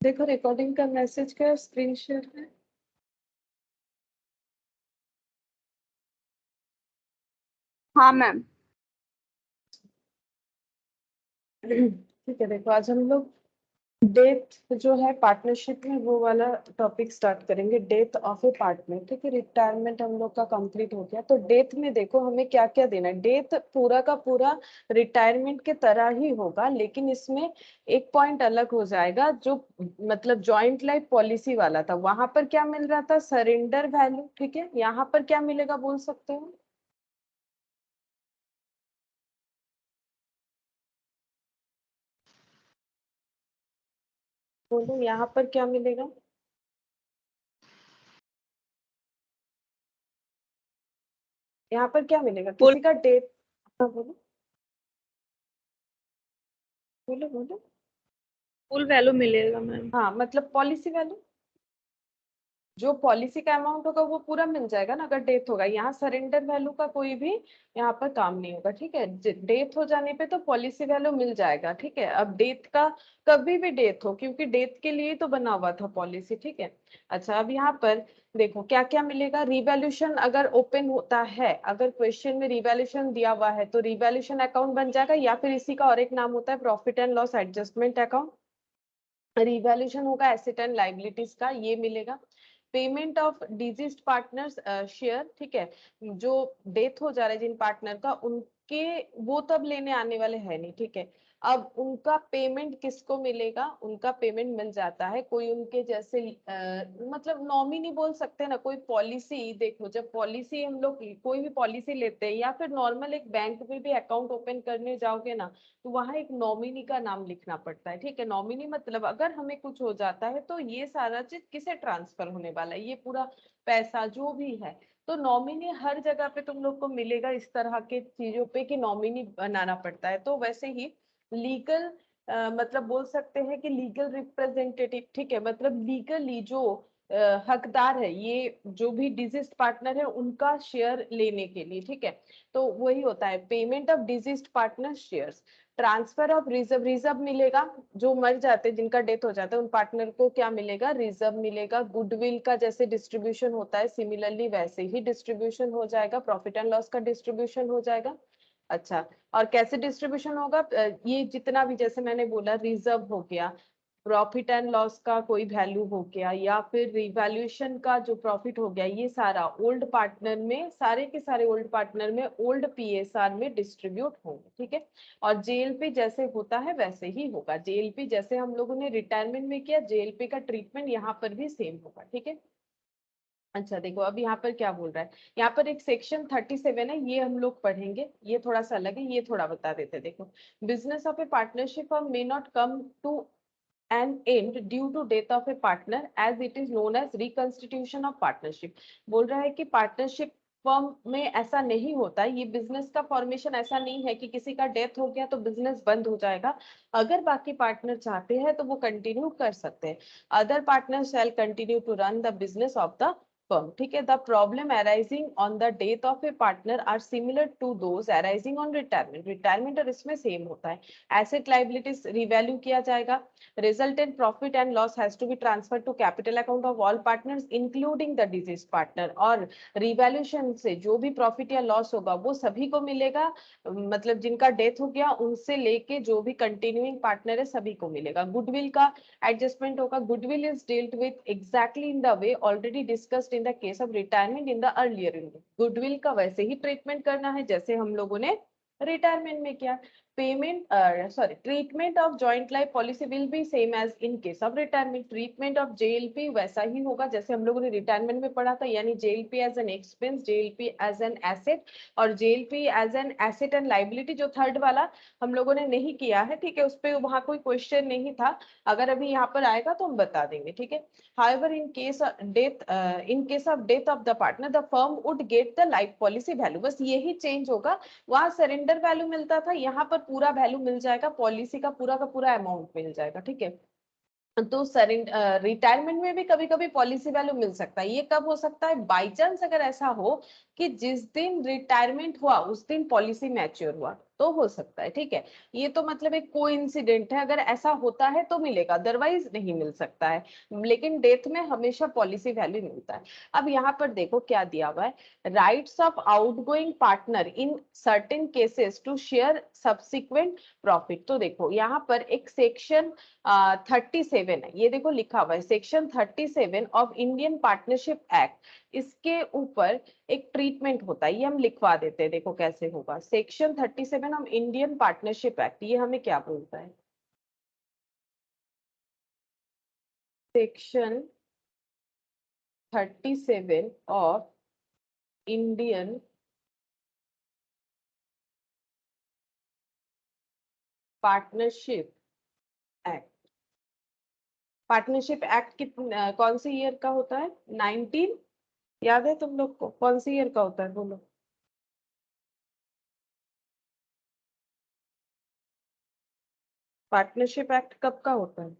देखो रिकॉर्डिंग का मैसेज का स्क्रीन शेयर है। हाँ मैम। ठीक है, देखो आज हम लोग डेथ जो है पार्टनरशिप में वो वाला टॉपिक स्टार्ट करेंगे, डेथ ऑफ ए पार्टनर। ठीक है, रिटायरमेंट हम लोग का कंप्लीट हो गया, तो डेथ में देखो हमें क्या क्या देना है। डेथ पूरा का पूरा रिटायरमेंट के तरह ही होगा, लेकिन इसमें एक पॉइंट अलग हो जाएगा। जो मतलब जॉइंट लाइफ पॉलिसी वाला था वहां पर क्या मिल रहा था, सरेंडर वैल्यू। ठीक है, यहाँ पर क्या मिलेगा बोल सकते हो? बोलो यहाँ पर क्या मिलेगा? यहाँ पर क्या मिलेगा, किसी का डेथ। हाँ बोलो बोलो बोलो। फुल वैल्यू मिलेगा मैम। हाँ मतलब पॉलिसी वैल्यू, जो पॉलिसी का अमाउंट होगा वो पूरा मिल जाएगा ना अगर डेथ होगा। यहाँ सरेंडर वैल्यू का कोई भी यहाँ पर काम नहीं होगा। ठीक है, डेथ हो जाने पे तो पॉलिसी वैल्यू मिल जाएगा। ठीक है, अब डेथ का कभी भी डेथ हो, क्योंकि डेथ के लिए तो बना हुआ था पॉलिसी। ठीक है, अच्छा अब यहाँ पर देखो क्या क्या मिलेगा। रिवैल्यूशन अगर ओपन होता है, अगर क्वेश्चन में रिवैल्यूशन दिया हुआ है तो रिवैल्यूशन अकाउंट बन जाएगा, या फिर इसी का और एक नाम होता है profit and loss adjustment account. Revaluation होगा एसेट एंड लाइबिलिटीज का, ये मिलेगा। Payment of diseased partners share. ठीक है, जो डेथ हो जा रहा है जिन पार्टनर का, उनके वो तब लेने आने वाले हैं नहीं। ठीक है, अब उनका पेमेंट किसको मिलेगा, उनका पेमेंट मिल जाता है कोई उनके जैसे मतलब नॉमिनी बोल सकते हैं ना, कोई पॉलिसी। देखो जब पॉलिसी हम लोग कोई भी पॉलिसी लेते हैं या फिर नॉर्मल एक बैंक में भी अकाउंट ओपन करने जाओगे ना, तो वहां एक नॉमिनी का नाम लिखना पड़ता है। ठीक है, नॉमिनी मतलब अगर हमें कुछ हो जाता है तो ये सारा चीज किसे ट्रांसफर होने वाला है, ये पूरा पैसा जो भी है। तो नॉमिनी हर जगह पे तुम लोग को मिलेगा इस तरह के चीजों पे कि नॉमिनी बनाना पड़ता है। तो वैसे ही लीगल मतलब बोल सकते हैं कि लीगल रिप्रेजेंटेटिव। ठीक है, मतलब लीगली जो हकदार है, ये जो भी डिजीज पार्टनर है उनका शेयर लेने के लिए। ठीक है, तो वही होता है payment of deceased partner shares. Transfer of reserve, reserve मिलेगा जो मर जाते हैं जिनका डेथ हो जाता है उन पार्टनर को क्या मिलेगा, रिजर्व मिलेगा। गुडविल का जैसे डिस्ट्रीब्यूशन होता है सिमिलरली वैसे ही डिस्ट्रीब्यूशन हो जाएगा, प्रॉफिट एंड लॉस का डिस्ट्रीब्यूशन हो जाएगा। अच्छा, और कैसे डिस्ट्रीब्यूशन होगा, ये जितना भी जैसे मैंने बोला रिजर्व हो गया, प्रॉफिट एंड लॉस का कोई वैल्यू हो गया, या फिर रिवैल्यूएशन का जो प्रॉफिट हो गया, ये सारा ओल्ड पार्टनर में, सारे के सारे ओल्ड पार्टनर में ओल्ड पीएसआर में डिस्ट्रीब्यूट होंगे। ठीक है, और जेएलपी जैसे होता है वैसे ही होगा। जेएलपी जैसे हम लोगों ने रिटायरमेंट में किया, जेएलपी का ट्रीटमेंट यहाँ पर भी सेम होगा। ठीक है, अच्छा देखो अब यहाँ पर क्या बोल रहा है। यहाँ पर एक सेक्शन 37 है, ये हम लोग पढ़ेंगे, ये थोड़ा सा अलग है, ये थोड़ा बता देते हैं। देखो, business of a partnership firm may not come to an end due to death of a partner as it is known as reconstitution of partnership। बोल रहा है कि पार्टनरशिप फर्म में ऐसा नहीं होता, ये बिजनेस का फॉर्मेशन ऐसा नहीं है कि किसी का डेथ हो गया तो बिजनेस बंद हो जाएगा। अगर बाकी पार्टनर चाहते हैं तो वो कंटिन्यू कर सकते हैं। Other partner shall continue to run the business of the firm। ठीक है, the problem arising on the death of a partner are similar to those arising on retirement. Retirement और इसमें सेम होता है। एसेट लाइबिलिटीज रिवैल्यू किया जाएगा। Resultant profit and loss has to be transferred to capital account of all partners including the deceased partner। और revaluation से जो भी प्रॉफिट या लॉस होगा वो सभी को मिलेगा, मतलब जिनका डेथ हो गया उनसे लेके जो भी कंटिन्यूइंग पार्टनर है सभी को मिलेगा। गुडविल का एडजस्टमेंट होगा। Goodwill is dealt with exactly in the way already discussed in the case of retirement in the earlier unit. Goodwill का वैसे ही ट्रीटमेंट करना है जैसे हम लोगों ने रिटायरमेंट में किया। Payment sorry, treatment of joint life policy will be same as in case of retirement। treatment of JLP वैसा ही होगा जैसे हम लोगों ने रिटायरमेंट में पढ़ा था, यानी JLP as an expense, JLP as an asset, और JLP as an asset and liability. जो थर्ड वाला हम लोगों ने नहीं किया है, ठीक है, उस पर वहां कोई क्वेश्चन नहीं था, अगर अभी यहाँ पर आएगा तो हम बता देंगे। ठीक है, however in case of death of the partner the firm would get the life policy value। बस यही चेंज होगा, वहां सरेंडर वैल्यू मिलता था, यहाँ पर पूरा वैल्यू मिल जाएगा, पॉलिसी का पूरा अमाउंट मिल जाएगा। ठीक है, तो रिटायरमेंट में भी कभी कभी पॉलिसी वैल्यू मिल सकता है। ये कब हो सकता है, बाई चांस अगर ऐसा हो कि जिस दिन रिटायरमेंट हुआ उस दिन पॉलिसी मैच्योर हुआ। तो हो सकता है, ठीक है। ये तो मतलब एक कोइंसिडेंट है, अगर ऐसा होता है तो मिलेगा, अदरवाइज नहीं मिल सकता है। लेकिन डेथ में हमेशा पॉलिसी वैल्यू मिलता है। अब यहाँ पर देखो क्या दिया हुआ है, rights of outgoing partner in certain cases to share subsequent profit. तो देखो यहाँ पर एक सेक्शन 37 है, ये देखो लिखा हुआ है section 37 of Indian partnership act. इसके ऊपर एक ट्रीटमेंट होता है, ये हम लिखवा देते हैं, देखो कैसे होगा। Section 37 of Indian partnership act, ये हमें क्या बोलता है, section 37 of Indian partnership act. Partnership act कौन से ईयर का होता है, 19, याद है तुम लोग को, कौन से ईयर का होता है बोलो। पार्टनरशिप एक्ट कब का होता है,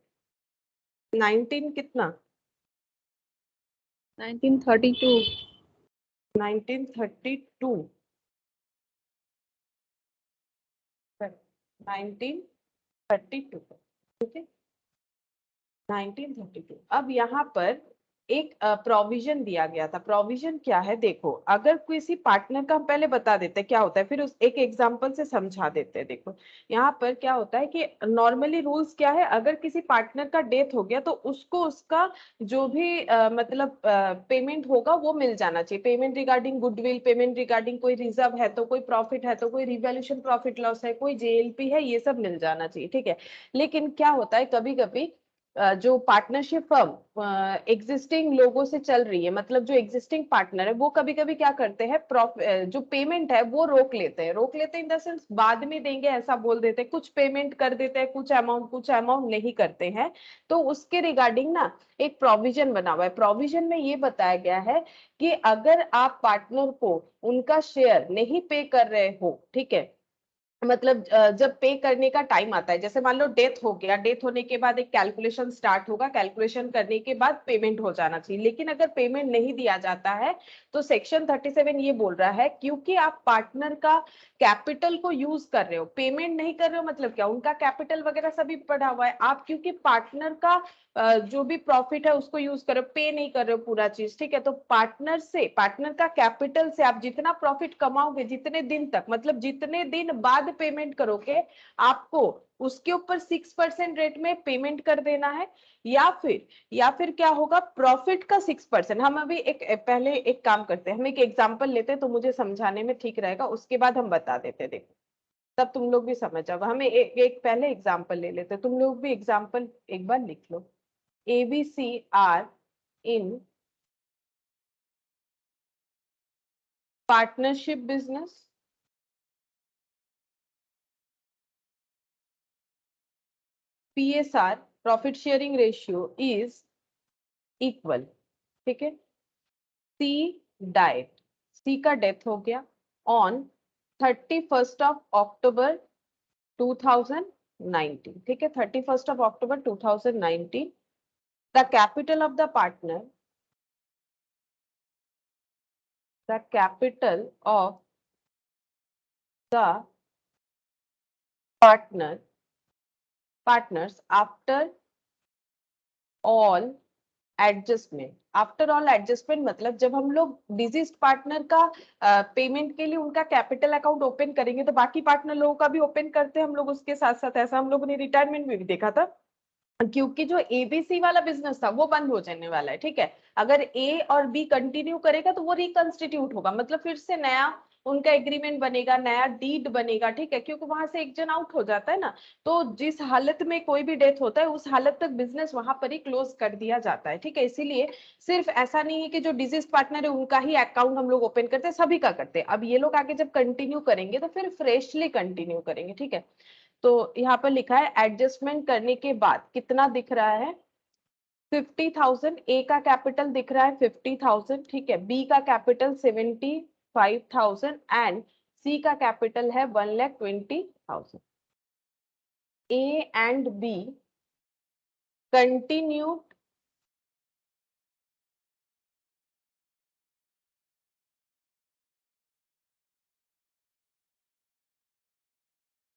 19 कितना, 1932। 1932, 1932, ठीक है, 1932। अब यहाँ पर एक प्रोविजन दिया गया था। प्रोविजन क्या है देखो, अगर किसी पार्टनर का, हम पहले बता देते हैं क्या होता है, फिर उस एक एग्जांपल से समझा देते हैं। देखो यहाँ पर क्या होता है कि नॉर्मली रूल्स क्या है, अगर किसी पार्टनर का डेथ हो गया तो उसको उसका जो भी मतलब पेमेंट होगा वो मिल जाना चाहिए। Payment regarding goodwill, payment regarding कोई रिजर्व है तो, कोई प्रॉफिट है तो, कोई रिवैल्यूएशन प्रॉफिट लॉस है, कोई जेएलपी है, ये सब मिल जाना चाहिए, ठीक है। लेकिन क्या होता है कभी कभी जो पार्टनरशिप फर्म एग्जिस्टिंग लोगों से चल रही है, मतलब जो एग्जिस्टिंग पार्टनर है, वो कभी कभी क्या करते हैं, जो पेमेंट है वो रोक लेते हैं। रोक लेते हैं इन द सेंस बाद में देंगे ऐसा बोल देते हैं, कुछ पेमेंट कर देते हैं, कुछ अमाउंट नहीं करते हैं। तो उसके रिगार्डिंग ना एक प्रोविजन बना हुआ है। प्रोविजन में ये बताया गया है कि अगर आप पार्टनर को उनका शेयर नहीं पे कर रहे हो, ठीक है, मतलब जब पे करने का टाइम आता है, जैसे मान लो डेथ हो गया, डेथ होने के बाद एक कैलकुलेशन स्टार्ट होगा, कैलकुलेशन करने के बाद पेमेंट हो जाना चाहिए। लेकिन अगर पेमेंट नहीं दिया जाता है तो सेक्शन 37 ये बोल रहा है, क्योंकि आप पार्टनर का कैपिटल को यूज कर रहे हो, पेमेंट नहीं कर रहे हो, मतलब क्या, उनका कैपिटल वगैरह सभी पड़ा हुआ है, आप क्योंकि पार्टनर का जो भी प्रॉफिट है उसको यूज कर रहे हो, पे नहीं कर रहे हो पूरा चीज, ठीक है। तो पार्टनर से, पार्टनर का कैपिटल से आप जितना प्रॉफिट कमाओगे, जितने दिन तक, मतलब जितने दिन बाद पेमेंट करोगे, आपको उसके ऊपर 6% रेट में पेमेंट कर देना है। या फिर क्या होगा, प्रॉफिट का 6%। हम अभी एक पहले एक काम करते हैं, हम एक एग्जांपल लेते हैं तो मुझे समझाने में ठीक रहेगा, उसके बाद हम बता देते हैं, देखो तब तुम लोग भी समझ जाओगे। हमें एक पहले एग्जांपल ले लेते हैं, तुम लोग भी एग्जांपल एक बार लिख लो। ABC are in partnership business. PSR, profit sharing ratio is equal, ठीक है। C died, C का डेथ हो गया on 31st of October 2019, ठीक है, 31st of October 2019. The capital of the partner, the capital of the partners after all adjustment. After all adjustment मतलब जब हम लोग डिजीज पार्टनर का पेमेंट के लिए उनका कैपिटल अकाउंट ओपन करेंगे तो बाकी पार्टनर लोगों का भी ओपन करते हैं हम लोग उसके साथ साथ। ऐसा हम लोगों ने रिटायरमेंट में भी देखा था, क्योंकि जो एबीसी वाला बिजनेस था वो बंद हो जाने वाला है, ठीक है। अगर ए और बी कंटिन्यू करेगा तो वो रिकंस्टिट्यूट होगा, मतलब फिर से नया उनका एग्रीमेंट बनेगा, नया डीड बनेगा, ठीक है, क्योंकि वहां से एक जन आउट हो जाता है ना। तो जिस हालत में कोई भी डेथ होता है उस हालत तक बिजनेस वहां पर ही क्लोज कर दिया जाता है, ठीक है। इसीलिए सिर्फ ऐसा नहीं है कि जो डिजीज पार्टनर है उनका ही अकाउंट हम लोग ओपन करते हैं, सभी का करते हैं। अब ये लोग आगे जब कंटिन्यू करेंगे तो फिर फ्रेशली कंटिन्यू करेंगे, ठीक है। तो यहाँ पर लिखा है एडजस्टमेंट करने के बाद कितना दिख रहा है, 50,000। ए का कैपिटल दिख रहा है 50,000, ठीक है। बी का कैपिटल 75,000 एंड सी का कैपिटल है 1,20,000। A and B continue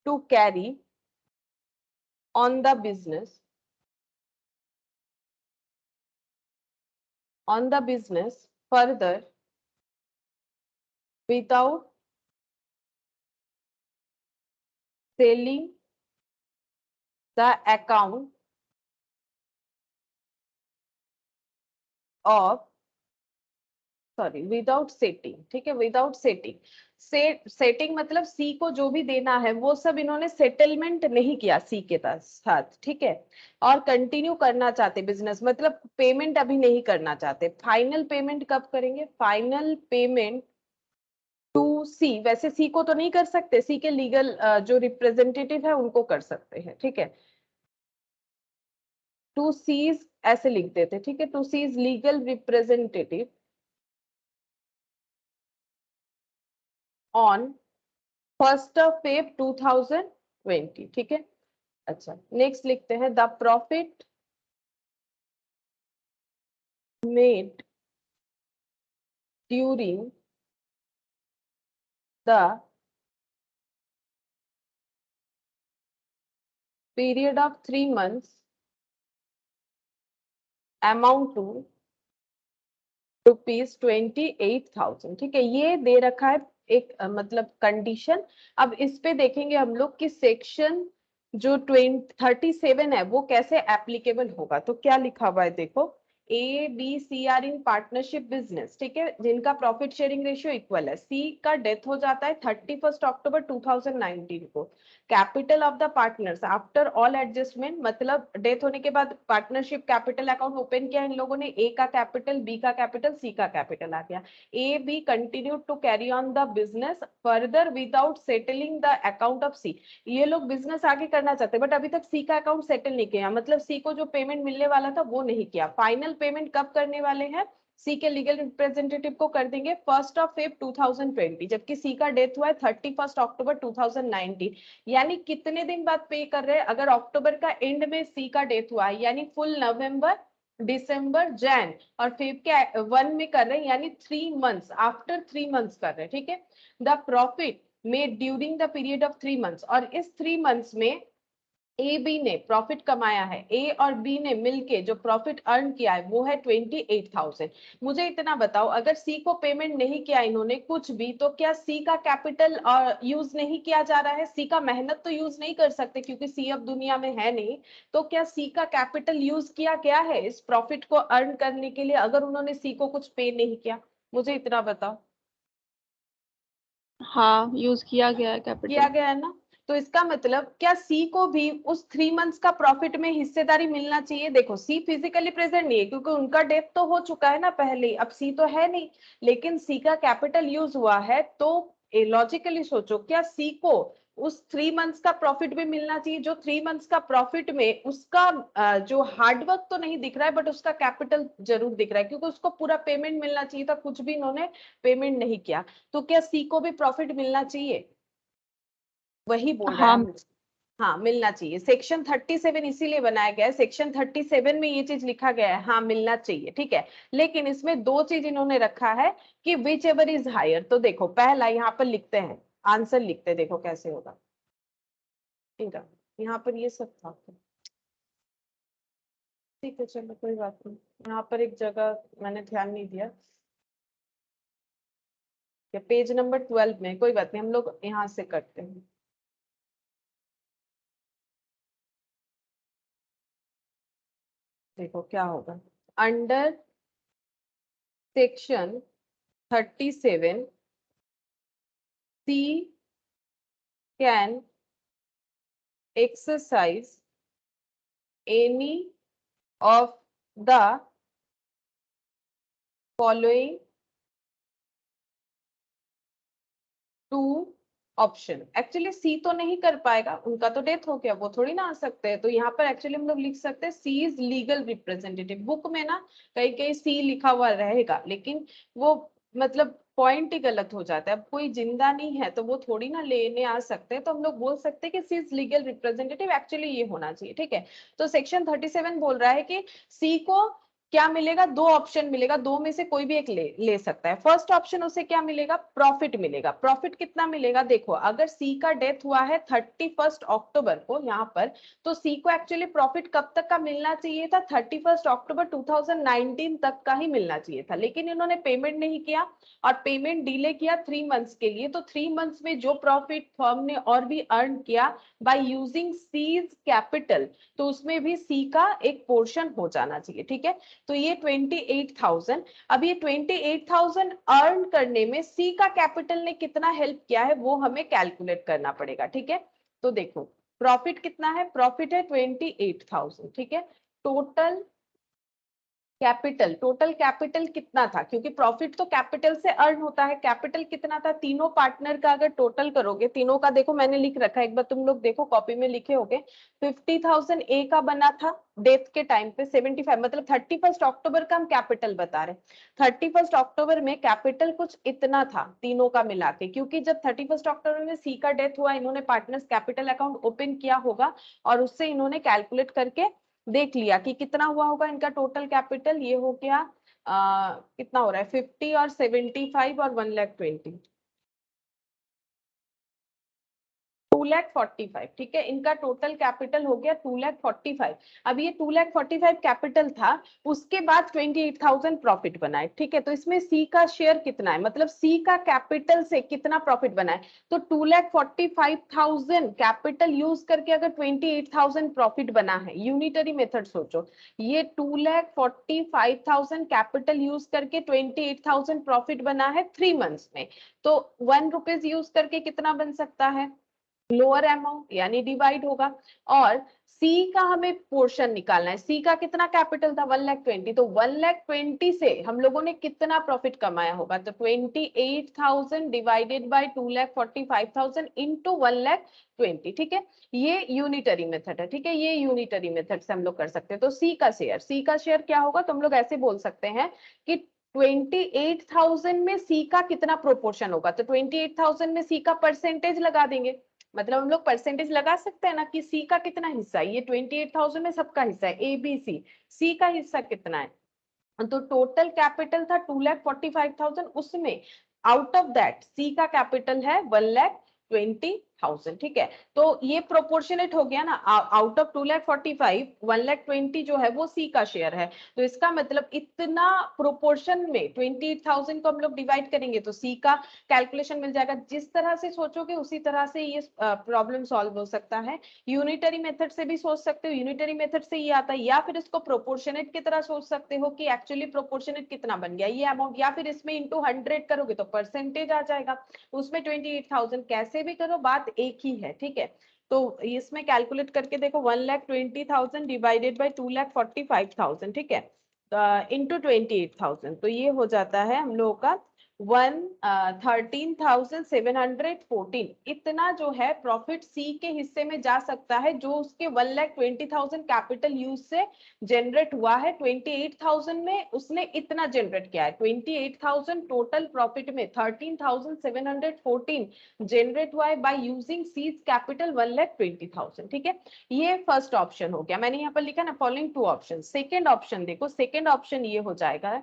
to carry on the business further without selling the account of without setting, ठीक है, विदाउट सेटिंग। सेटिंग मतलब सी को जो भी देना है वो सब इन्होंने सेटलमेंट नहीं किया सी के साथ, ठीक है, और कंटिन्यू करना चाहते बिजनेस, मतलब पेमेंट अभी नहीं करना चाहते। फाइनल पेमेंट कब करेंगे? फाइनल पेमेंट टू सी, वैसे सी को तो नहीं कर सकते, सी के लीगल जो रिप्रेजेंटेटिव है उनको कर सकते हैं, ठीक है। टू सीज ऐसे लिख देते, ठीक है, to C's legal representative on 1st of Feb 2020, ठीक है। अच्छा, नेक्स्ट लिखते हैं the profit made during the period of 3 months amount to ₹28,000, ठीक है। ये दे रखा है एक मतलब कंडीशन। अब इस पे देखेंगे हम लोग कि सेक्शन जो 37 है वो कैसे एप्लीकेबल होगा। तो क्या लिखा हुआ है देखो, A B C are in partnership business, ठीक है, जिनका प्रॉफिट शेयरिंग रेशियो इक्वल है। सी का डेथ हो जाता है 31 अक्टूबर 2019 को। Capital of the partners after all adjustment, मतलब डेथ होने के बाद पार्टनरशिप कैपिटल अकाउंट ओपन किया इन लोगों ने, ए का कैपिटल, बी का कैपिटल, सी का कैपिटल आ गया। A B continue to carry on the business further without settling the account of C. ये लोग बिजनेस आगे करना चाहते बट अभी तक सी का अकाउंट सेटल नहीं किया, मतलब सी को जो पेमेंट मिलने वाला था वो नहीं किया। फाइनल पेमेंट कब करने वाले हैं? सी के लीगल रिप्रेजेंटेटिव को कर देंगे 1st of Feb 2020, जबकि सी का डेथ हुआ है 31 अक्टूबर 2019। यानी कितने दिन बाद पे कर रहे हैं? अगर अक्टूबर का एंड में सी का डेथ हुआ है यानी फुल नवंबर, दिसंबर, जैन और फेब के 1 में कर रहे हैं, यानी 3 months, आफ्टर 3 months कर रहे हैं, ठीक है। The profit made during the period of 3 months, और इस 3 months में ए बी ने प्रॉफिट कमाया है, ए और बी ने मिलके जो प्रॉफिट अर्न किया है वो है 28,000। मुझे इतना बताओ, अगर सी को पेमेंट नहीं किया इन्होंने कुछ भी, तो क्या सी का कैपिटल यूज नहीं किया जा रहा है? सी का मेहनत तो यूज नहीं कर सकते क्योंकि सी अब दुनिया में है नहीं। तो क्या सी का कैपिटल यूज किया गया है इस प्रॉफिट को अर्न करने के लिए, अगर उन्होंने सी को कुछ पे नहीं किया? मुझे इतना बताओ। हाँ, यूज किया गया है किया कैपिटल। गया है ना? तो इसका मतलब क्या सी को भी उस 3 months का प्रॉफिट में हिस्सेदारी मिलना चाहिए? देखो, सी फिजिकली प्रेजेंट नहीं है क्योंकि उनका डेथ तो हो चुका है ना पहले, अब सी तो है नहीं, लेकिन सी का कैपिटल यूज हुआ है। तो लॉजिकली सोचो, क्या सी को उस 3 months का प्रॉफिट भी मिलना चाहिए? जो 3 months का प्रॉफिट में उसका जो हार्डवर्क तो नहीं दिख रहा है बट उसका कैपिटल जरूर दिख रहा है, क्योंकि उसको पूरा पेमेंट मिलना चाहिए था, कुछ भी इन्होंने पेमेंट नहीं किया। तो क्या सी को भी प्रॉफिट मिलना चाहिए? वही बोल रहा है हाँ। मुझे। हाँ, मिलना चाहिए। सेक्शन 37 इसीलिए बनाया गया है, सेक्शन 37 में ये चीज लिखा गया है, हाँ मिलना चाहिए, ठीक है। लेकिन इसमें दो चीज इन्होंने रखा है कि विच एवर इज हायर। तो देखो, पहला यहाँ पर लिखते हैं, आंसर लिखते हैं, देखो कैसे होगा। ठीक है, यहाँ पर ये सब था, ठीक है, चलो कोई बात नहीं। यहाँ पर एक जगह मैंने ध्यान नहीं दिया, पेज नंबर 12 में, कोई बात नहीं, हम लोग यहाँ से करते हैं। देखो क्या होगा, under section 37 C can exercise any of the following two option. Actually C तो नहीं कर पाएगा, उनका तो डेथ हो गया, वो थोड़ी ना आ सकते हैं। तो यहाँ पर एक्चुअली हम लोग लिख सकते हैं सी इज लीगल रिप्रेजेंटेटिव। बुक में ना कहीं कहीं सी लिखा हुआ रहेगा, लेकिन वो मतलब पॉइंट ही गलत हो जाता है। अब कोई जिंदा नहीं है तो वो थोड़ी ना लेने आ सकते हैं, तो हम लोग बोल सकते हैं कि सी इज लीगल रिप्रेजेंटेटिव, एक्चुअली ये होना चाहिए, ठीक है। तो सेक्शन 37 बोल रहा है कि सी को क्या मिलेगा, दो ऑप्शन मिलेगा, दो में से कोई भी एक ले सकता है। फर्स्ट ऑप्शन उसे क्या मिलेगा, प्रॉफिट मिलेगा। प्रॉफिट कितना मिलेगा, देखो अगर सी का डेथ हुआ है 31 अक्टूबर को यहाँ पर, तो सी को एक्चुअली प्रॉफिट कब तक का मिलना चाहिए था, 31 अक्टूबर 2019 तक का ही मिलना चाहिए था, लेकिन इन्होंने पेमेंट नहीं किया और पेमेंट डिले किया 3 मंथ्स के लिए। तो 3 मंथ्स में जो प्रॉफिट फर्म ने और भी अर्न किया बाय यूजिंग सीज कैपिटल, तो उसमें भी सी का एक पोर्शन हो जाना चाहिए। ठीक है, तो ये 28,000। अब ये 28,000 अर्न करने में सी का कैपिटल ने कितना हेल्प किया है वो हमें कैलकुलेट करना पड़ेगा। ठीक है, तो देखो प्रॉफिट कितना है, प्रॉफिट है 28,000। ठीक है, टोटल कैपिटल कितना था, क्योंकि प्रॉफिट तो कैपिटल से अर्न होता है, कैपिटल कितना था, तीनों पार्टनर का अगर टोटल करोगे, तीनों का देखो मैंने लिख रखा है, एक बार तुम लोग देखो कॉपी में लिखे होगे। 50,000 ए का बना था डेथ के टाइम पे, 75 मतलब 31 अक्टूबर का हम कैपिटल बता रहे हैं। 31 अक्टूबर में कैपिटल कुछ इतना था तीनों का मिला के, क्योंकि जब 31 अक्टूबर में सी का डेथ हुआ, इन्होंने पार्टनर्स कैपिटल अकाउंट ओपन किया होगा और उससे इन्होंने कैलकुलेट करके देख लिया कि कितना हुआ होगा इनका टोटल कैपिटल। ये हो गया कितना हो रहा है, 50 और 75 और 1,20,000, 2,45,000। ठीक है, इनका टोटल कैपिटल हो गया 2,45,000। अब ये 2,45,000 कैपिटल था, उसके बाद 28,000 प्रॉफिट बना है। ठीक है, तो इसमें सी का शेयर कितना है, मतलब सी का कैपिटल से कितना प्रॉफिट बना है, तो 2,45,000 कैपिटल यूज करके अगर 28,000 प्रॉफिट बना है, यूनिटरी मेथड सोचो, ये 2,45,000 कैपिटल यूज करके 28,000 प्रॉफिट बना है 3 मंथ्स में, तो 1 रुपीज यूज करके कितना बन सकता है, लोअर अमाउंट यानी डिवाइड होगा। और सी का हमें पोर्शन निकालना है, सी का कितना कैपिटल था 1,20,000, तो 1,20,000 से हम लोगों ने कितना प्रॉफिट कमाया होगा, तो 28,000 डिवाइडेड बाय 2,45,000 इंटू 1,20,000। ठीक है, ये यूनिटरी मेथड है। ठीक है, ये यूनिटरी मेथड से हम लोग कर सकते हैं। तो सी का शेयर क्या होगा, तो हम लोग ऐसे बोल सकते हैं कि 28,000 में सी का कितना प्रोपोर्शन होगा, तो 28,000 में सी का परसेंटेज लगा देंगे। मतलब हम लोग परसेंटेज लगा सकते हैं ना कि सी का कितना हिस्सा है, ये 28,000 में सबका हिस्सा है ए बी सी, सी का हिस्सा कितना है, तो टोटल कैपिटल था 2,45,000, उसमें आउट ऑफ दैट सी का कैपिटल है 1,20,000। ठीक है, तो ये प्रोपोर्शनेट हो गया ना, आउट ऑफ 2,45,000 1,20,000 जो है वो सी का शेयर है, तो इसका मतलब इतना प्रोपोर्शन में 28,000 को हम लोग डिवाइड करेंगे तो सी का कैलकुलेशन मिल जाएगा। जिस तरह से सोचोगे उसी तरह से ये प्रॉब्लम सॉल्व हो सकता है। यूनिटरी मेथड से भी सोच सकते हो, यूनिटरी मेथड से ये आता है, या फिर इसको प्रोपोर्शनेट की तरह सोच सकते हो कि एक्चुअली प्रोपोर्शनेट कितना बन गया ये अमाउंट, या फिर इसमें इंटू 100 करोगे तो परसेंटेज आ जाएगा, उसमें 28,000, कैसे भी करो बात एक ही है। ठीक है, तो इसमें कैलकुलेट करके देखो 1,20,000 डिवाइडेड बाई 2,45,000, ठीक है, इंटू 28,000, तो ये हो जाता है हम लोगों का 13,714। इतना जो है प्रॉफिट सी के हिस्से में जा सकता है, जो उसके 1,20,000 कैपिटल यूज से जनरेट हुआ है। 28,000 में उसने इतना जनरेट किया है, 28,000 टोटल प्रॉफिट में 13,714 जनरेट हुआ है बाय यूजिंग सीज कैपिटल 1,20,000। ठीक है, ये फर्स्ट ऑप्शन हो गया, मैंने यहाँ पर लिखा ना फॉलोइंग 2 ऑप्शन। सेकेंड ऑप्शन देखो, सेकेंड ऑप्शन ये हो जाएगा,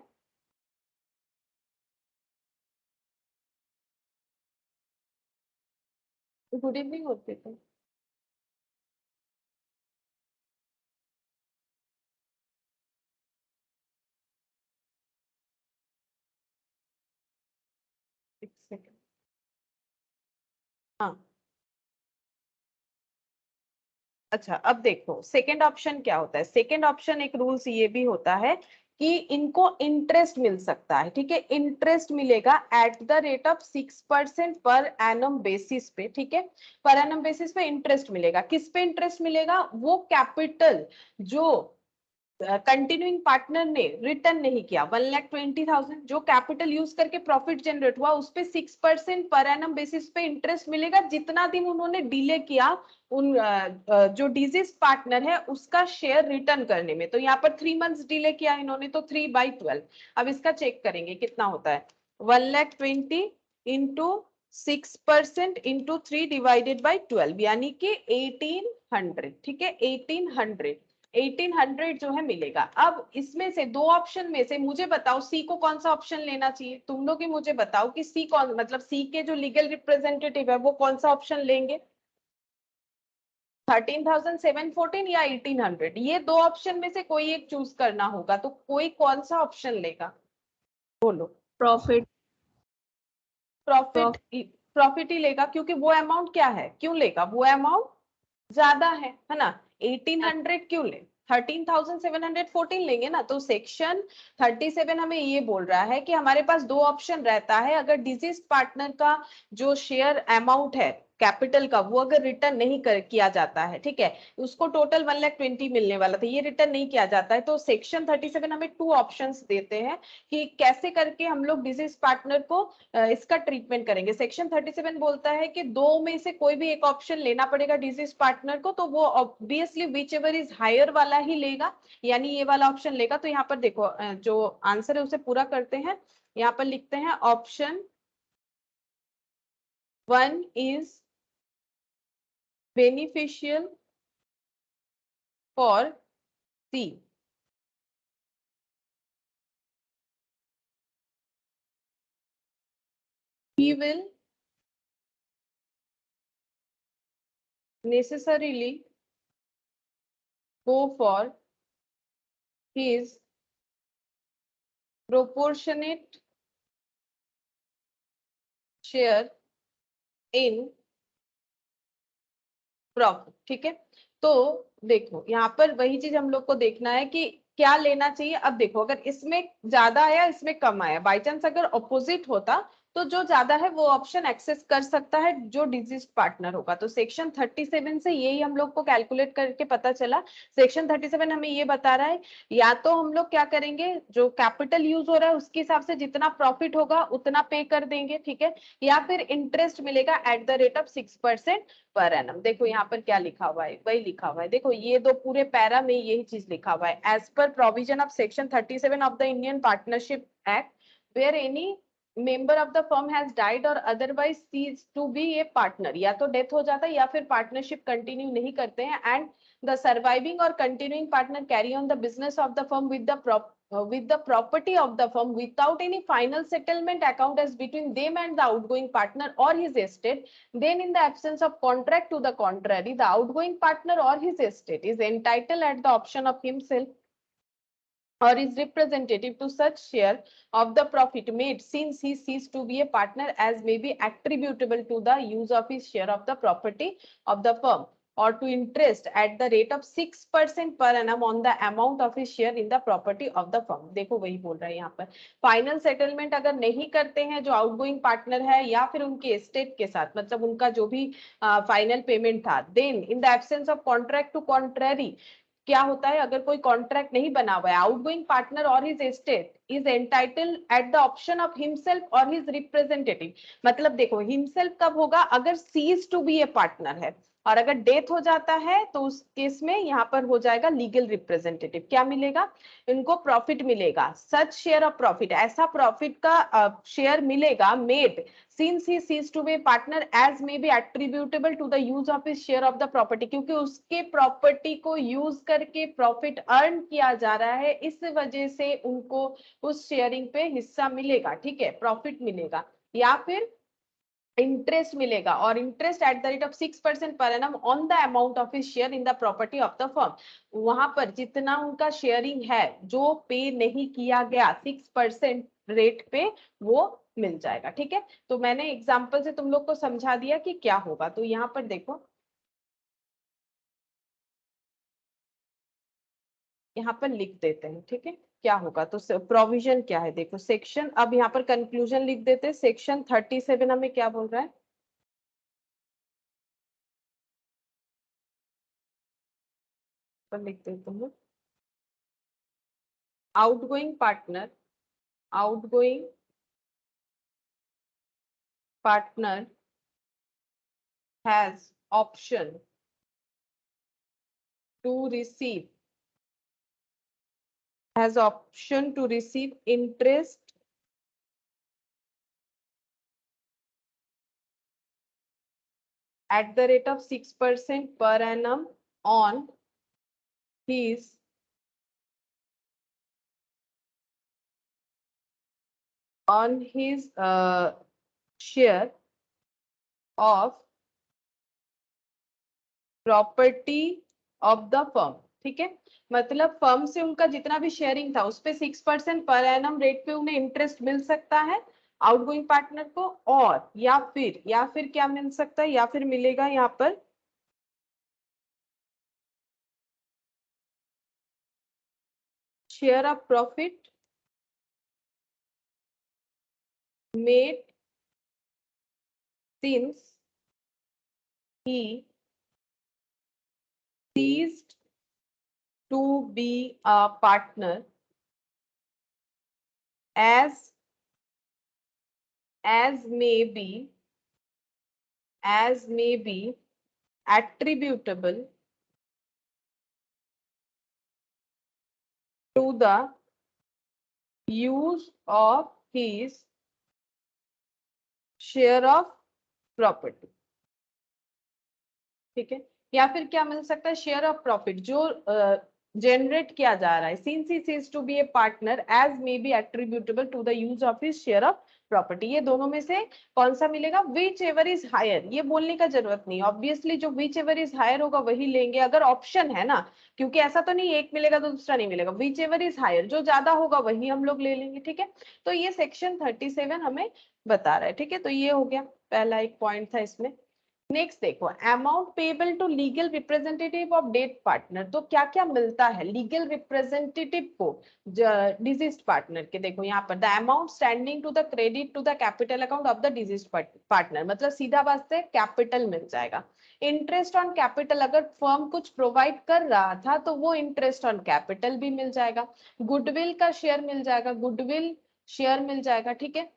गुड इवनिंग होते थे। एक सेकंड, हाँ अच्छा, अब देखो सेकंड ऑप्शन क्या होता है, सेकंड ऑप्शन एक रूल्स ये भी होता है कि इनको इंटरेस्ट मिल सकता है। ठीक है, इंटरेस्ट मिलेगा at the rate of 6% per annum basis पे। ठीक है, पर एनम बेसिस पे इंटरेस्ट मिलेगा, किस पे इंटरेस्ट मिलेगा, वो कैपिटल जो कंटिन्यूइंग पार्टनर ने रिटर्न नहीं किया 1,20,000, जो कैपिटल यूज करके प्रॉफिट जनरेट हुआ उस पे 6% पर एनम बेसिस पे इंटरेस्ट मिलेगा, जितना दिन उन्होंने डिले किया उन जो डिजीज पार्टनर है उसका शेयर रिटर्न करने में। तो यहाँ पर 3 मंथ्स डिले किया इन्होंने, तो 3/12। अब इसका चेक करेंगे कितना होता है, 1,20,000 इंटू 6% इंटू 3 डिवाइडेड बाई 12, यानी कि 1,800। ठीक है, 1,800 1800 जो है मिलेगा। अब इसमें से दो ऑप्शन में से मुझे बताओ सी को कौन सा ऑप्शन लेना चाहिए, तुम लोग ही मुझे बताओ कि सी कौन, मतलब सी के जो लीगल रिप्रेजेंटेटिव है वो कौन सा ऑप्शन लेंगे, 13,714 या 1800, ये दो ऑप्शन में से कोई एक चूज करना होगा, तो कोई कौन सा ऑप्शन लेगा, बोलो। प्रॉफिट। प्रॉफिट, प्रॉफिट ही लेगा, क्योंकि वो अमाउंट क्या है, क्यों लेगा, वो अमाउंट ज्यादा है ना। 1800 क्यों ले, 13,714 लेंगे ना। तो सेक्शन 37 हमें ये बोल रहा है कि हमारे पास दो ऑप्शन रहता है, अगर डिजीज पार्टनर का जो शेयर अमाउंट है कैपिटल का, वो अगर रिटर्न नहीं कर किया जाता है, ठीक है, उसको टोटल 1,20,000 मिलने वाला था, ये रिटर्न नहीं किया जाता है, तो सेक्शन 37 हमें टू ऑप्शंस देते हैं कि कैसे करके हम लोग डिजीज पार्टनर को इसका ट्रीटमेंट करेंगे। सेक्शन 37 बोलता है कि दो में से कोई भी एक ऑप्शन लेना पड़ेगा डिजीज पार्टनर को, तो वो obviously whichever is higher वाला ही लेगा, यानी ये वाला ऑप्शन लेगा। तो यहाँ पर देखो जो आंसर है उसे पूरा करते हैं, यहाँ पर लिखते हैं option 1 is beneficial for C. He will necessarily go for his proportionate share in profit, ठीक है। तो देखो यहाँ पर वही चीज हम लोग को देखना है कि क्या लेना चाहिए। अब देखो अगर इसमें ज्यादा आया इसमें कम आया, बाई चांस अगर ऑपोजिट होता तो जो ज्यादा है वो ऑप्शन एक्सेस कर सकता है जो डिजीज पार्टनर होगा। तो सेक्शन 37 से यही हम लोग को कैलकुलेट करके पता चला। सेक्शन 37 हमें ये बता रहा है या तो हम लोग क्या करेंगे, जो कैपिटल यूज हो रहा है उसके हिसाब से जितना प्रॉफिट होगा उतना पे कर देंगे, ठीक है, या फिर इंटरेस्ट मिलेगा at the rate of 6% per annum. देखो यहाँ पर क्या लिखा हुआ है, वही लिखा हुआ है, देखो ये दो पूरे पैरा में यही चीज लिखा हुआ है, as per provision of section 37 of the Indian partnership act, where any member of the firm has died और otherwise ceases to be a partner, या तो डेथ हो जाता है या फिर पार्टनरशिप कंटिन्यू नहीं करते हैं, एंड द सर्वाइविंग और continuing partner carry on the business of the firm with the property of the firm without any final settlement account as between them and the outgoing partner or his estate, then in the absence of contract to the contrary, the outgoing partner or his estate is entitled at the option of himself or is representative to such share of the profit made since he ceased to be a partner as may be attributable to the use of his share of the property of the firm or to interest at the rate of 6% per annum on the amount of his share in the property of the firm। देखो वही बोल रहा है यहाँ पर, final settlement अगर नहीं करते हैं जो आउटगोइंग पार्टनर है या फिर उनके एस्टेट के साथ, मतलब उनका जो भी फाइनल पेमेंट था, then in the absence of contract to contrary, क्या होता है अगर कोई कॉन्ट्रैक्ट नहीं बना हुआ है, आउटगोइंग पार्टनर और his estate is entitled at the option of himself और हिज रिप्रेजेंटेटिव। मतलब देखो हिमसेल्फ कब होगा, अगर cease to be a partner है, और अगर डेथ हो जाता है तो उस केस में यहाँ पर हो जाएगा लीगल रिप्रेजेंटेटिव। क्या मिलेगा, इनको प्रॉफिट मिलेगा, सच शेयर ऑफ प्रॉफिट, ऐसा प्रॉफिट का शेयर मिलेगा made since he ceased to be a partner as may be attributable to the use of his share of the property, क्योंकि उसके प्रॉपर्टी को यूज करके प्रॉफिट अर्न किया जा रहा है, इस वजह से उनको उस शेयरिंग पे हिस्सा मिलेगा, ठीक है, प्रॉफिट मिलेगा, या फिर इंटरेस्ट मिलेगा, और interest at the rate of 6% पर annum on the amount of his share in the property of the firm. वहां पर जितना उनका शेयरिंग है जो पे नहीं किया गया 6% रेट पे वो मिल जाएगा, ठीक है। तो मैंने एग्जांपल से तुम लोग को समझा दिया कि क्या होगा। तो यहाँ पर देखो, यहाँ पर लिख देते हैं, ठीक है, क्या होगा। तो प्रोविजन क्या है, देखो सेक्शन, अब यहाँ पर कंक्लूजन लिख देते हैं, सेक्शन 37 हमें क्या बोल रहा है, पर लिख देते हैं, outgoing partner, outgoing partner has option to receive interest at the rate of 6% per annum on his share of property of the firm. ठीक है, मतलब फर्म से उनका जितना भी शेयरिंग था उस पे 6% पर एनम रेट पे उन्हें इंटरेस्ट मिल सकता है आउटगोइंग पार्टनर को, और या फिर क्या मिल सकता है, या फिर मिलेगा यहाँ पर share of profit made since he ceased to be a partner as may be attributable to the use of his share of property। ठीक है, या फिर क्या मिल सकता है, शेयर ऑफ प्रॉफिट जो जनरेट किया जा रहा है since he cease to be a partner as may be attributable to the use of his share of property. ये दोनों में से कौन सा मिलेगा, विच एवर इज हायर। ये बोलने का जरूरत नहीं, ऑब्वियसली जो विच एवर इज हायर होगा वही लेंगे, अगर ऑप्शन है ना, क्योंकि ऐसा तो नहीं एक मिलेगा तो दूसरा नहीं मिलेगा, विच एवर इज हायर जो ज्यादा होगा वही हम लोग ले लेंगे। ठीक है, तो ये सेक्शन 37 हमें बता रहा है। ठीक है, तो ये हो गया पहला एक पॉइंट था इसमें। नेक्स्ट देखो, amount payable to legal representative of dead partner. तो क्या क्या मिलता है लीगल रिप्रेजेंटेटिव को डिजीज्ड पार्टनर के। देखो यहाँ पर the amount standing to the credit to the capital account of the deceased partner, मतलब सीधा बात से कैपिटल मिल जाएगा। इंटरेस्ट ऑन कैपिटल, अगर फर्म कुछ प्रोवाइड कर रहा था तो वो इंटरेस्ट ऑन कैपिटल भी मिल जाएगा। गुडविल का शेयर मिल जाएगा, गुडविल शेयर मिल जाएगा। ठीक है,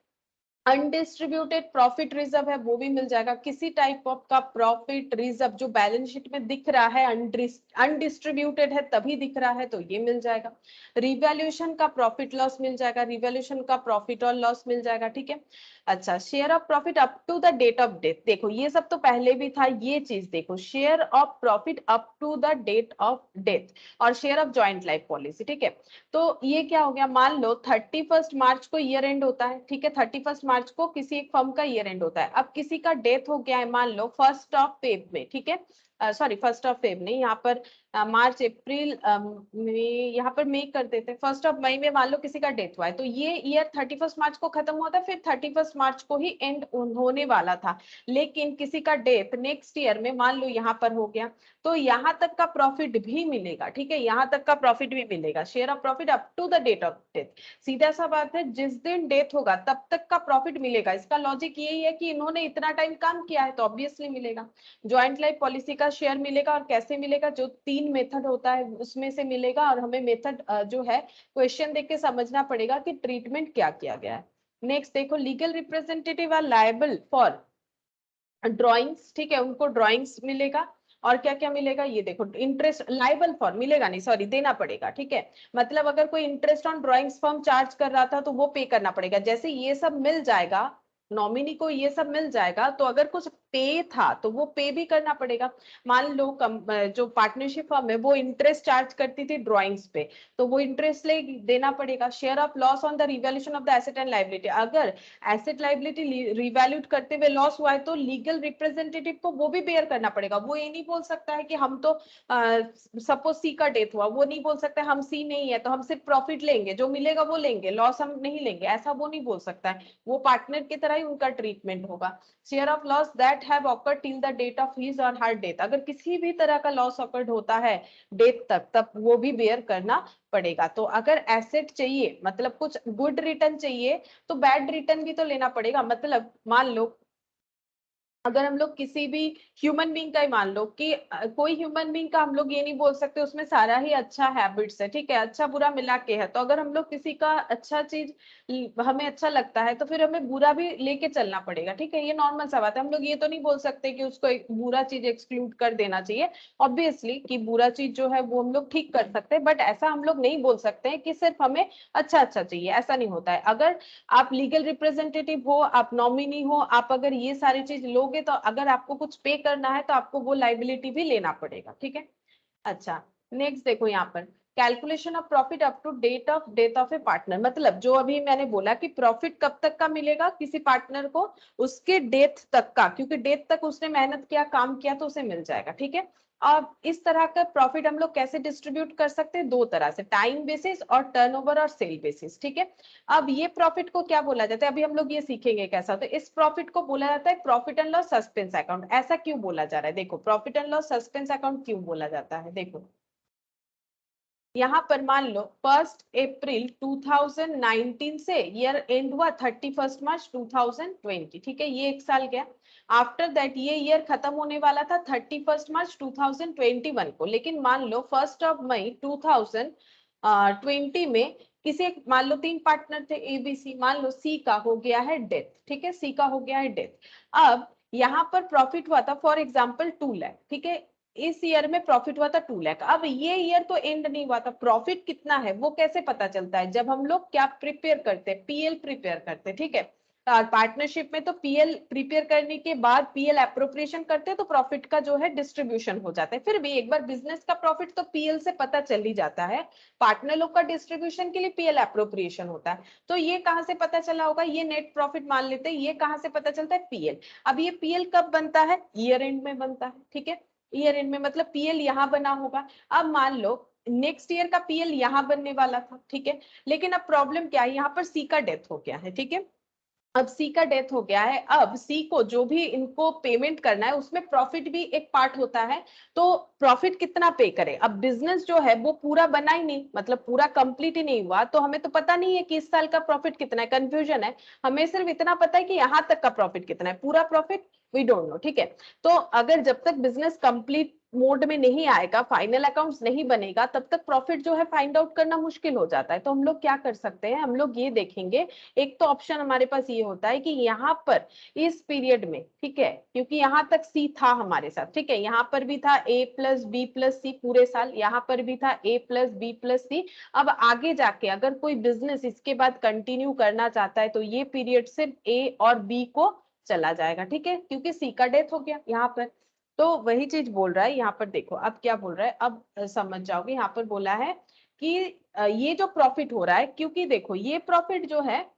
अनडिस्ट्रीब्यूटेड प्रॉफिट रिजर्व है वो भी मिल जाएगा, किसी टाइप ऑफ का प्रॉफिट रिजर्व जो बैलेंस शीट में दिख रहा है अनडिस्ट्रीब्यूटेड है तभी दिख रहा है तो ये मिल जाएगा। रिवैल्यूएशन का प्रॉफिट लॉस मिल जाएगा, रिवैल्यूएशन का प्रॉफिट और लॉस मिल जाएगा। ठीक है, अच्छा, share of profit up to the date of death. देखो ये सब तो पहले भी था, ये चीज देखो, share of profit up to the date of death और share of joint life policy. ठीक है, तो ये क्या हो गया, मान लो 31 मार्च को ईयर एंड होता है। ठीक है, 31 मार्च को किसी एक फर्म का ईयर एंड होता है। अब किसी का डेथ हो गया है मान लो 1 फेब में। ठीक है, सॉरी 1 फेब नहीं, यहाँ पर मार्च अप्रैल मई, यहाँ पर मई कर देते हैं। 1 मई में मान लो किसी का डेथ हुआ है तो ये ईयर 31 मार्च को खत्म हुआ था, फिर 31 मार्च को ही एंड होने वाला था, लेकिन किसी का डेथ नेक्स्ट ईयर में मान लो यहाँ पर हो गया तो यहाँ तक का प्रॉफिट भी मिलेगा। ठीक है, यहाँ तक का प्रॉफिट भी मिलेगा, share of profit up to the date of death. सीधा सा बात है, जिस दिन डेथ होगा तब तक का प्रॉफिट मिलेगा। इसका लॉजिक यही है कि इन्होंने इतना टाइम काम किया है तो ऑब्वियसली मिलेगा। ज्वाइंट लाइफ पॉलिसी का शेयर मिलेगा, और कैसे मिलेगा, जो 3 मेथड होता है उसमें से मिलेगा, और हमें मेथड जो है क्वेश्चन देख के समझना पड़ेगा कि ट्रीटमेंट क्या किया गया है। नेक्स्ट देखो, legal representative are liable for drawings. ठीक है, उनको ड्रॉइंग्स मिलेगा, और क्या क्या मिलेगा ये देखो, इंटरेस्ट लाइबल फॉर मिलेगा नहीं, सॉरी देना पड़ेगा। ठीक है, मतलब अगर कोई interest on drawings firm charge कर रहा था तो वो पे करना पड़ेगा। जैसे ये सब मिल जाएगा नॉमिनी को, ये सब मिल जाएगा तो अगर कुछ पे था तो वो पे भी करना पड़ेगा। मान लो जो पार्टनरशिप फर्म है वो इंटरेस्ट चार्ज करती थी ड्रॉइंग्स पे तो वो इंटरेस्ट ले देना पड़ेगा। Share of loss on the revaluation of the asset and liability, अगर एसेट लायबिलिटी रिवैल्यूट करते हुए लॉस हुआ है तो लीगल रिप्रेजेंटेटिव को वो भी बेयर करना पड़ेगा। वो ये नहीं बोल सकता है कि हम तो सपोज सी का डेथ हुआ, वो नहीं बोल सकता हम सी नहीं है तो हम सिर्फ प्रॉफिट लेंगे, जो मिलेगा वो लेंगे, लॉस हम नहीं लेंगे, ऐसा वो नहीं बोल सकता है। वो पार्टनर की तरह ही उनका ट्रीटमेंट होगा। Share of loss that have occurred till the date of his और हर डेथ, अगर किसी भी तरह का लॉस ऑकर्ड होता है डेथ तक तब वो भी बेयर करना पड़ेगा। तो अगर एसेट चाहिए मतलब कुछ गुड रिटर्न चाहिए तो बैड रिटर्न भी तो लेना पड़ेगा। मतलब मान लो अगर हम लोग किसी भी ह्यूमन बीइंग का ही मान लो कि कोई ह्यूमन बीइंग का हम लोग ये नहीं बोल सकते उसमें सारा ही अच्छा हैबिट्स है। ठीक है, अच्छा बुरा मिला के है, तो अगर हम लोग किसी का अच्छा चीज हमें अच्छा लगता है तो फिर हमें बुरा भी लेके चलना पड़ेगा। ठीक है, ये नॉर्मल सा बात है, हम लोग ये तो नहीं बोल सकते कि उसको एक बुरा चीज एक्सक्लूड कर देना चाहिए। ऑब्वियसली कि बुरा चीज जो है वो हम लोग ठीक कर सकते हैं, बट ऐसा हम लोग नहीं बोल सकते हैं कि सिर्फ हमें अच्छा अच्छा चाहिए, ऐसा नहीं होता है। अगर आप लीगल रिप्रेजेंटेटिव हो, आप नॉमिनी हो, आप अगर ये सारी चीज लोगे तो अगर आपको कुछ पे करना है तो आपको वो लाइबिलिटी भी लेना पड़ेगा। ठीक है, अच्छा, नेक्स्ट देखो यहाँ पर calculation of profit up to date of a partner, मतलब जो अभी मैंने बोला कि प्रॉफिट कब तक का मिलेगा किसी पार्टनर को, उसके डेथ तक का, क्योंकि डेथ तक उसने मेहनत किया, काम किया, तो उसे मिल जाएगा। ठीक है, अब इस तरह का प्रॉफिट हम लोग कैसे डिस्ट्रीब्यूट कर सकते हैं, दो तरह से, टाइम बेसिस और टर्नओवर और सेल बेसिस। ठीक है, अब ये प्रॉफिट को क्या बोला जाता है, अभी हम लोग ये सीखेंगे कैसा, तो इस प्रॉफिट को बोला जाता है profit and loss suspense account. ऐसा क्यों बोला जा रहा है, देखो profit and loss suspense account क्यों बोला जाता है, देखो यहाँ पर मान लो 1 अप्रैल 2019 से ईयर एंड हुआ 31 मार्च 2020। ठीक है, ये एक साल गया। आफ्टर दैट ये ईयर खत्म होने वाला था 31 मार्च 2021 को, लेकिन मान लो 1 मई 2020 में किसी एक, मान लो 3 पार्टनर थे एबीसी, मान लो सी का हो गया है डेथ। ठीक है, सी का हो गया है डेथ। अब यहाँ पर प्रॉफिट हुआ था फॉर एग्जाम्पल 2 लाख। ठीक है, इस ईयर में प्रॉफिट हुआ था 2 लाख। अब ये ईयर तो एंड नहीं हुआ था, प्रॉफिट कितना है वो कैसे पता चलता है, जब हम लोग क्या प्रिपेयर करते हैं, पीएल प्रिपेयर करते हैं। ठीक है, पार्टनरशिप में तो पीएल प्रिपेयर करने के बाद पीएल अप्रोप्रिएशन करते हैं, तो प्रॉफिट का जो है डिस्ट्रीब्यूशन हो जाता है। फिर भी एक बार बिजनेस का प्रॉफिट तो पीएल से पता चल ही जाता है, पार्टनर लोग का डिस्ट्रीब्यूशन के लिए पीएल अप्रोप्रिएशन होता है। तो ये कहां से पता चला होगा, ये नेट प्रॉफिट मान लेते हैं, ये कहां से पता चलता है, पीएल। अब ये पीएल कब बनता है, ईयर एंड में बनता है। ठीक है, ईयर एंड में मतलब पीएल यहां बना होगा। अब मान लो नेक्स्ट ईयर का पीएल यहां बनने वाला था। ठीक है, लेकिन अब प्रॉब्लम क्या है, यहाँ पर सी का डेथ हो गया है। ठीक है, अब सी का डेथ हो गया है, अब सी को जो भी इनको पेमेंट करना है उसमें प्रॉफिट भी एक पार्ट होता है। तो प्रॉफिट कितना पे करे, अब बिजनेस जो है वो पूरा बना ही नहीं, मतलब पूरा कंप्लीट ही नहीं हुआ, तो हमें तो पता नहीं है कि इस साल का प्रॉफिट कितना है, कंफ्यूजन है। हमें सिर्फ इतना पता है कि यहां तक का प्रॉफिट कितना है, पूरा प्रॉफिट वी डोंट नो। ठीक है, तो अगर जब तक बिजनेस कंप्लीट मोड में नहीं आएगा, फाइनल अकाउंट्स नहीं बनेगा, तब तक प्रॉफिट जो है फाइंड आउट करना मुश्किल हो जाता है। तो हम लोग क्या कर सकते हैं, हम लोग ये देखेंगे, एक तो ऑप्शन हमारे पास ये होता है कि यहाँ पर इस पीरियड में, ठीक है, क्योंकि यहाँ तक सी था हमारे साथ, ठीक है, यहाँ पर भी था ए प्लस बी प्लस सी पूरे साल, यहाँ पर भी था ए प्लस बी प्लस सी। अब आगे जाके अगर कोई बिजनेस इसके बाद कंटिन्यू करना चाहता है तो ये पीरियड सिर्फ ए और बी को चला जाएगा। ठीक है, क्योंकि सी का डेथ हो गया यहाँ पर। तो वही चीज बोल रहा है यहाँ पर, देखो अब क्या बोल रहा है, अब समझ जाओगे। यहाँ पर बोला है कि ये जो प्रॉफिट हो रहा है, क्योंकि देखो ये प्रॉफिट जो है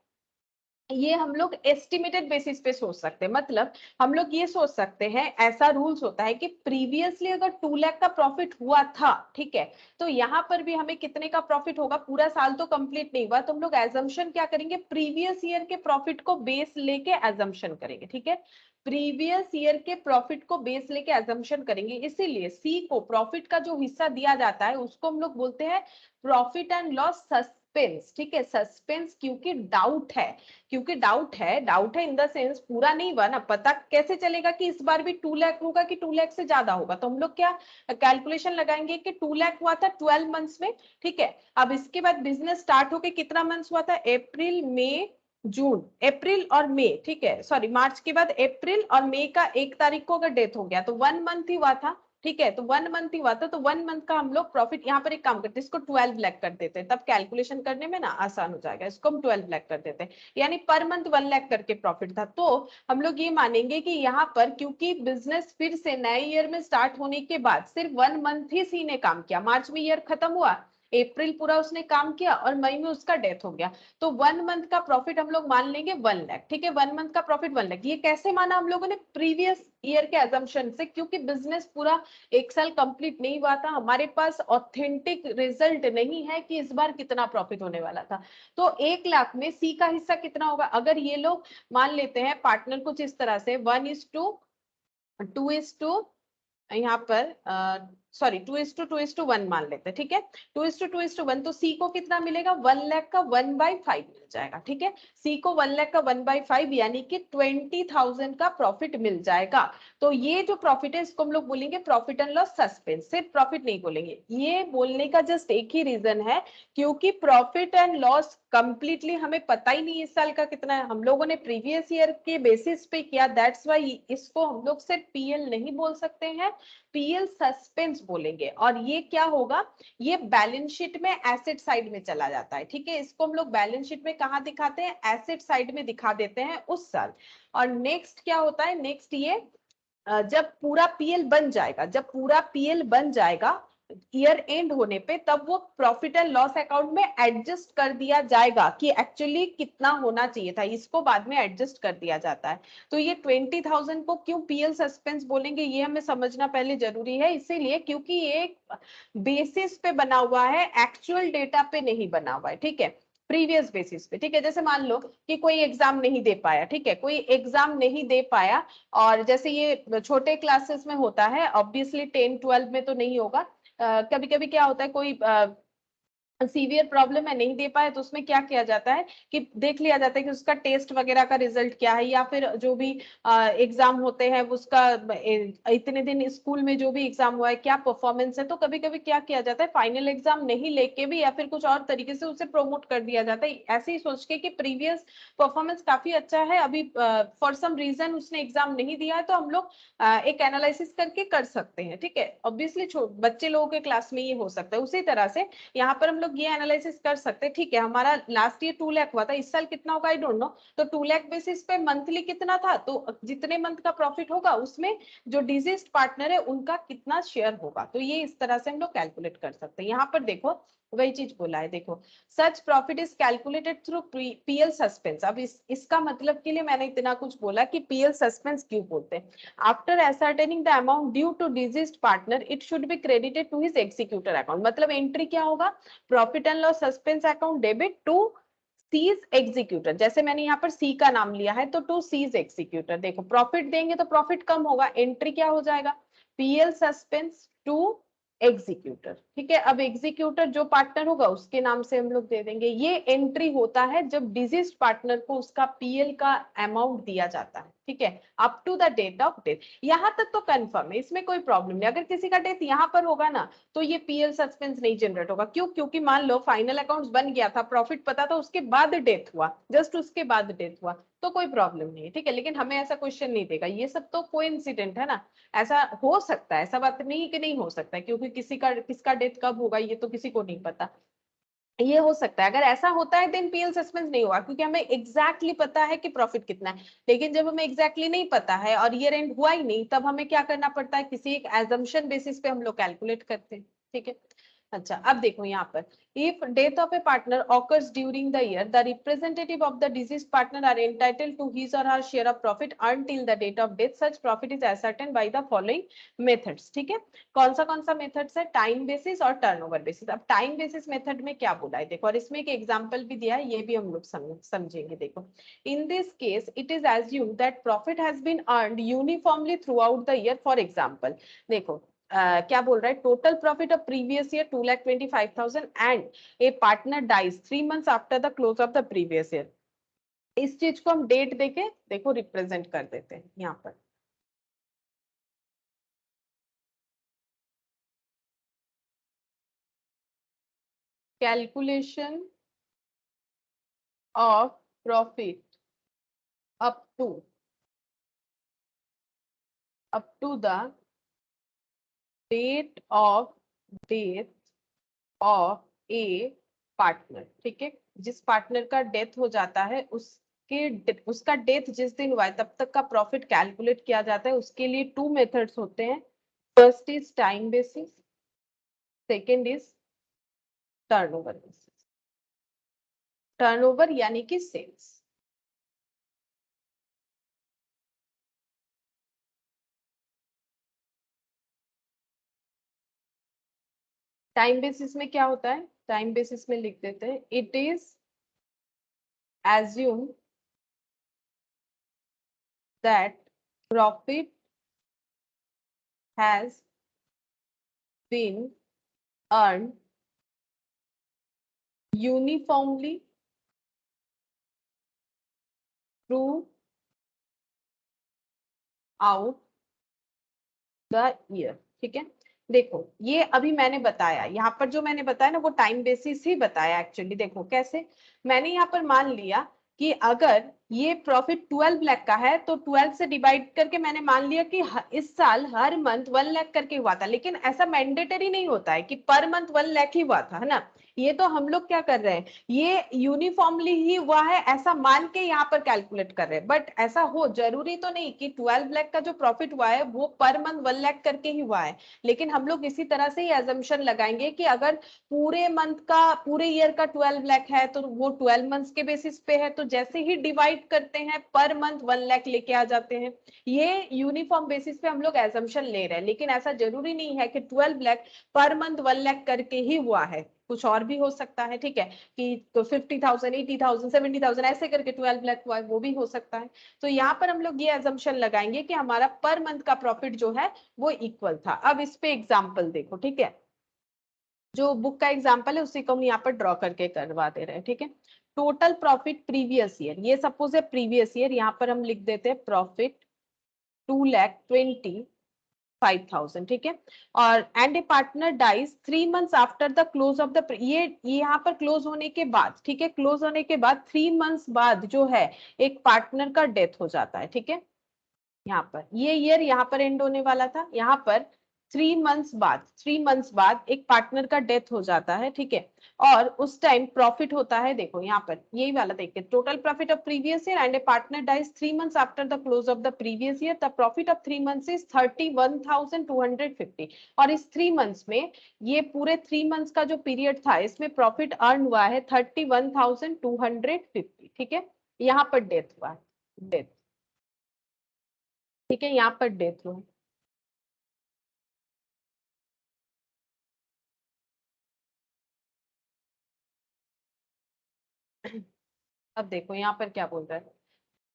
ये हम लोग एस्टिमेटेड बेसिस पे सोच सकते हैं, मतलब हम लोग ये सोच सकते हैं, ऐसा रूल्स होता है कि प्रीवियसली अगर 2 लाख का प्रॉफिट हुआ था, ठीक है, तो यहाँ पर भी हमें कितने का प्रॉफिट होगा, पूरा साल तो कंप्लीट नहीं हुआ, तो हम लोग एजम्पशन क्या करेंगे, प्रीवियस ईयर के प्रॉफिट को बेस लेके एजम्पशन करेंगे। ठीक है, प्रीवियस ईयर के प्रॉफिट को बेस लेके एजम्पशन करेंगे, इसीलिए सी को प्रॉफिट का जो हिस्सा दिया जाता है उसको हम लोग बोलते हैं प्रॉफिट एंड लॉस सस्पेंस। ठीक है, सस्पेंस क्योंकि डाउट है, क्योंकि डाउट है इन द सेंस पूरा नहीं हुआ ना, पता कैसे चलेगा कि इस बार भी 2 लाख होगा कि 2 लाख से ज्यादा होगा, तो हम लोग क्या कैलकुलेशन लगाएंगे कि 2 लाख हुआ था 12 मंथ्स में। ठीक है, अब इसके बाद बिजनेस स्टार्ट होके कितना मंथ्स हुआ था, अप्रैल मई जून, अप्रैल और मई, ठीक है, सॉरी मार्च के बाद अप्रैल और मई का 1 तारीख को अगर डेथ हो गया तो 1 मंथ ही हुआ था। ठीक है, तो 1 मंथ ही हुआ था, तो 1 मंथ का हम लोग प्रॉफिट, यहाँ पर एक काम करते हैं, इसको 12 लाख कर देते हैं, तब कैलकुलेशन करने में ना आसान हो जाएगा, इसको हम 12 लाख कर देते हैं, यानी पर मंथ 1 लाख करके प्रॉफिट था। तो हम लोग ये मानेंगे कि यहाँ पर क्योंकि बिजनेस फिर से नए ईयर में स्टार्ट होने के बाद सिर्फ 1 मंथ ही सी ने काम किया, मार्च में ईयर खत्म हुआ, अप्रैल पूरा उसने काम किया और मई में उसका डेथ हो गया, तो 1 मंथ का प्रॉफिट हम लोग मान लेंगे 1 लाख। ठीक है, 1 मंथ का प्रॉफिट 1 लाख, ये कैसे माना हम लोगों ने, प्रीवियस ईयर के एजम्पशन से, क्योंकि बिजनेस पूरा 1 साल कंप्लीट नहीं हुआ था, हमारे पास ऑथेंटिक रिजल्ट नहीं है कि इस बार कितना प्रॉफिट होने वाला था। तो 1 लाख में सी का हिस्सा कितना होगा, अगर ये लोग मान लेते हैं पार्टनर कुछ इस तरह से 1:2 यहाँ पर सॉरी 2:2:1 मान लेते हैं। ठीक है, 2:2:1, तो सी को कितना मिलेगा, 1 लाख का 1/5 मिल जाएगा। ठीक है, सी को 1 लाख का 1/5 यानी कि 20,000 का प्रॉफिट मिल जाएगा। तो ये जो प्रॉफिट है इसको हम लोग बोलेंगे प्रॉफिट एंड लॉस सस्पेंस, सिर्फ प्रॉफिट नहीं बोलेंगे, ये बोलने का जस्ट एक ही रीजन है, क्योंकि प्रॉफिट एंड लॉस कंप्लीटली हमें पता ही नहीं इस साल का कितना है, हम लोगों ने प्रीवियस ईयर के बेसिस पे किया, दैट्स वाई इसको हम लोग सिर्फ पीएल नहीं बोल सकते हैं, पीएल सस्पेंस बोलेंगे। और ये क्या होगा, ये बैलेंस शीट में एसेट साइड में चला जाता है। ठीक है, इसको हम लोग बैलेंस शीट में कहां दिखाते हैं, एसेट साइड में दिखा देते हैं उस साल। और नेक्स्ट क्या होता है, नेक्स्ट ये जब पूरा पीएल बन जाएगा, जब पूरा पीएल बन जाएगा ईयर एंड होने पे तब वो प्रॉफिट एंड लॉस अकाउंट में एडजस्ट कर दिया जाएगा कि एक्चुअली कितना होना चाहिए था, इसको बाद में एडजस्ट कर दिया जाता है। तो ये 20,000 को क्यों पीएल सस्पेंस बोलेंगे ये हमें समझना पहले जरूरी है, इसीलिए क्योंकि ये बेसिस पे बना हुआ है, एक्चुअल डेटा पे नहीं बना हुआ है, ठीक है, प्रीवियस बेसिस पे। ठीक है, जैसे मान लो कि कोई एग्जाम नहीं दे पाया, ठीक है, कोई एग्जाम नहीं दे पाया, और जैसे ये छोटे क्लासेस में होता है, ऑब्वियसली 10-12 में तो नहीं होगा, कभी कभी क्या होता है, कोई सीवियर प्रॉब्लम है, नहीं दे पाए, तो उसमें क्या किया जाता है कि देख लिया जाता है कि उसका टेस्ट वगैरह का रिजल्ट क्या है, या फिर जो भी एग्जाम होते हैं उसका इतने दिन स्कूल में जो भी एग्जाम हुआ है क्या परफॉर्मेंस है। तो कभी कभी क्या किया जाता है, फाइनल एग्जाम नहीं लेके भी या फिर कुछ और तरीके से उसे प्रमोट कर दिया जाता है, ऐसे ही सोच के कि प्रीवियस परफॉर्मेंस काफी अच्छा है, अभी फॉर सम रीजन उसने एग्जाम नहीं दिया है, तो हम लोग एक एनालिसिस करके कर सकते हैं। ठीक है, ऑब्वियसली बच्चे लोगों के क्लास में ये हो सकता है, उसी तरह से यहाँ पर हम लोग ये एनालिसिस कर सकते हैं। ठीक है, हमारा लास्ट ईयर 2 लाख हुआ था, इस साल कितना होगा आई डोंट नो, तो 2 लाख बेसिस पे मंथली कितना था, तो जितने मंथ का प्रॉफिट होगा उसमें जो डिजीज्ड पार्टनर है उनका कितना शेयर होगा, तो ये इस तरह से हम लोग कैलकुलेट कर सकते हैं। यहाँ पर देखो वही चीज बोला है, देखो such profit is calculated through PL suspense. अब इसका मतलब के लिए मैंने इतना कुछ बोला कि पीएल सस्पेंस क्यों बोलते हैं। After ascertaining the amount due to deceased partner it should be credited to his executor account। मतलब एंट्री क्या होगा, profit and loss suspense account debit to C's executor, जैसे मैंने यहाँ पर सी का नाम लिया है तो टू सीज एग्जीक्यूटर। देखो प्रॉफिट देंगे तो प्रॉफिट कम होगा, एंट्री क्या हो जाएगा, पीएल सस्पेंस टू एग्जीक्यूटर। ठीक है, अब एग्जीक्यूटर जो पार्टनर होगा उसके नाम से हम लोग दे देंगे। ये एंट्री होता है जब डिजीज पार्टनर को उसका पीएल का अमाउंट दिया जाता है। ठीक है, up to the date of death, यहां तक तो कंफर्म है, इसमें कोई प्रॉब्लम नहीं। अगर किसी का डेथ यहाँ पर होगा ना तो ये पीएल सस्पेंस नहीं जनरेट होगा। क्यों, क्योंकि मान लो फाइनल अकाउंट्स बन गया था, प्रॉफिट पता था, उसके बाद डेथ हुआ, जस्ट उसके बाद डेथ हुआ, तो कोई प्रॉब्लम नहीं है। ठीक है, लेकिन हमें ऐसा क्वेश्चन नहीं देगा, ये सब तो कोइंसिडेंट है ना, ऐसा हो सकता है, ऐसा बात नहीं कि नहीं हो सकता है, क्योंकि किसका डेथ कब होगा ये तो किसी को नहीं पता, ये हो सकता है। अगर ऐसा होता है देन पीएल सस्पेंस नहीं होगा, क्योंकि हमें एग्जैक्टली पता है कि प्रॉफिट कितना है। लेकिन जब हमें एग्जैक्टली नहीं पता है और ईयर एंड हुआ ही नहीं, तब हमें क्या करना पड़ता है, किसी एक एजम्पशन बेसिस पे हम लोग कैलकुलेट करते हैं। ठीक है, अच्छा अब देखो यहाँ पर, if death of a partner occurs during the year the representative of the deceased partner are entitled to his और her share of profit earned till the date of death, such profit is ascertain by the following methods. ठीक है, कौन सा methods है, time basis और turnover basis. अब time basis method में क्या बोला है देखो, और इसमें एक एग्जांपल भी दिया है, ये भी हम लोग समझेंगे। देखो, in this case it is assumed that profit has been earned uniformly throughout the year. For example देखो क्या बोल रहा है, total profit of previous year 2,25,000 and a partner dies 3 months after the close of the previous year. इस चीज को हम date देके देखो रिप्रेजेंट कर देते हैं यहाँ पर। Calculation of profit up to the date of death of a partner. ठीक है, जिस पार्टनर का डेथ हो जाता है उसका डेथ जिस दिन हुआ है तब तक का प्रॉफिट कैलकुलेट किया जाता है। उसके लिए 2 मेथड्स होते हैं, first is time basis, second is turnover basis. Turnover यानी कि सेल्स। टाइम बेसिस में क्या होता है, टाइम बेसिस में लिख देते हैं, it is assume that profit has been earn uniformly throughout the year. ठीक है, देखो ये अभी मैंने बताया, यहाँ पर जो मैंने बताया ना वो टाइम बेसिस ही बताया एक्चुअली। देखो कैसे, मैंने यहाँ पर मान लिया कि अगर ये प्रॉफिट 12 लाख का है, तो 12 से डिवाइड करके मैंने मान लिया कि इस साल हर मंथ 1 लाख करके हुआ था, लेकिन ऐसा मैंडेटरी नहीं होता है कि पर मंथ 1 लाख ही हुआ था, है ना। ये तो हम लोग क्या कर रहे हैं, ये यूनिफॉर्मली ही हुआ है ऐसा मान के यहाँ पर कैलकुलेट कर रहे हैं, बट ऐसा हो जरूरी तो नहीं कि 12 लाख का जो प्रॉफिट हुआ है वो पर मंथ 1 लाख करके ही हुआ है। लेकिन हम लोग इसी तरह से ही एजम्पशन लगाएंगे कि अगर पूरे मंथ का, पूरे ईयर का 12 लाख है तो वो 12 मंथ्स के बेसिस पे है, तो जैसे ही डिवाइड करते हैं पर मंथ 1 लाख लेके आ जाते हैं। ये यूनिफॉर्म बेसिस पे हम लोग एजम्पशन ले रहे हैं, लेकिन ऐसा जरूरी नहीं है कि 12 लाख पर मंथ 1 लाख करके ही हुआ है, कुछ और भी हो सकता है, ठीक है, कि तो 50,000 80,000 70,000 ऐसे करके 12 लाख हुआ है, वो भी हो सकता है। तो यहाँ पर हम लोग ये एजम्पशन लगाएंगे कि हमारा पर मंथ का प्रॉफिट जो है वो इक्वल था। अब इस पे एग्जाम्पल देखो, ठीक है, जो बुक का एग्जाम्पल है उसी को हम यहाँ पर ड्रॉ करके करवा दे रहे हैं, ठीक है। टोटल प्रॉफिट प्रीवियस ईयर, ये सपोज है प्रीवियस ईयर, यहाँ पर हम लिख देते हैं प्रॉफिट 2,25,000, ठीक है। और and a partner dies 3 months after the close of the, ये यहाँ पर क्लोज होने के बाद, ठीक है, क्लोज होने के बाद 3 मंथ्स बाद जो है एक पार्टनर का डेथ हो जाता है, ठीक है। यहाँ पर ये ईयर यहाँ पर एंड होने वाला था, यहाँ पर 3 मंथ्स बाद एक पार्टनर का डेथ हो जाता है, ठीक है। और उस टाइम प्रॉफिट होता है, देखो यहाँ पर यही वाला देखिए, total profit of previous year and a partner dies 3 months after the close of the previous year, the profit of 3 months is 31,250। और इस 3 मंथ्स में, ये पूरे 3 मंथ्स का जो पीरियड था इसमें प्रॉफिट अर्न हुआ है 31,250, ठीक है। यहाँ पर डेथ हुआ है, डेथ, ठीक है, यहाँ पर डेथ हुआ। अब देखो यहाँ पर क्या बोल रहा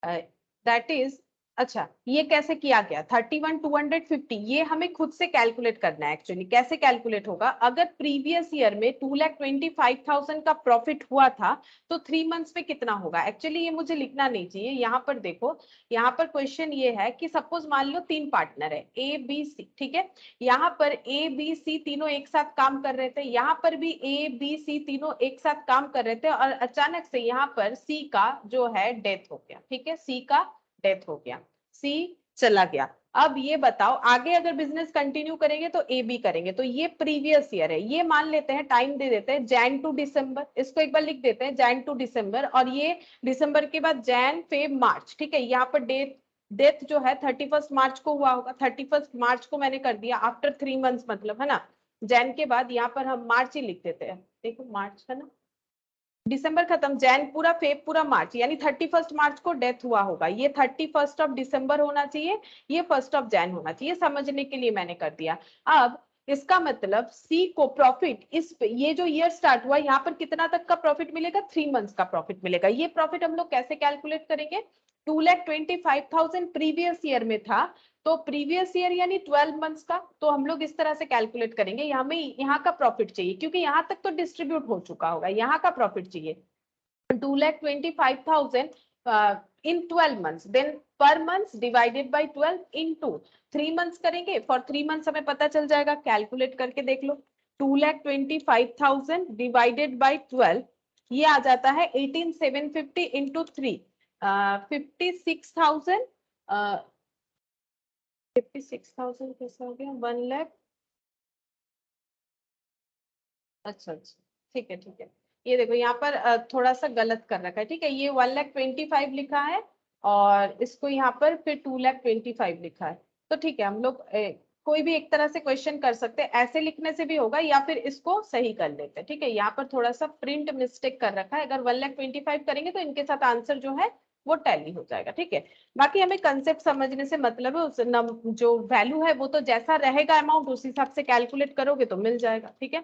है, दैट इज, अच्छा ये कैसे किया गया 31,250, ये हमें खुद से कैलकुलेट करना है। एक्चुअली कैसे कैलकुलेट होगा, अगर प्रीवियस ईयर में 2,25,000 का प्रॉफिट हुआ था तो 3 मंथ्स में कितना होगा। एक्चुअली ये मुझे लिखना नहीं चाहिए, यहाँ पर देखो, यहाँ पर क्वेश्चन ये है कि सपोज मान लो 3 पार्टनर है ए बी सी, ठीक है। यहाँ पर ए बी सी तीनों एक साथ काम कर रहे थे, यहाँ पर भी ए बी सी तीनों एक साथ काम कर रहे थे, और अचानक से यहाँ पर सी का जो है डेथ हो गया, ठीक है, सी का डेथ हो गया, सी चला गया। अब ये बताओ आगे अगर बिजनेस कंटिन्यू करेंगे तो ए बी करेंगे, तो ये प्रीवियस ईयर है, ये मान लेते हैं, टाइम दे देते हैं जैन टू दिसंबर, इसको एक बार लिख देते हैं जैन टू दिसंबर, और ये दिसंबर के बाद जैन फेब मार्च, ठीक है। यहाँ पर डेथ जो है 31 मार्च को हुआ होगा, 31 मार्च को मैंने कर दिया आफ्टर 3 मंथ्स, मतलब है ना, जैन के बाद यहाँ पर हम मार्च ही लिख देते हैं, देखो मार्च है ना, दिसंबर खत्म, जैन पूरा, फेब पूरा, मार्च, यानी 31 मार्च को डेथ हुआ होगा, ये 31 ऑफ दिसंबर होना चाहिए, ये 1 ऑफ जैन होना चाहिए, समझने के लिए मैंने कर दिया। अब इसका मतलब सी को प्रॉफिट, इस ये जो ईयर स्टार्ट हुआ यहाँ पर कितना तक का प्रॉफिट मिलेगा, 3 मंथ्स का प्रॉफिट मिलेगा। ये प्रॉफिट हम लोग कैसे कैलकुलेट करेंगे, 2,25,000 प्रीवियस ईयर में था, तो प्रीवियस ईयर यानी 12 मंथ्स का, तो हम लोग इस तरह से कैलकुलेट करेंगे, हमें यहाँ का प्रॉफिट चाहिए क्योंकि यहाँ तक तो डिस्ट्रीब्यूट हो चुका होगा, यहाँ का प्रॉफिट चाहिए 2,25,000 in 12 months, then per month divided by 12 into 3 months करेंगे, फॉर 3 मंथ्स हमें पता चल जाएगा, कैलकुलेट करके देख लो, 2,25,000 डिवाइडेड बाई 12, ये आ जाता है 18,750 इंटू 3, 56,000, 56,000 कैसा हो गया, 1 लाख, अच्छा अच्छा, ठीक है ठीक है। ये देखो यहाँ पर थोड़ा सा गलत कर रखा है, ठीक है, ये 1,25,000 लिखा है और इसको यहाँ पर फिर 2,25,000 लिखा है, तो ठीक है, हम लोग कोई भी एक तरह से क्वेश्चन कर सकते हैं, ऐसे लिखने से भी होगा या फिर इसको सही कर लेते हैं, ठीक है। यहाँ पर थोड़ा सा प्रिंट मिस्टेक कर रखा है, अगर 1,25,000 करेंगे तो इनके साथ आंसर जो है वो टैली हो जाएगा, ठीक है। बाकी हमें कंसेप्ट समझने से मतलब है, उस जो वैल्यू है वो तो जैसा रहेगा अमाउंट उस हिसाब से कैलकुलेट करोगे तो मिल जाएगा, ठीक है।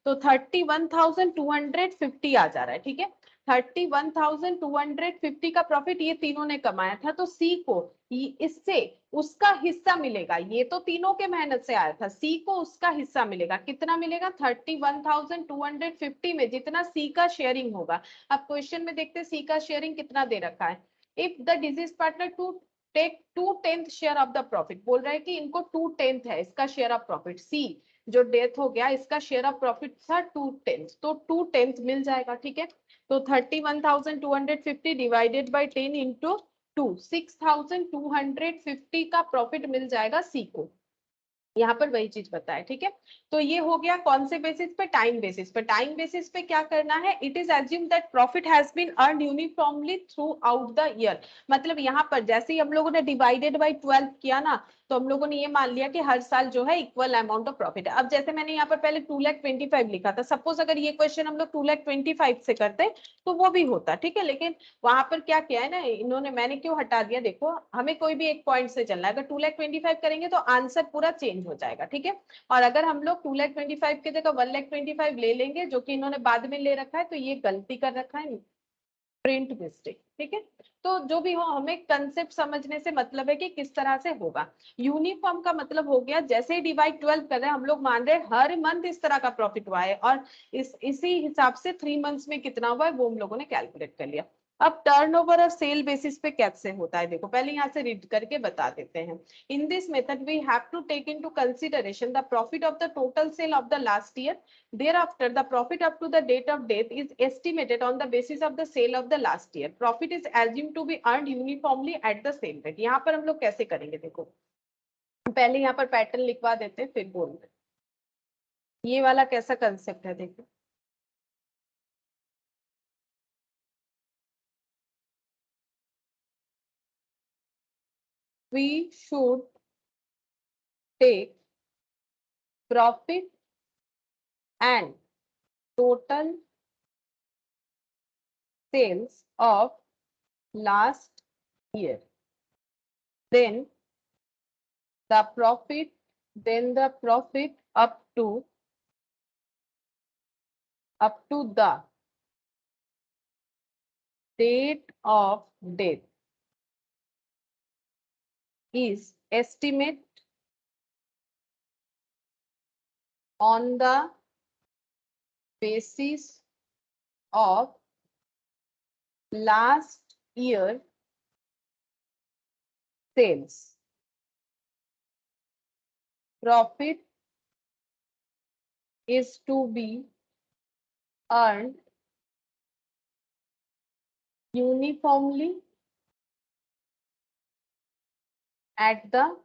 तो 31,250 आ जा रहा है, ठीक है, 31,250 का प्रॉफिट ये तीनों ने कमाया था, तो सी को इससे उसका हिस्सा मिलेगा, ये तो तीनों के मेहनत से आया था, सी को उसका हिस्सा मिलेगा, कितना मिलेगा 31,250 में जितना सी का शेयरिंग होगा। अब क्वेश्चन में देखते हैं सी का शेयरिंग कितना दे रखा है, if the deceased partner to take 2/10 share of the profit, बोल रहा है कि इनको 2/10 है इसका शेयर ऑफ प्रॉफिट, सी जो डेथ हो गया इसका शेयर ऑफ प्रॉफिट था 2/10, तो 2/10 मिल जाएगा, ठीक है। तो 31,250 डिवाइडेड बाई 10 इंटू 2, 6,250 का प्रॉफिट मिल जाएगा सी को। यहाँ पर वही चीज बताया, ठीक है। तो ये हो गया कौन से बेसिस पे, टाइम बेसिस पे। टाइम बेसिस पे क्या करना है, it is assume that profit has been earn uniformly throughout the year. मतलब यहाँ पर जैसे ही हम लोगों ने डिवाइडेड बाई 12 किया ना, तो हम लोगों ने ये मान लिया कि हर साल जो है इक्वल अमाउंट ऑफ प्रॉफिट है। अब जैसे मैंने यहाँ पर पहले 2,25,000 लिखा था, सपोज अगर ये क्वेश्चन हम लोग 2,25,000 से करते तो वो भी होता, ठीक है। लेकिन वहां पर क्या किया है ना इन्होंने, मैंने क्यों हटा दिया, देखो हमें कोई भी एक पॉइंट से चलना है। अगर 2,25,000 करेंगे तो आंसर पूरा चेंज हो जाएगा, ठीक है। और अगर हम लोग 2,25,000 की जगह 1,25,000 ले लेंगे, जो कि इन्होंने बाद में ले रखा है, तो ये गलती कर रखा है, प्रिंट मिस्टेक, ठीक है। तो जो भी हो, हमें कंसेप्ट समझने से मतलब है कि किस तरह से होगा। यूनिफॉर्म का मतलब हो गया जैसे ही डिवाइड 12 कर रहे हैं, हम लोग मान रहे हैं हर मंथ इस तरह का प्रॉफिट हुआ है, और इसी हिसाब से 3 मंथ्स में कितना हुआ है वो हम लोगों ने कैलकुलेट कर लिया। अब टर्नओवर और सेल बेसिस पे कैसे होता है, देखो पहले यहाँ से रीड करके बता देते हैं। In this method, we have to take into consideration the profit of the total sale of the last year. Thereafter, the profit up to the date of death is estimated on the basis of the sale of the last year. Profit is assumed to be earned uniformly at the same rate. यहाँ पर हम लोग कैसे करेंगे, देखो पहले यहाँ पर पैटर्न लिखवा देते हैं फिर बोलते हैं। ये वाला कैसा कंसेप्ट है, देखो we should take profit and total sales of last year, then the profit up to the date of death is estimate on the basis of last year sales. Profit is to be earned uniformly at the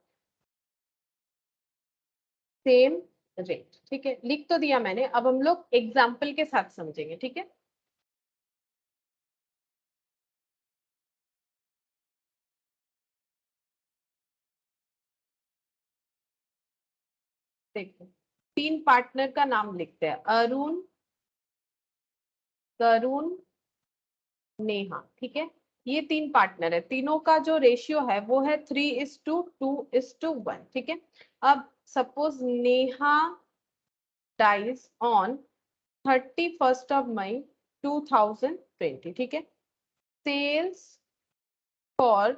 same rate, ठीक है। लिख तो दिया मैंने, अब हम लोग example के साथ समझेंगे, ठीक है। देखो 3 पार्टनर का नाम लिखते हैं, अरुण, तरुण, नेहा, ठीक है। ये 3 पार्टनर है, तीनों का जो रेशियो है वो है 3:2:1, ठीक है। अब suppose Neha dies on 31st of May 2020, ठीक है। Sales for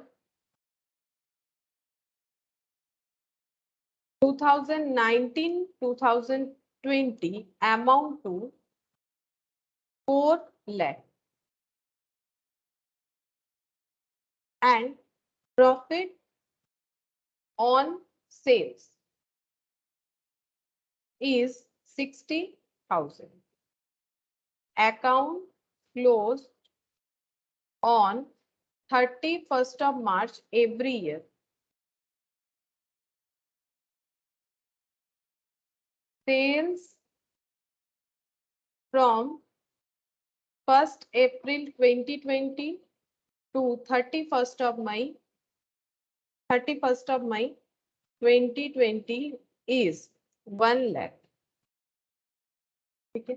2019-2020 amount to 4 lakh and profit on sales is 60,000. Account closed on 31st of March every year. Sales from 1st April 2020 to 31st of May 2020 is 1 lakh, ठीक है।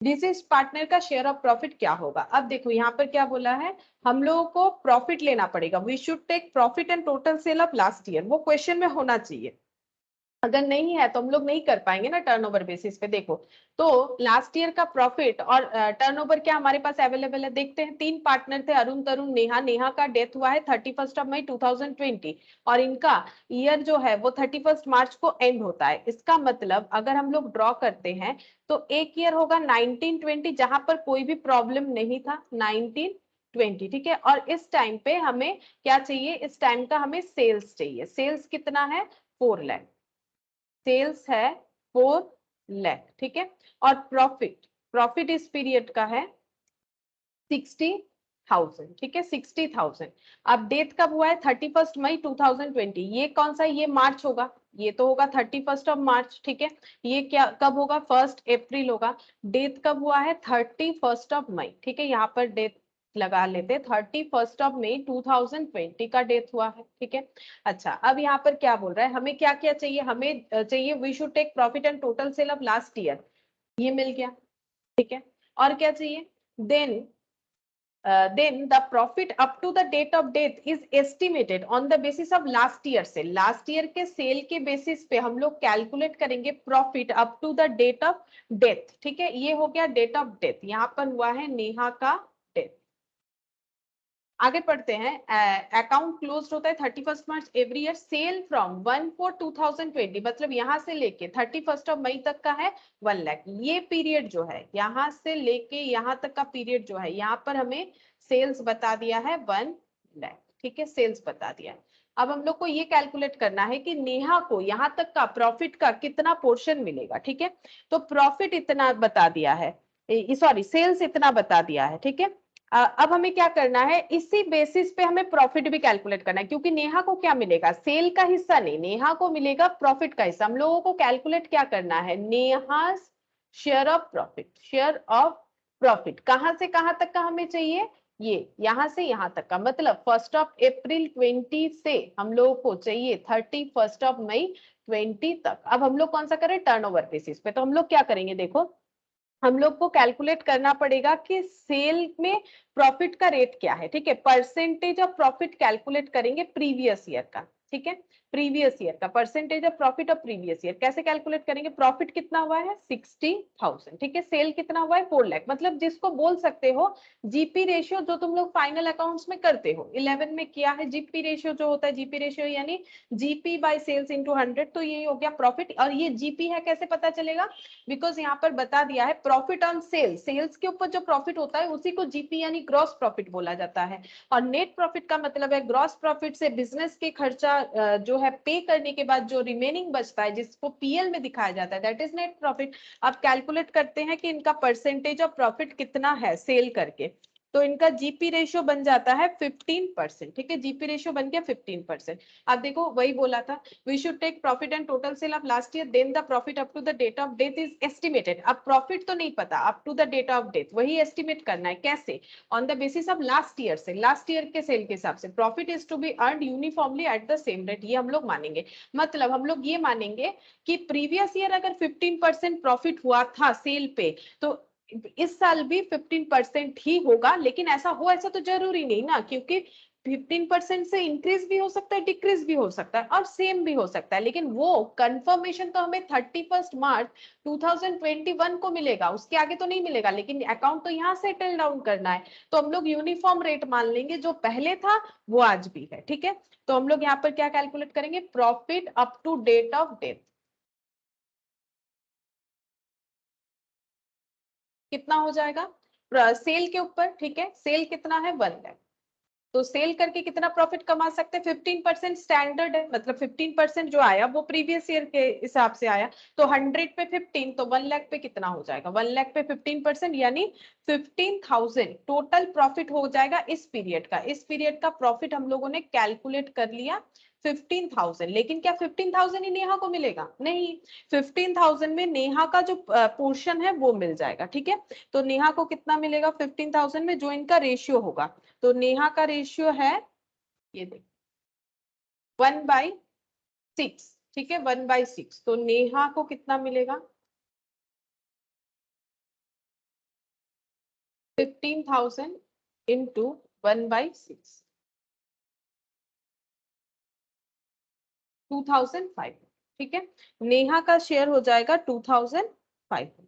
जिस partner का share of profit क्या होगा, अब देखो यहाँ पर क्या बोला है, हम लोगों को प्रॉफिट लेना पड़ेगा। We should take profit and total sale of last year, वो क्वेश्चन में होना चाहिए। अगर नहीं है तो हम लोग नहीं कर पाएंगे ना टर्नओवर बेसिस पे। देखो तो लास्ट ईयर का प्रॉफिट और टर्नओवर क्या हमारे पास अवेलेबल है, देखते हैं। 3 पार्टनर थे, अरुण, तरुण, नेहा। नेहा का डेथ हुआ है 31st of May 2020 और इनका ईयर जो है वो 31st मार्च को एंड होता है। इसका मतलब अगर हम लोग ड्रॉ करते हैं तो एक ईयर होगा 1920 जहां पर कोई भी प्रॉब्लम नहीं था, 1920, ठीक है। और इस टाइम पे हमें क्या चाहिए, इस टाइम का हमें सेल्स चाहिए। सेल्स कितना है, 4 लाख। सेल्स है 4 लाख, ठीक है। और प्रॉफिट इस पीरियड का है 60,000, ठीक है 60,000। अब डेट कब हुआ है 31 मई 2020, ये कौन सा, ये मार्च होगा, ये तो होगा 31 ऑफ मार्च, ठीक है। ये क्या कब होगा 1 अप्रैल होगा। डेट कब हुआ है 31 ऑफ मई, ठीक है, यहाँ पर डेट लगा लेते 31 ऑफ मई 2020 का डेट हुआ है, ठीक है। अच्छा अब यहाँ पर क्या बोल रहा है, हमें क्या क्या चाहिए, हमें चाहिए we should take profit and total sale of last year, ये मिल गया, ठीक है। और क्या चाहिए, then the profit up to the date of death is estimated on the basis of last year से, लास्ट ईयर के सेल के बेसिस पे हम लोग कैलकुलेट करेंगे profit up to the date of death, ठीक है। ये हो गया डेट ऑफ डेथ, यहाँ पर हुआ है नेहा का डेथ। आगे पढ़ते हैं, अकाउंट क्लोज होता है 31 March every year, sale from 1/4/2020, मतलब यहाँ से लेके 31 ऑफ मई तक का है 1 लाख। ये पीरियड जो है यहाँ से लेके यहाँ तक का पीरियड जो है, यहाँ पर हमें सेल्स बता दिया है 1 लाख, ठीक है, सेल्स बता दिया है। अब हम लोग को ये कैलकुलेट करना है कि नेहा को यहाँ तक का प्रॉफिट का कितना पोर्शन मिलेगा, ठीक है। तो प्रॉफिट इतना बता दिया है, सॉरी सेल्स इतना बता दिया है, ठीक है। अब हमें क्या करना है, इसी बेसिस पे हमें प्रॉफिट भी कैलकुलेट करना है, क्योंकि नेहा को क्या मिलेगा, सेल का हिस्सा नहीं, नेहा को मिलेगा प्रॉफिट का हिस्सा। हम लोगों को कैलकुलेट क्या करना है, Neha share of profit, share of profit कहां से कहां तक का हमें चाहिए, ये यहां से यहां तक का, मतलब 1 अप्रैल 20 से हम लोगों को चाहिए 31 ऑफ मई 20 तक। अब हम लोग कौन सा करें, टर्नओवर बेसिस पे, तो हम लोग क्या करेंगे, देखो हम लोग को कैलकुलेट करना पड़ेगा कि सेल में प्रॉफिट का रेट क्या है, ठीक है। परसेंटेज ऑफ प्रॉफिट कैलकुलेट करेंगे प्रीवियस ईयर का, ठीक है, प्रीवियस ईयर का percentage of profit of previous year कैसे कैलकुलेट करेंगे, प्रॉफिट कितना हुआ है 60,000, ठीक है, सेल कितना हुआ है 4 लाख, मतलब जिसको बोल सकते हो जीपी रेशियो, जो तुम लोग फाइनल अकाउंट्स में करते हो 11 में किया है, जीपी रेशियो जो होता है, जीपी रेशियो यानी जीपी बाय सेल्स इनटू 100, तो ये हो गया प्रॉफिट। और ये जीपी है कैसे पता चलेगा, बिकॉज यहाँ पर बता दिया है प्रॉफिट ऑन सेल्स, सेल्स के ऊपर जो प्रॉफिट होता है उसी को जीपी यानी ग्रॉस प्रॉफिट बोला जाता है। और नेट प्रॉफिट का मतलब है ग्रॉस प्रॉफिट से बिजनेस के खर्चा जो है पे करने के बाद जो रिमेनिंग बचता है, जिसको पीएल में दिखाया जाता है, दैट इज नेट प्रॉफिट। अब कैलकुलेट करते हैं कि इनका परसेंटेज ऑफ प्रॉफिट कितना है सेल करके, तो इनका जीपी रेशियो बन जाता है 15%, ठीक है, जीपी रेशियो बन गया 15%। अब देखो वही बोला था, we should take profit and total sale of last year, then the profit up to the date of death is estimated. अब प्रॉफिट तो नहीं पता, up to the date of death वही एस्टिमेट करना है, कैसे, on the basis of last year से, last year के सेल के हिसाब से। Profit is to be earn uniformly at the same rate, ये हम लोग मानेंगे, मतलब हम लोग ये मानेंगे कि प्रीवियस ईयर अगर 15% प्रॉफिट हुआ था सेल पे, तो इस साल भी 15% ही होगा। लेकिन ऐसा हो ऐसा तो जरूरी नहीं ना, क्योंकि 15% से इंक्रीज भी हो सकता है, डिक्रीज भी हो सकता है और सेम भी हो सकता है, लेकिन वो कंफर्मेशन तो हमें 31 मार्च 2021 को मिलेगा, उसके आगे तो नहीं मिलेगा। लेकिन अकाउंट तो यहाँ सेटल डाउन करना है, तो हम लोग यूनिफॉर्म रेट मान लेंगे, जो पहले था वो आज भी है, ठीक है। तो हम लोग यहाँ पर क्या कैलकुलेट करेंगे, profit up to date of death कितना हो जाएगा सेल के ऊपर, ठीक है, सेल कितना है 1 लाख, तो सेल करके कितना प्रॉफिट कमा सकते हैं, 15% स्टैंडर्ड है, मतलब 15% जो आया वो प्रीवियस ईयर के हिसाब से आया, तो 100 पे 15, तो 1 लाख पे कितना हो जाएगा, 1 लाख पे 15% यानी 15,000 टोटल प्रॉफिट हो जाएगा इस पीरियड का। इस पीरियड का प्रॉफिट हम लोगों ने कैलकुलेट कर लिया 15,000। लेकिन क्या 15,000 ही नेहा को मिलेगा, नहीं, 15,000 में नेहा का जो पोर्शन है वो मिल जाएगा, ठीक है। तो नेहा को कितना मिलेगा 15,000 में, जो इनका रेशियो होगा, तो नेहा का रेशियो है, ये देख 1/6, ठीक है, 1/6, तो नेहा को कितना मिलेगा 15,000 इंटू 1/6, 2,500, ठीक है। नेहा का शेयर हो जाएगा 2,500,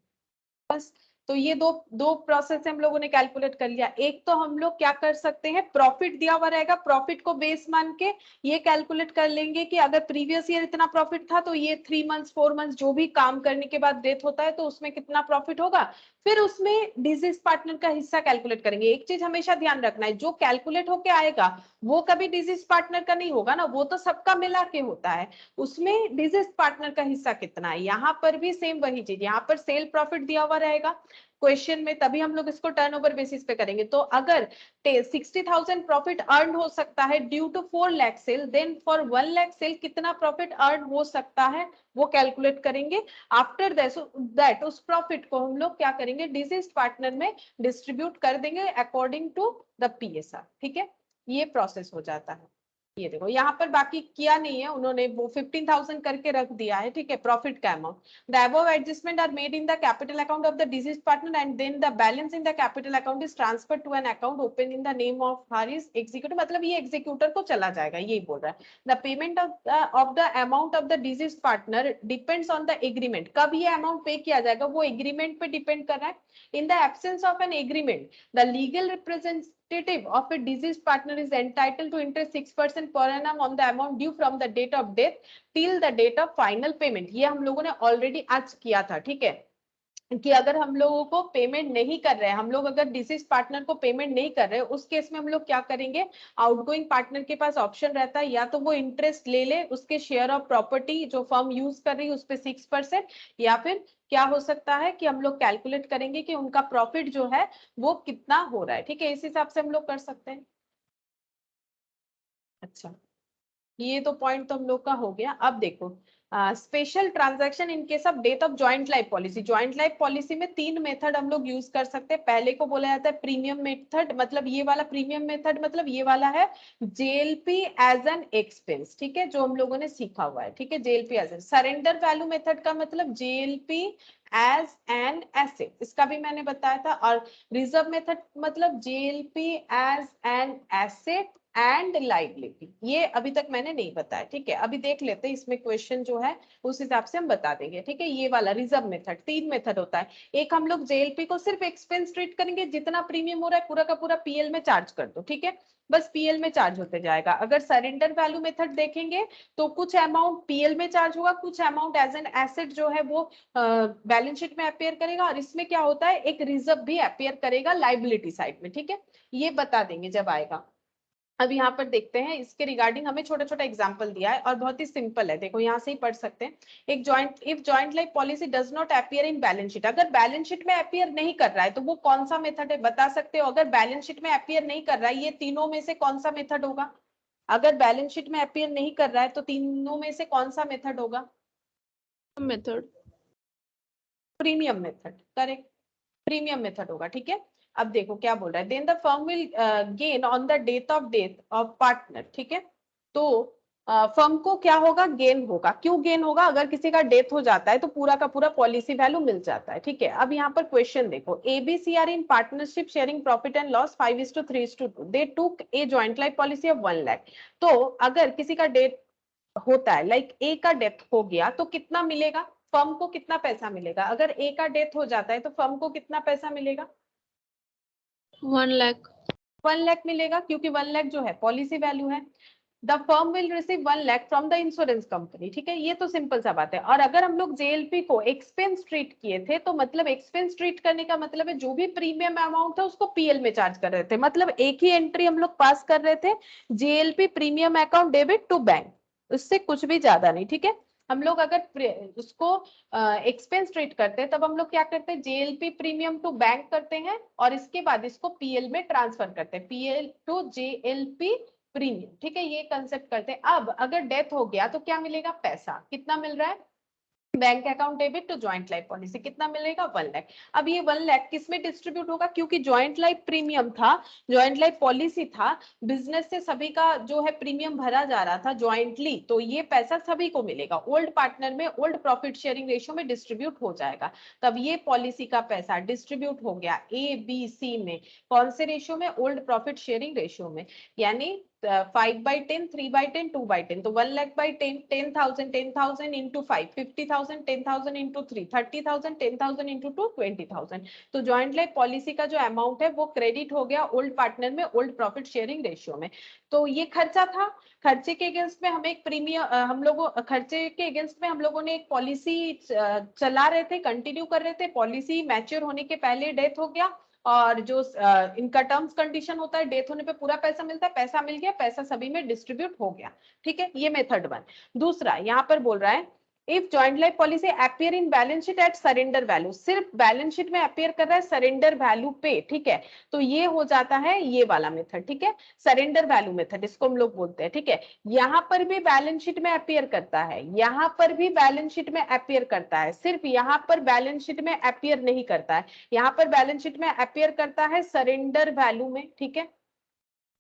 बस। तो ये दो दो प्रोसेस हम लोगों ने कैलकुलेट कर लिया। एक तो हम लोग क्या कर सकते हैं, प्रॉफिट दिया हुआ रहेगा, प्रॉफिट को बेस मान के ये कैलकुलेट कर लेंगे कि अगर प्रीवियस ईयर इतना प्रॉफिट था, तो ये 3 मंथ्स 4 मंथ्स जो भी काम करने के बाद डेथ होता है, तो उसमें कितना प्रॉफिट होगा। फिर उसमें डिजीज पार्टनर का हिस्सा कैलकुलेट करेंगे। एक चीज हमेशा ध्यान रखना है, जो कैलकुलेट होके आएगा वो कभी डिजीज पार्टनर का नहीं होगा ना, वो तो सबका मिला के होता है। उसमें डिजीज पार्टनर का हिस्सा कितना है, यहाँ पर भी सेम वही चीज, यहाँ पर सेल प्रॉफिट दिया हुआ रहेगा, क्वेश्चन में, तभी हम लोग इसको टर्नओवर बेसिस पे करेंगे। तो अगर 60,000 प्रॉफिट अर्न हो सकता है due to 4 lakh sale, then for 1 lakh sale कितना प्रॉफिट अर्न हो सकता है वो कैलकुलेट करेंगे। आफ्टर दैट उस प्रॉफिट को हम लोग क्या करेंगे, डिसीज्ड पार्टनर में डिस्ट्रीब्यूट कर देंगे अकॉर्डिंग टू द पीएसआर। ठीक है, ये प्रोसेस हो जाता है। ये देखो यहाँ पर बाकी किया नहीं है उन्होंने, वो 15,000 करके रख दिया है। ठीक है, प्रॉफिट का amount, the above adjustment are made in the capital account of the deceased partner and then the balance in the capital account is transfer to an account open in the name of his executive. मतलब ये executor को चला जाएगा, यही बोल रहा है। The payment of the amount of the deceased partner depends on the agreement. कब ये अमाउंट पे किया जाएगा वो एग्रीमेंट पे डिपेंड कर रहा है। इन the absence of an agreement the legal representative of a deceased partner is entitled to interest 6% per annum on the amount due from the date of death till the date of final payment। ये हम लोगों ने already आज किया था। ठीक है, कि अगर हम लोगों को पेमेंट नहीं कर रहे हैं, हम लोग अगर डिसीज पार्टनर को पेमेंट नहीं कर रहे हैं, उस केस में हम लोग क्या करेंगे, आउटगोइंग पार्टनर के पास ऑप्शन रहता है, या तो वो इंटरेस्ट ले ले उसके शेयर ऑफ प्रॉपर्टी जो फर्म यूज कर रही है उस पर 6%, या फिर क्या हो सकता है कि हम लोग कैलकुलेट करेंगे कि उनका प्रॉफिट जो है वो कितना हो रहा है। ठीक है, इस हिसाब से हम लोग कर सकते हैं। अच्छा, ये तो पॉइंट तो हम लोग का हो गया। अब देखो special transaction in case of death of joint life policy. Joint life policy में 3 मेथड हम लोग यूज कर सकते हैं। पहले को बोला जाता है प्रीमियम मेथड, मतलब ये वाला प्रीमियम मेथड, मतलब ये वाला है जेएलपी एज एन एक्सपेंस। ठीक है, जो हम लोगों ने सीखा हुआ है। ठीक है, JLP as an. Surrender value method का मतलब जेएलपी एज एन एसेट, इसका भी मैंने बताया था। और रिजर्व मेथड मतलब JLP as an asset and liability, ये अभी तक मैंने नहीं बताया। ठीक है, अभी देख लेते हैं इसमें क्वेश्चन जो है उस हिसाब से हम बता देंगे। ठीक है, ये वाला रिजर्व मेथड, 3 मेथड होता है। एक हम लोग जेएलपी को सिर्फ एक्सपेंस ट्रीट करेंगे, जितना प्रीमियम हो रहा है पूरा का पूरा पीएल में चार्ज कर दो। ठीक है, बस पीएल में चार्ज होते जाएगा। अगर सरेंडर वैल्यू मेथड देखेंगे तो कुछ अमाउंट पीएल में चार्ज होगा, कुछ अमाउंट एज एन एसेट जो है वो बैलेंस शीट में अपेयर करेगा, और इसमें क्या होता है एक रिजर्व भी अपेयर करेगा लाइबिलिटी साइड में। ठीक है, ये बता देंगे जब आएगा। अब यहाँ पर देखते हैं इसके रिगार्डिंग, हमें छोटा छोटा एग्जांपल दिया है और बहुत ही सिंपल है। देखो यहाँ से ही पढ़ सकते हैं। एक if joint life policy does not appear in balance sheet, अगर बैलेंस शीट में अपीयर नहीं कर रहा है तो वो कौन सा मेथड है बता सकते हो। अगर बैलेंस शीट में अपीयर नहीं कर रहा है, ये तीनों में से कौन सा मेथड होगा। अगर बैलेंस शीट में अपीयर नहीं कर रहा है तो तीनों में से कौन सा मेथड होगा। Method, premium method, correct, premium method होगा। ठीक है, अब देखो क्या बोल रहा है, then the firm will gain on the death of partner. ठीक है, तो फर्म को क्या होगा, गेन होगा। क्यों गेन होगा, अगर किसी का डेथ हो जाता है तो पूरा का पूरा पॉलिसी वैल्यू मिल जाता है। ठीक है, अब यहाँ पर क्वेश्चन देखो, ABC are in partnership sharing profit and loss 5:3:2, they took a joint life policy of 1 lakh. तो अगर किसी का डेथ होता है, लाइक ए का डेथ हो गया तो कितना मिलेगा, फर्म को कितना पैसा मिलेगा। अगर ए का डेथ हो जाता है तो फर्म को कितना पैसा मिलेगा, 1 लाख। 1 लाख मिलेगा, क्योंकि 1 लाख जो है पॉलिसी वैल्यू है। The firm will receive 1 lakh from the insurance company. ठीक है, ये तो सिंपल सा बात है। और अगर हम लोग जेएलपी को एक्सपेंस ट्रीट किए थे तो मतलब एक्सपेंस ट्रीट करने का मतलब है जो भी प्रीमियम अमाउंट है उसको पीएल में चार्ज कर रहे थे, मतलब एक ही एंट्री हम लोग पास कर रहे थे, JLP premium account debit to bank, उससे कुछ भी ज्यादा नहीं। ठीक है, हम लोग अगर उसको एक्सपेंस ट्रीट करते हैं तब हम लोग क्या करते हैं, जेएलपी प्रीमियम टू बैंक करते हैं और इसके बाद इसको पीएल में ट्रांसफर करते हैं, पीएल टू जेएलपी प्रीमियम। ठीक है, ये कंसेप्ट करते हैं। अब अगर डेथ हो गया तो क्या मिलेगा, पैसा कितना मिल रहा है, bank account debit to joint life policy, कितना मिलेगा, 1 लाख। अब ये 1 लाख किस में डिस्ट्रीब्यूट होगा, क्योंकि ज्वाइंट लाइफ प्रीमियम था, ज्वाइंट लाइफ पॉलिसी था, बिजनेस से सभी का जो है प्रीमियम भरा जा रहा था ज्वाइंटली, तो ये पैसा सभी को मिलेगा। ओल्ड पार्टनर में ओल्ड प्रॉफिट शेयरिंग रेशियो में डिस्ट्रीब्यूट हो जाएगा। तब ये पॉलिसी का पैसा डिस्ट्रीब्यूट हो गया ए बी सी में, कौन से रेशियो में, ओल्ड प्रॉफिट शेयरिंग रेशियो में, यानी 5/10, 3/10, 2/10। तो 1 lakh by 10, 10,000, 10,000 into 5, 50,000, 10,000 into 3, 30,000, 10,000 into 2, 20,000। तो ज्वाइंट लाइफ पॉलिसी का जो अमाउंट है वो क्रेडिट हो गया ओल्ड पार्टनर में ओल्ड प्रॉफिट शेयरिंग रेशियो में। तो ये खर्चा था, खर्चे के अगेंस्ट में हम एक प्रीमियम, हम लोगों खर्चे के अगेंस्ट में हम लोगों ने एक पॉलिसी चला रहे थे, कंटिन्यू कर रहे थे। पॉलिसी मैच्योर होने के पहले डेथ हो गया, और जो इनका टर्म्स कंडीशन होता है, डेथ होने पे पूरा पैसा मिलता है, पैसा मिल गया, पैसा सभी में डिस्ट्रीब्यूट हो गया। ठीक है, ये मेथड 1। दूसरा यहाँ पर बोल रहा है if joint life policy appear in balance sheet at surrender value, सिर्फ बैलेंस शीट में अपियर कर रहा है सरेंडर वैल्यू पे, ठीक है, तो ये हो जाता है ये वाला मेथड, ठीक है, सरेंडर वैल्यू मेथड इसको हम लोग बोलते हैं, ठीक है। यहां पर भी बैलेंस शीट में अपियर करता है, यहां पर भी बैलेंस शीट में अपियर करता है, सिर्फ यहां पर बैलेंस शीट में अपियर नहीं करता है, यहां पर बैलेंस शीट में अपियर करता है सरेंडर वैल्यू में, ठीक है,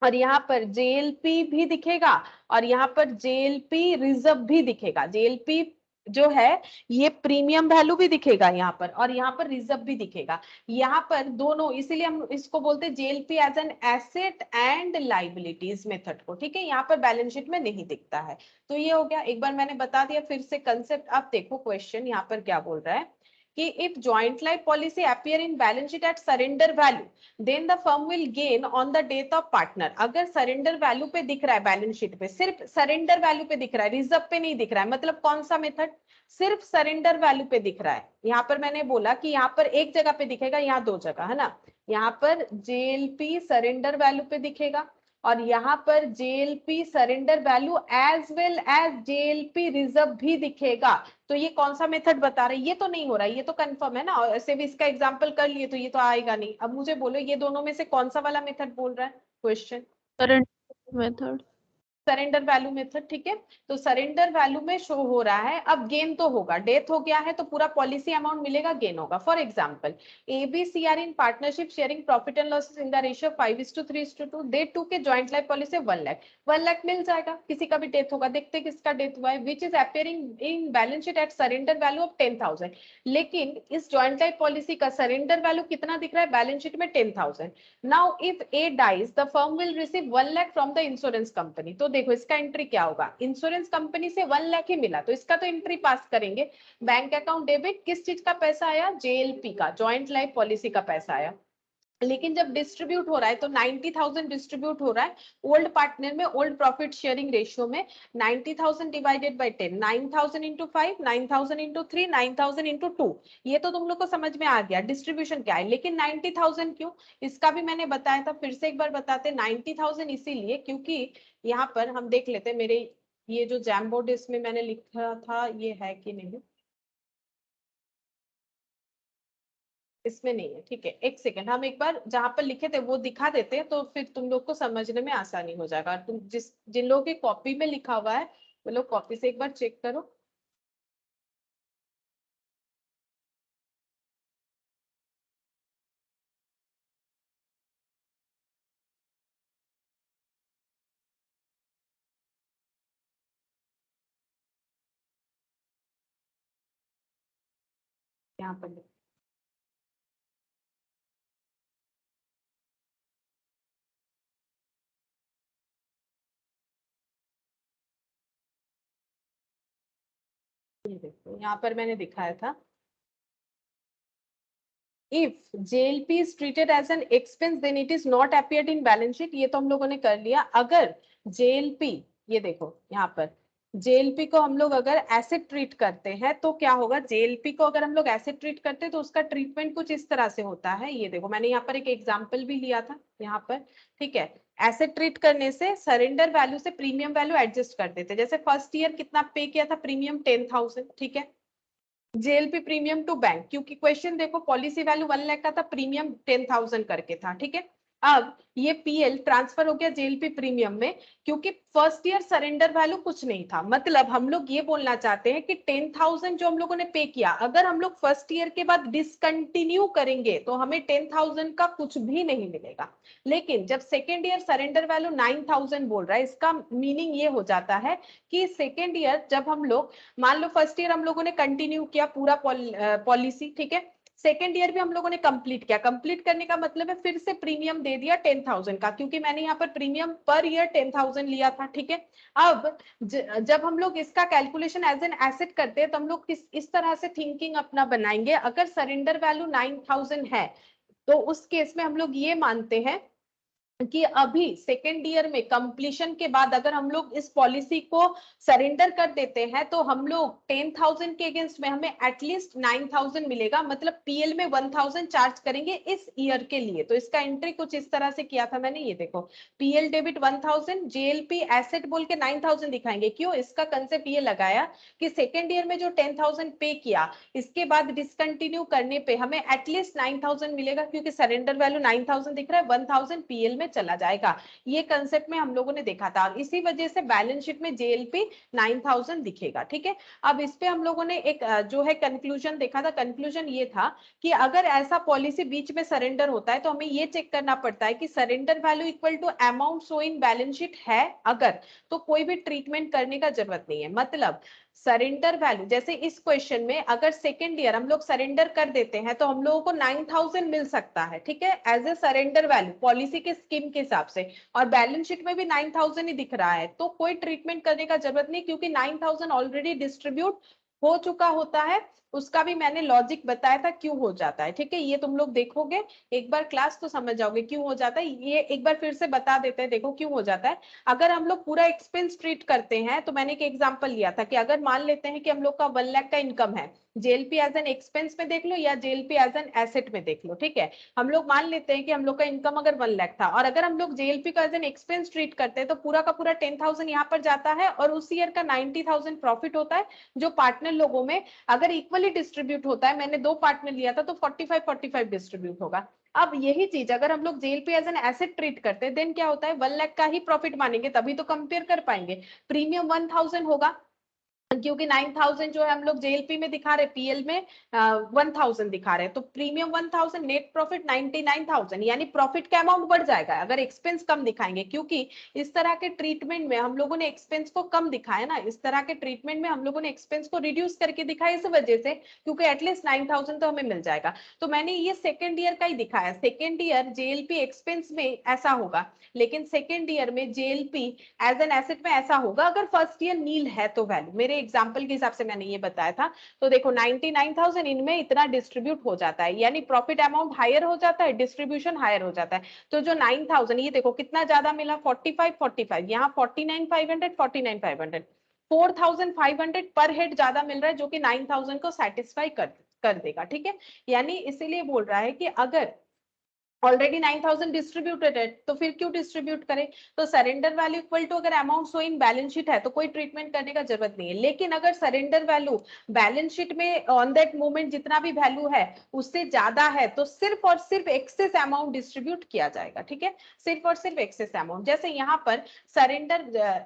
और यहाँ पर जेएलपी भी दिखेगा और यहाँ पर जेएलपी रिजर्व भी दिखेगा, जेएलपी जो है ये प्रीमियम वैल्यू भी दिखेगा यहाँ पर, और यहाँ पर रिजर्व भी दिखेगा, यहाँ पर दोनों, इसीलिए हम इसको बोलते हैं JLP as an asset and liabilities method को, ठीक है, यहाँ पर बैलेंस शीट में नहीं दिखता है। तो ये हो गया, एक बार मैंने बता दिया फिर से कंसेप्ट। अब देखो क्वेश्चन यहाँ पर क्या बोल रहा है कि if joint life policy appear in balance sheet at surrender value then the firm will gain on the death of partner. अगर सरेंडर वैल्यू पे दिख रहा है बैलेंस शीट पे, सिर्फ सरेंडर वैल्यू पे दिख रहा है, रिजर्व पे नहीं दिख रहा है, मतलब कौन सा मेथड, सिर्फ सरेंडर वैल्यू पे दिख रहा है। यहाँ पर मैंने बोला कि यहाँ पर एक जगह पे दिखेगा, यहाँ दो जगह है ना, यहाँ पर जेएलपी सरेंडर वैल्यू पे दिखेगा और यहाँ पर JLP surrender value as well as JLP reserve भी दिखेगा। तो ये कौन सा मेथड बता रहे हैं, ये तो नहीं हो रहा है, ये तो कंफर्म है ना, और ऐसे भी इसका एग्जांपल कर लिए तो ये तो आएगा नहीं। अब मुझे बोलो ये दोनों में से कौन सा वाला मेथड बोल रहा है question, surrender method. Surrender value method, ठीक है। तो सरेंडर वैल्यू में शो हो रहा है, अब गेन तो होगा, डेथ हो गया है तो पूरा पॉलिसी अमाउंट मिलेगा, गेन होगा। For example ABC are in partnership sharing profit and losses in the ratio 5:3:2, they took joint life policy 1 lakh, 1 lakh मिल जाएगा, किसी का भी डेथ होगा, देखते किसका डेथ हुआ है, which is appearing in balance sheet at surrender value of 10,000। लेकिन इस जॉइंट लाइफ पॉलिसी का सरेंडर वैल्यू कितना दिख रहा है बैलेंस शीट में 10,000। Now if A dies the firm will receive 1 lakh from the insurance company. तो देखो इसका एंट्री क्या होगा, इंश्योरेंस कंपनी से 1 लाख ही मिला तो इसका तो एंट्री पास करेंगे, बैंक अकाउंट डेबिट, किस चीज का पैसा आया, जेएलपी का, जॉइंट लाइफ पॉलिसी का पैसा आया। लेकिन जब डिस्ट्रीब्यूट हो रहा है तो 90,000 डिस्ट्रीब्यूट हो रहा है ओल्ड पार्टनर में, ओल्ड प्रॉफिट शेयरिंग रेशियो में, 90,000 divided by 10, 9,000 into 5, 9,000 into 3, 9,000 into 2। ये तो तुम लोग को समझ में आ गया डिस्ट्रीब्यूशन क्या है, लेकिन 90,000 क्यों, इसका भी मैंने बताया था, फिर से एक बार बताते। 90,000 इसीलिए क्योंकि यहाँ पर हम देख लेते, मेरे ये जो जैम बोर्ड इसमें मैंने लिखा था ये है कि नहीं, इसमें नहीं है, ठीक है, एक सेकंड, हम एक बार जहां पर लिखे थे वो दिखा देते हैं तो फिर तुम लोग को समझने में आसानी हो जाएगा। तुम जिन लोगों की कॉपी में लिखा हुआ है वो लोग कॉपी से एक बार चेक करो। यहाँ पर ये देखो, यहाँ पर मैंने दिखाया था, if JLP is treated as an expense then it is not appeared in balance sheet. ये तो हम लोगों ने कर लिया। अगर जेएलपी, ये देखो यहाँ पर जेएलपी को हम लोग अगर एसेट ट्रीट करते हैं तो क्या होगा, जेएलपी को अगर हम लोग एसेट ट्रीट करते हैं तो उसका ट्रीटमेंट कुछ इस तरह से होता है। ये देखो मैंने यहाँ पर एक एग्जांपल भी लिया था यहाँ पर, ठीक है। एसेट ट्रीट करने से सरेंडर वैल्यू से प्रीमियम वैल्यू एडजस्ट कर देते, जैसे फर्स्ट ईयर कितना पे किया था प्रीमियम 10,000, ठीक है, जेएलपी प्रीमियम टू बैंक, क्योंकि क्वेश्चन देखो पॉलिसी वैल्यू 1 लाख का था, प्रीमियम 10,000 करके था, ठीक है। अब ये पीएल ट्रांसफर हो गया जेएलपी प्रीमियम में, क्योंकि फर्स्ट ईयर सरेंडर वैल्यू कुछ नहीं था। मतलब हम लोग ये बोलना चाहते हैं कि 10,000 जो हम लोगों ने पे किया, अगर हम लोग फर्स्ट ईयर के बाद डिसकंटिन्यू करेंगे तो हमें 10,000 का कुछ भी नहीं मिलेगा। लेकिन जब सेकेंड ईयर सरेंडर वैल्यू 9,000 बोल रहा है, इसका मीनिंग ये हो जाता है कि सेकेंड ईयर जब हम लोग, मान लो फर्स्ट ईयर हम लोगों ने कंटिन्यू किया पूरा पॉलिसी, ठीक है, सेकेंड ईयर भी हम लोगों ने कंप्लीट किया, कंप्लीट करने का मतलब है फिर से प्रीमियम दे दिया 10,000 का, क्योंकि मैंने यहाँ पर प्रीमियम पर ईयर 10,000 लिया था, ठीक है। अब जब हम लोग इसका कैलकुलेशन एज एन एसेट करते हैं तो हम लोग इस तरह से थिंकिंग अपना बनाएंगे, अगर सरेंडर वैल्यू 9,000 है तो उस केस में हम लोग ये मानते हैं कि अभी सेकेंड ईयर में कंप्लीशन के बाद अगर हम लोग इस पॉलिसी को सरेंडर कर देते हैं तो हम लोग 10,000 के अगेंस्ट में हमें एटलीस्ट 9,000 मिलेगा, मतलब पीएल में 1,000 चार्ज करेंगे इस ईयर के लिए। तो इसका एंट्री कुछ इस तरह से किया था मैंने, ये देखो पीएल डेबिट 1,000, जेएलपी एसेट बोल के 9,000 दिखाएंगे। क्यों? इसका कंसेप्ट ये लगाया कि सेकेंड ईयर में जो 10,000 पे किया इसके बाद डिसकंटिन्यू करने पे हमें एटलीस्ट 9,000 मिलेगा, क्योंकि सरेंडर वैल्यू 9,000 दिख रहा है, 1,000 पीएल में चला जाएगा। ये कंसेप्ट में हम लोगों ने देखा था और इसी वजह से बैलेंस शीट में जेएलपी 9,000 दिखेगा। ठीक है, अब इस पे हम लोगों ने एक जो है कंक्लूजन देखा था। कंक्लूजन ये था कि अगर ऐसा पॉलिसी बीच में सरेंडर होता है तो हमें ये चेक करना पड़ता है कि surrender value equal to amount show in balance sheet है अगर, तो कोई भी ट्रीटमेंट करने का जरूरत नहीं है। मतलब सरेंडर वैल्यू जैसे इस क्वेश्चन में अगर सेकेंड ईयर हम लोग सरेंडर कर देते हैं तो हम लोगों को 9,000 मिल सकता है, ठीक है, as a surrender value policy के स्कीम के हिसाब से, और बैलेंस शीट में भी 9,000 ही दिख रहा है, तो कोई ट्रीटमेंट करने का जरूरत नहीं, क्योंकि 9,000 ऑलरेडी डिस्ट्रीब्यूट हो चुका होता है। उसका भी मैंने लॉजिक बताया था क्यों हो जाता है। ठीक है, ये तुम लोग देखोगे एक बार क्लास तो समझ जाओगे क्यों हो जाता है। ये एक बार फिर से बता देते हैं, देखो क्यों हो जाता है। अगर हम लोग पूरा एक्सपेंस ट्रीट करते हैं तो मैंने एक एग्जांपल लिया था कि अगर मान लेते हैं कि हम लोग का 1 लाख का इनकम है, जेएलपी एज एन एक्सपेंस में देख लो या जेएलपी एज एन एसेट में देख लो। ठीक है, हम लोग मान लेते हैं कि हम लोग का इनकम अगर 1 लाख था और अगर हम लोग जेएलपी का एज एन एक्सपेंस ट्रीट करते हैं तो पूरा का पूरा 10,000 यहाँ पर जाता है और उस ईयर का 90,000 प्रॉफिट होता है, जो पार्टनर लोगों में अगर इक्वली डिस्ट्रीब्यूट होता है, मैंने 2 पार्टनर लिया था तो 45-45 डिस्ट्रीब्यूट होगा। अब यही चीज अगर हम लोग JLP as an asset treat करते हैं देन क्या होता है, 1 लाख का ही प्रॉफिट मानेंगे तभी तो कंपेयर कर पाएंगे। प्रीमियम 1,000 होगा क्योंकि 9,000 जो है हम लोग जेएलपी में दिखा रहे, पीएल में 1,000 दिखा रहे, तो प्रीमियम 1,000, नेट प्रॉफिट 99,000, यानी प्रॉफिट का अमाउंट बढ़ जाएगा अगर एक्सपेंस कम दिखाएंगे। क्योंकि इस तरह के ट्रीटमेंट में हम लोगों ने एक्सपेंस को कम दिखाया ना, इस तरह के ट्रीटमेंट में हम लोगों ने एक्सपेंस को रिड्यूस करके दिखाया इस वजह से, क्योंकि एटलीस्ट 9,000 तो हमें मिल जाएगा। तो मैंने ये सेकेंड ईयर का ही दिखाया, सेकेंड ईयर जेएलपी एक्सपेंस में ऐसा होगा, लेकिन सेकेंड ईयर में जेएलपी एज एन एसेट में ऐसा होगा अगर फर्स्ट ईयर नील है तो वैल्यू। मेरे एग्जांपल के हिसाब से मैंने ये बताया था। तो देखो 99,000 इनमें इतना डिस्ट्रीब्यूट हो जाता है, यानी प्रॉफिट अमाउंट हायर हो जाता है, डिस्ट्रीब्यूशन हायर हो जाता है। तो जो 9,000 ये देखो कितना ज्यादा मिला, 45-45, यहाँ 49,500, 49,500, 4,500 पर हेड ज्यादा मिल रहा है, जो कि 9,000 को सेटिस्फाई कर देगा। ठीक है, यानी इसीलिए बोल रहा है कि अगर ऑलरेडी 9,000 डिस्ट्रीब्यूटेड है तो फिर क्यों डिस्ट्रीब्यूट करें। तो सरेंडर वैल्यू इक्वल टू अगर amount show in balance sheet है तो कोई ट्रीटमेंट करने का जरूरत नहीं है, लेकिन अगर सरेंडर वैल्यू बैलेंस शीट में ऑन दैट मोमेंट जितना भी वैल्यू है उससे ज्यादा है तो सिर्फ और सिर्फ एक्सेस अमाउंट डिस्ट्रीब्यूट किया जाएगा। ठीक है, सिर्फ और सिर्फ एक्सेस अमाउंट। जैसे यहाँ पर सरेंडर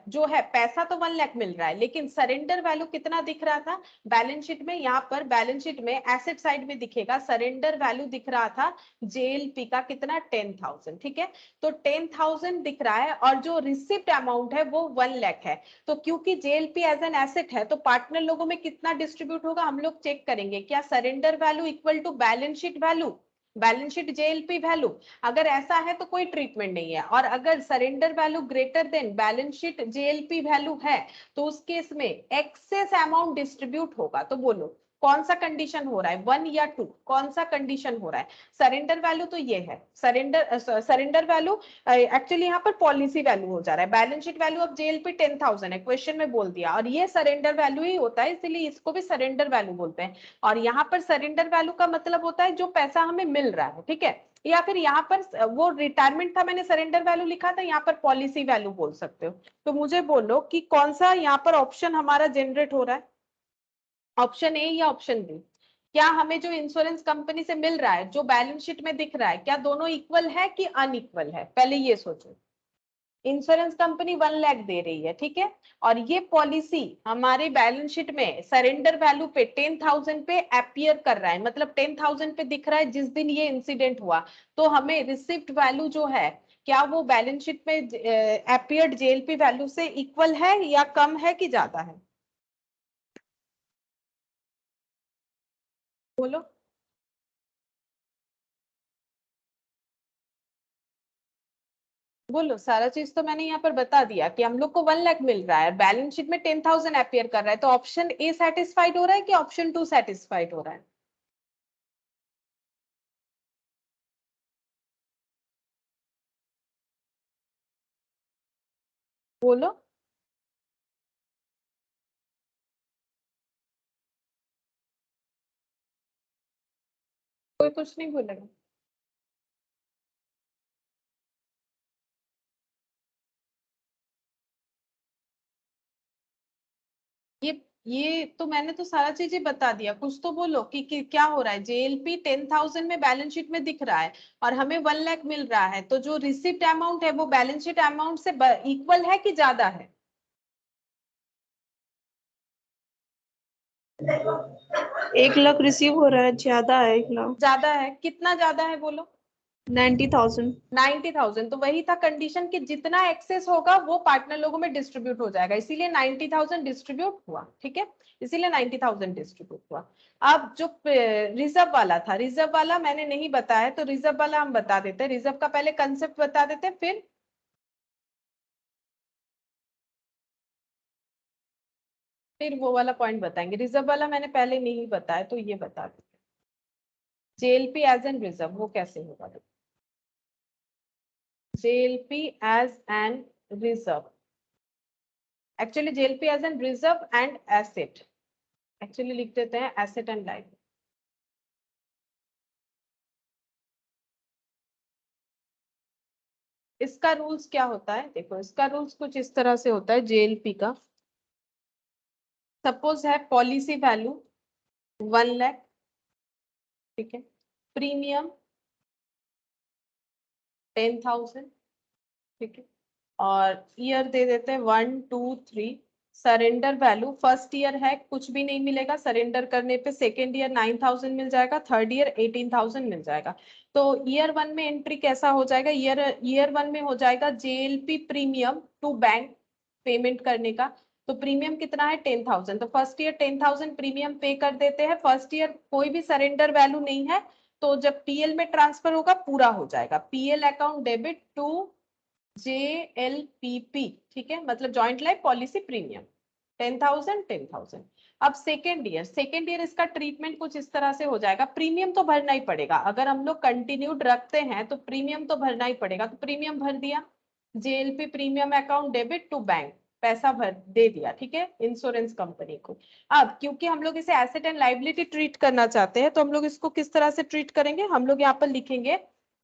जो है पैसा तो 1 लाख मिल रहा है, लेकिन सरेंडर वैल्यू कितना दिख रहा था बैलेंस शीट में, यहाँ पर बैलेंस शीट में एसेट साइड में दिखेगा सरेंडर वैल्यू दिख रहा था जेएलपी का कितना 10,000। ठीक है, तो 10,000 दिख रहा है और जो रिसिप्ट अमाउंट है वो 1 लाख है। तो क्योंकि जेएलपी एज एन एसेट है तो पार्टनर लोगों में कितना डिस्ट्रीब्यूट होगा हम लोग चेक करेंगे, क्या surrender value equal to balance sheet value, balance sheet JLP value. अगर ऐसा है तो कोई ट्रीटमेंट नहीं है, और अगर surrender value greater than balance sheet JLP value है तो उस केस में एक्सेस अमाउंट डिस्ट्रीब्यूट होगा। तो बोलो कौन सा कंडीशन हो रहा है, 1 या 2, कौन सा कंडीशन हो रहा है। सरेंडर वैल्यू तो ये है, सरेंडर वैल्यू एक्चुअली यहाँ पर पॉलिसी वैल्यू हो जा रहा है, बैलेंस शीट वैल्यू अब जेएलपी 10,000 है, क्वेश्चन में बोल दिया, और ये सरेंडर वैल्यू ही होता है, इसीलिए इसको भी सरेंडर वैल्यू बोलते हैं। और यहाँ पर सरेंडर वैल्यू का मतलब होता है जो पैसा हमें मिल रहा है। ठीक है, या फिर यहाँ पर वो रिटायरमेंट था मैंने सरेंडर वैल्यू लिखा था, यहाँ पर पॉलिसी वैल्यू बोल सकते हो। तो मुझे बोलो कि कौन सा यहाँ पर ऑप्शन हमारा जनरेट हो रहा है, ऑप्शन ए या ऑप्शन बी। क्या हमें जो इंश्योरेंस कंपनी से मिल रहा है जो बैलेंस शीट में दिख रहा है क्या दोनों इक्वल है कि अनइक्वल है, पहले ये सोचो। इंश्योरेंस कंपनी 1 लाख दे रही है, ठीक है, और ये पॉलिसी हमारे बैलेंस शीट में सरेंडर वैल्यू पे 10,000 पे अपियर कर रहा है, मतलब 10,000 पे दिख रहा है जिस दिन ये इंसिडेंट हुआ। तो हमें रिसिप्ट वैल्यू जो है क्या वो बैलेंस शीट में अपियर्ड जेएलपी वैल्यू से इक्वल है या कम है कि ज्यादा है, बोलो। बोलो, सारा चीज तो मैंने यहाँ पर बता दिया कि हम लोग को 1 लाख मिल रहा है, बैलेंस शीट में 10,000 अपियर कर रहा है, तो ऑप्शन ए सेटिस्फाइड हो रहा है कि ऑप्शन 2 सेटिस्फाइड हो रहा है। बोलो। कोई कुछ नहीं बोलेगा। ये ये तो मैंने तो सारा चीजें बता दिया, कुछ तो बोलो कि क्या हो रहा है। जेएलपी 10,000 में बैलेंस शीट में दिख रहा है और हमें 1 लाख मिल रहा है, तो जो रिसिप्ट अमाउंट है वो बैलेंस शीट अमाउंट से इक्वल है कि ज्यादा है? 1 लाख रिसीव हो रहा है, ज्यादा है 1 लाख। ज्यादा है, कितना ज्यादा है बोलो? 90,000। 90,000। तो वही था कंडीशन कि जितना एक्सेस होगा वो पार्टनर लोगों में डिस्ट्रीब्यूट हो जाएगा, इसीलिए 90,000 डिस्ट्रीब्यूट हुआ। ठीक है, इसीलिए 90,000 डिस्ट्रीब्यूट हुआ। अब जो रिजर्व वाला था, रिजर्व वाला मैंने नहीं बताया, तो रिजर्व वाला हम बता देते हैं। रिजर्व का पहले कंसेप्ट बता देते हैं, फिर वो वाला पॉइंट बताएंगे। रिजर्व वाला मैंने पहले नहीं बताया, तो ये बता देते। जेएलपी एज एन रिजर्व वो कैसे होगा? JLP as an reserve, actually JLP as an reserve and asset, actually लिख देते हैं एसेट एंड लाइफ। इसका रूल्स क्या होता है? देखो, इसका रूल्स कुछ इस तरह से होता है जेएलपी का। सपोज है पॉलिसी वैल्यू 1 लाख, ठीक है, प्रीमियम 10,000, ठीक है, और ईयर दे देते हैं 1 2 3। सरेंडर वैल्यू फर्स्ट ईयर है कुछ भी नहीं मिलेगा सरेंडर करने पे, सेकेंड ईयर 9,000 मिल जाएगा, थर्ड ईयर 18,000 मिल जाएगा। तो ईयर 1 में एंट्री कैसा हो जाएगा? ईयर 1 में हो जाएगा JLP premium to bank payment करने का। तो प्रीमियम कितना है? 10,000। तो फर्स्ट ईयर 10,000 प्रीमियम पे कर देते हैं। फर्स्ट ईयर कोई भी सरेंडर वैल्यू नहीं है, तो जब पीएल में ट्रांसफर होगा पूरा हो जाएगा। PL account debit to JLPP, ठीक है, मतलब जॉइंट लाइफ पॉलिसी प्रीमियम 10,000 10,000। अब सेकेंड ईयर इसका ट्रीटमेंट कुछ इस तरह से हो जाएगा। प्रीमियम तो भरना ही पड़ेगा, अगर हम लोग कंटिन्यूड रखते हैं तो प्रीमियम तो भरना ही पड़ेगा। तो प्रीमियम भर दिया, JLP premium account debit to bank, पैसा भर दे दिया, ठीक है, इंश्योरेंस कंपनी को। अब क्योंकि हम लोग इसे एसेट एंड लाइबिलिटी ट्रीट करना चाहते हैं, तो हम लोग इसको किस तरह से ट्रीट करेंगे? हम लोग यहाँ पर लिखेंगे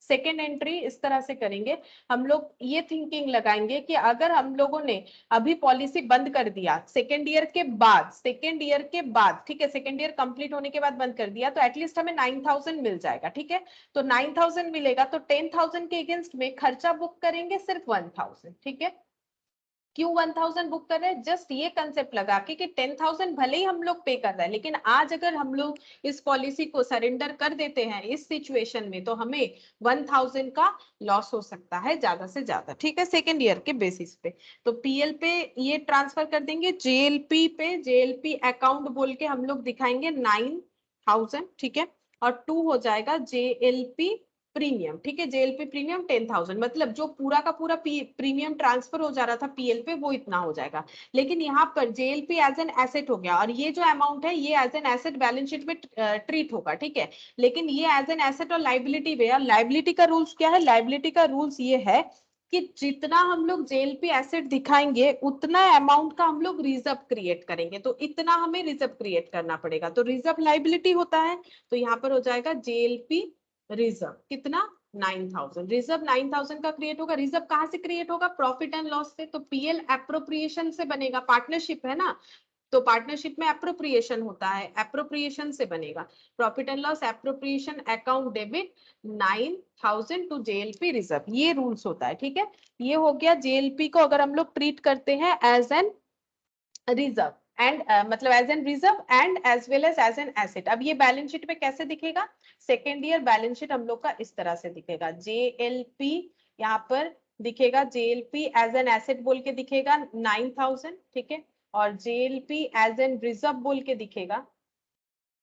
सेकेंड एंट्री इस तरह से करेंगे। हम लोग ये थिंकिंग लगाएंगे कि अगर हम लोगों ने अभी पॉलिसी बंद कर दिया सेकेंड ईयर के बाद, ठीक है, सेकेंड ईयर कंप्लीट होने के बाद बंद कर दिया, तो एटलीस्ट हमें 9,000 मिल जाएगा, ठीक है। तो 9,000 मिलेगा, तो 10,000 के अगेंस्ट में खर्चा बुक करेंगे सिर्फ 1,000, ठीक है। क्यों 1,000 बुक कर रहे हैं? जस्ट ये कंसेप्ट लगा के कि 10,000 भले ही हम लोग पे कर रहे हैं, लेकिन आज अगर हम लोग इस पॉलिसी को सरेंडर कर देते हैं इस सिचुएशन में, तो हमें 1,000 का लॉस हो सकता है ज्यादा से ज्यादा, ठीक है, सेकेंड ईयर के बेसिस पे। तो पीएल पे ये ट्रांसफर कर देंगे, जेएलपी पे जेएलपी अकाउंट बोल के हम लोग दिखाएंगे 9,000, ठीक है, और 2 हो जाएगा जेएलपी प्रीमियम, ठीक है, जेएलपी प्रीमियम 10,000, मतलब जो पूरा का पूरा प्रीमियम ट्रांसफर हो जा रहा था पीएल पे वो इतना हो जाएगा। लेकिन यहाँ पर जेएलपी एज एन एसेट हो गया, और ये जो अमाउंट है ये as an asset balance sheet में ट्रीट होगा, ठीक है। लेकिन ये एज एन एसेट और लाइबिलिटी में, लाइबिलिटी का रूल्स क्या है? लाइबिलिटी का रूल्स ये है कि जितना हम लोग जेएलपी एसेट दिखाएंगे उतना अमाउंट का हम लोग रिजर्व क्रिएट करेंगे, तो इतना हमें रिजर्व क्रिएट करना पड़ेगा, तो रिजर्व लाइबिलिटी होता है। तो यहाँ पर हो जाएगा जेएलपी रिजर्व कितना? 9,000। रिजर्व 9,000 का क्रिएट होगा। रिजर्व कहां से क्रिएट होगा? प्रॉफिट एंड लॉस से। तो पीएल एप्रोप्रिएशन से बनेगा, पार्टनरशिप है ना, तो पार्टनरशिप में एप्रोप्रिएशन होता है, एप्रोप्रिएशन से बनेगा। Profit and loss appropriation account debit 9,000 to JLP reserve, ये रूल्स होता है, ठीक है। ये हो गया जेएलपी को अगर हम लोग ट्रीट करते हैं एज एन रिजर्व एंड मतलब as an reserve and as well as an asset. अब ये बैलेंस शीट में कैसे दिखेगा? सेकेंड ईयर बैलेंस शीट हम लोग का इस तरह से दिखेगा, जेएलपी यहाँ पर दिखेगा, जेएलपी एज एन एसेट बोल के दिखेगा 9,000, ठीक है, और जेएलपी एज एन रिजर्व बोल के दिखेगा,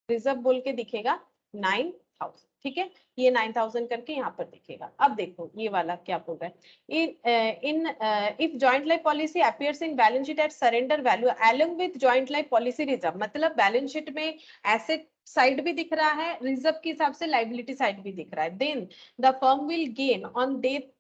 रिजर्व बोल के दिखेगा 9,000, ठीक है। ये 9,000 करके यहाँ पर दिखेगा। अब देखो ये वाला क्या बोल रहा है, in if joint life policy appears in balance sheet at surrender value along with joint life policy reserve, मतलब बैलेंस शीट में एसेट साइड भी दिख रहा है, रिजर्व के हिसाब से लाइबिलिटी साइड भी दिख रहा है, then the firm will gain on date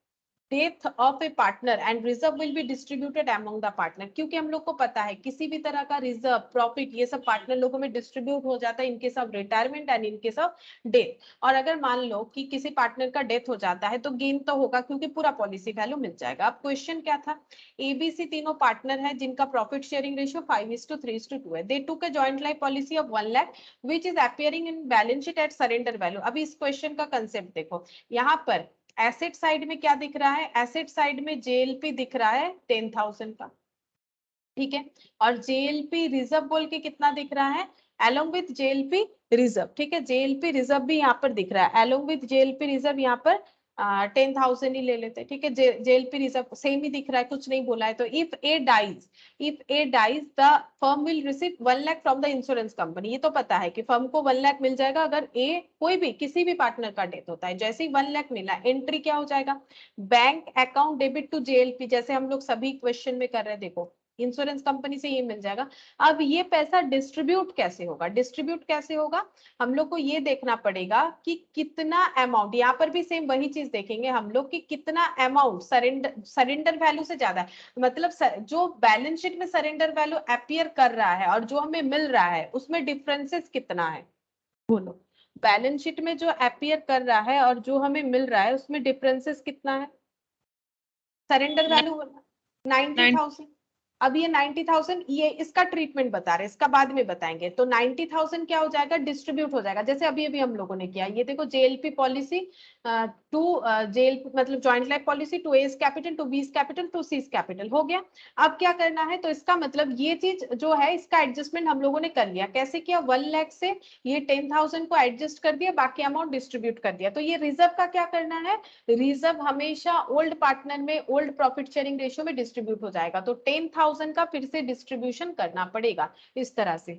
death of a partner and reserve will be distributed among the partner, क्योंकि हम लोग को पता है किसी भी तरह का रिजर्व प्रॉफिट ये सब पार्टनर लोगों में डिस्ट्रीब्यूट हो जाता है इन case of retirement and in case of death. और अगर मान लो कि किसी पार्टनर का डेथ हो जाता है तो गेन तो होगा क्योंकि पूरा पॉलिसी वैल्यू मिल जाएगा। अब क्वेश्चन क्या था, एबीसी तीनों पार्टनर है जिनका प्रॉफिट शेयरिंग रेशियो 5:3:2 है। They took a joint life policy of 1 lakh which is appearing in balance sheet at surrender value. अभी इस क्वेश्चन का कंसेप्ट देखो, यहाँ पर एसेट साइड में क्या दिख रहा है, एसेट साइड में जेएलपी दिख रहा है 10,000 का, ठीक है, और जेएलपी रिजर्व बोल के कितना दिख रहा है, अलोंग विथ जेएलपी रिजर्व, ठीक है, जेएलपी रिजर्व भी यहाँ पर दिख रहा है, अलोंग विथ जेएलपी रिजर्व यहाँ पर 10,000 ही ले लेते हैं, ठीक है, जेएलपी रिजर्व सेम ही दिख रहा है, कुछ नहीं बोला है। तो if A dies the firm will receive 1 lakh from the insurance company, ये तो पता है कि फर्म को 1 लाख मिल जाएगा अगर ए कोई भी किसी भी पार्टनर का डेथ होता है। जैसे ही 1 लाख मिला, एंट्री क्या हो जाएगा, bank account debit to JLP, जैसे हम लोग सभी क्वेश्चन में कर रहे हैं, देखो इंश्योरेंस कंपनी से ये मिल जाएगा। अब ये पैसा डिस्ट्रीब्यूट कैसे होगा, डिस्ट्रीब्यूट कैसे होगा, हम लोग को ये देखना पड़ेगा कि कितना अमाउंट, यहाँ पर भी सेम वही चीज देखेंगे हम लोग कि कितना अमाउंट सरेंडर वैल्यू से ज्यादा है, मतलब जो बैलेंस शीट में सरेंडर वैल्यू अपीयर कर रहा है और जो हमें मिल रहा है उसमें डिफरेंसेस कितना है, बोलो। बैलेंस शीट में जो अपीयर कर रहा है और जो हमें मिल रहा है उसमें डिफरेंसेस कितना है, सरेंडर वैल्यू 90,000। अब ये 90,000 ये इसका ट्रीटमेंट बता रहे हैं, इसका बाद में बताएंगे। तो 90,000 क्या हो जाएगा, डिस्ट्रीब्यूट हो जाएगा, जैसे अभी अभी हम लोगों ने किया। ये देखो जेएलपी पॉलिसी टू जेएलपी मतलब joint life policy to A's capital to B's capital to C's capital हो गया। अब क्या करना है, तो इसका मतलब ये चीज जो है इसका एडजस्टमेंट हम लोगों ने कर लिया। कैसे किया, 1 लाख से ये 10,000 को एडजस्ट कर दिया, बाकी अमाउंट डिस्ट्रीब्यूट कर दिया। तो ये रिजर्व का क्या करना है, रिजर्व हमेशा ओल्ड पार्टनर में ओल्ड प्रॉफिट शेयरिंग रेशियो में डिस्ट्रीब्यूट हो जाएगा। तो 10,000 का फिर से डिस्ट्रीब्यूशन करना पड़ेगा इस तरह से,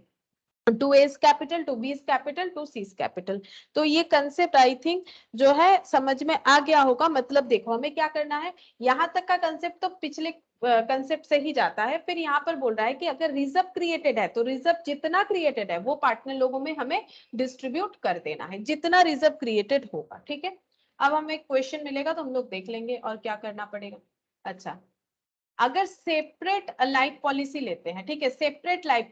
to A's capital to B's capital to C's capital. तो ये कंसेप्ट आई थिंक जो है समझ में आ गया होगा। मतलब देखो हमें क्या करना है, यहां तक का कंसेप्ट तो पिछले कंसेप्ट से ही जाता है। फिर यहाँ पर बोल रहा है कि अगर रिजर्व क्रिएटेड है तो रिजर्व जितना क्रिएटेड है वो पार्टनर लोगों में हमें डिस्ट्रीब्यूट कर देना है, जितना रिजर्व क्रिएटेड होगा, ठीक है। अब हमें क्वेश्चन मिलेगा तो हम लोग देख लेंगे और क्या करना पड़ेगा। अच्छा, अगर सेपरेट लाइफ पॉलिसी लेते हैं, ठीक है, सेपरेट लाइफ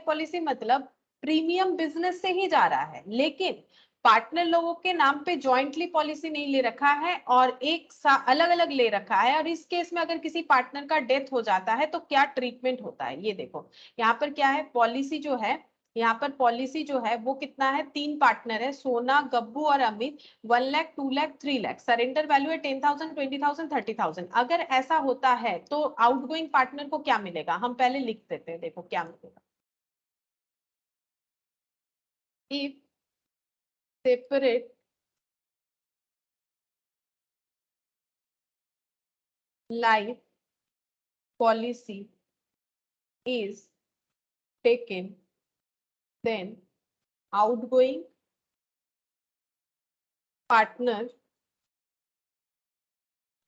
पॉलिसी मतलब प्रीमियम बिजनेस से ही जा रहा है लेकिन पार्टनर लोगों के नाम पे जॉइंटली पॉलिसी नहीं ले रखा है और एक अलग अलग ले रखा है, और इस केस में अगर किसी पार्टनर का डेथ हो जाता है तो क्या ट्रीटमेंट होता है, ये देखो। यहाँ पर क्या है, पॉलिसी जो है, यहाँ पर पॉलिसी जो है वो कितना है, 3 पार्टनर है, सोना, गब्बू और अमित। 1 लाख, 2 लाख, 3 लाख, सरेंडर वैल्यू है 10,000, 20,000, 30,000। अगर ऐसा होता है तो आउटगोइंग पार्टनर को क्या मिलेगा, हम पहले लिख देते हैं, देखो क्या मिलेगा। If separate life policy is taken then outgoing partner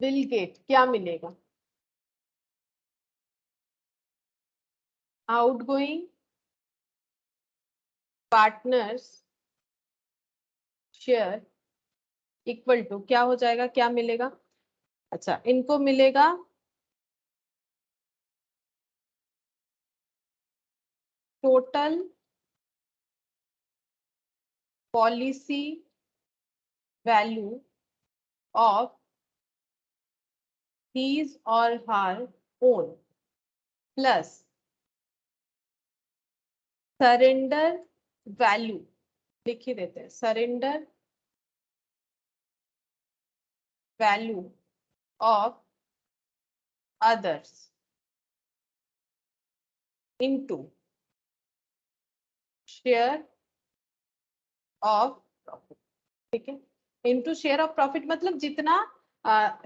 will get, क्या मिलेगा, outgoing partners share equal to क्या हो जाएगा, क्या मिलेगा। अच्छा, इनको मिलेगा total policy value of his or her own plus surrender value, लिख ही देते हैं, surrender value of others into share of profit, ठीक है, इनटू शेयर ऑफ प्रॉफिट मतलब जितना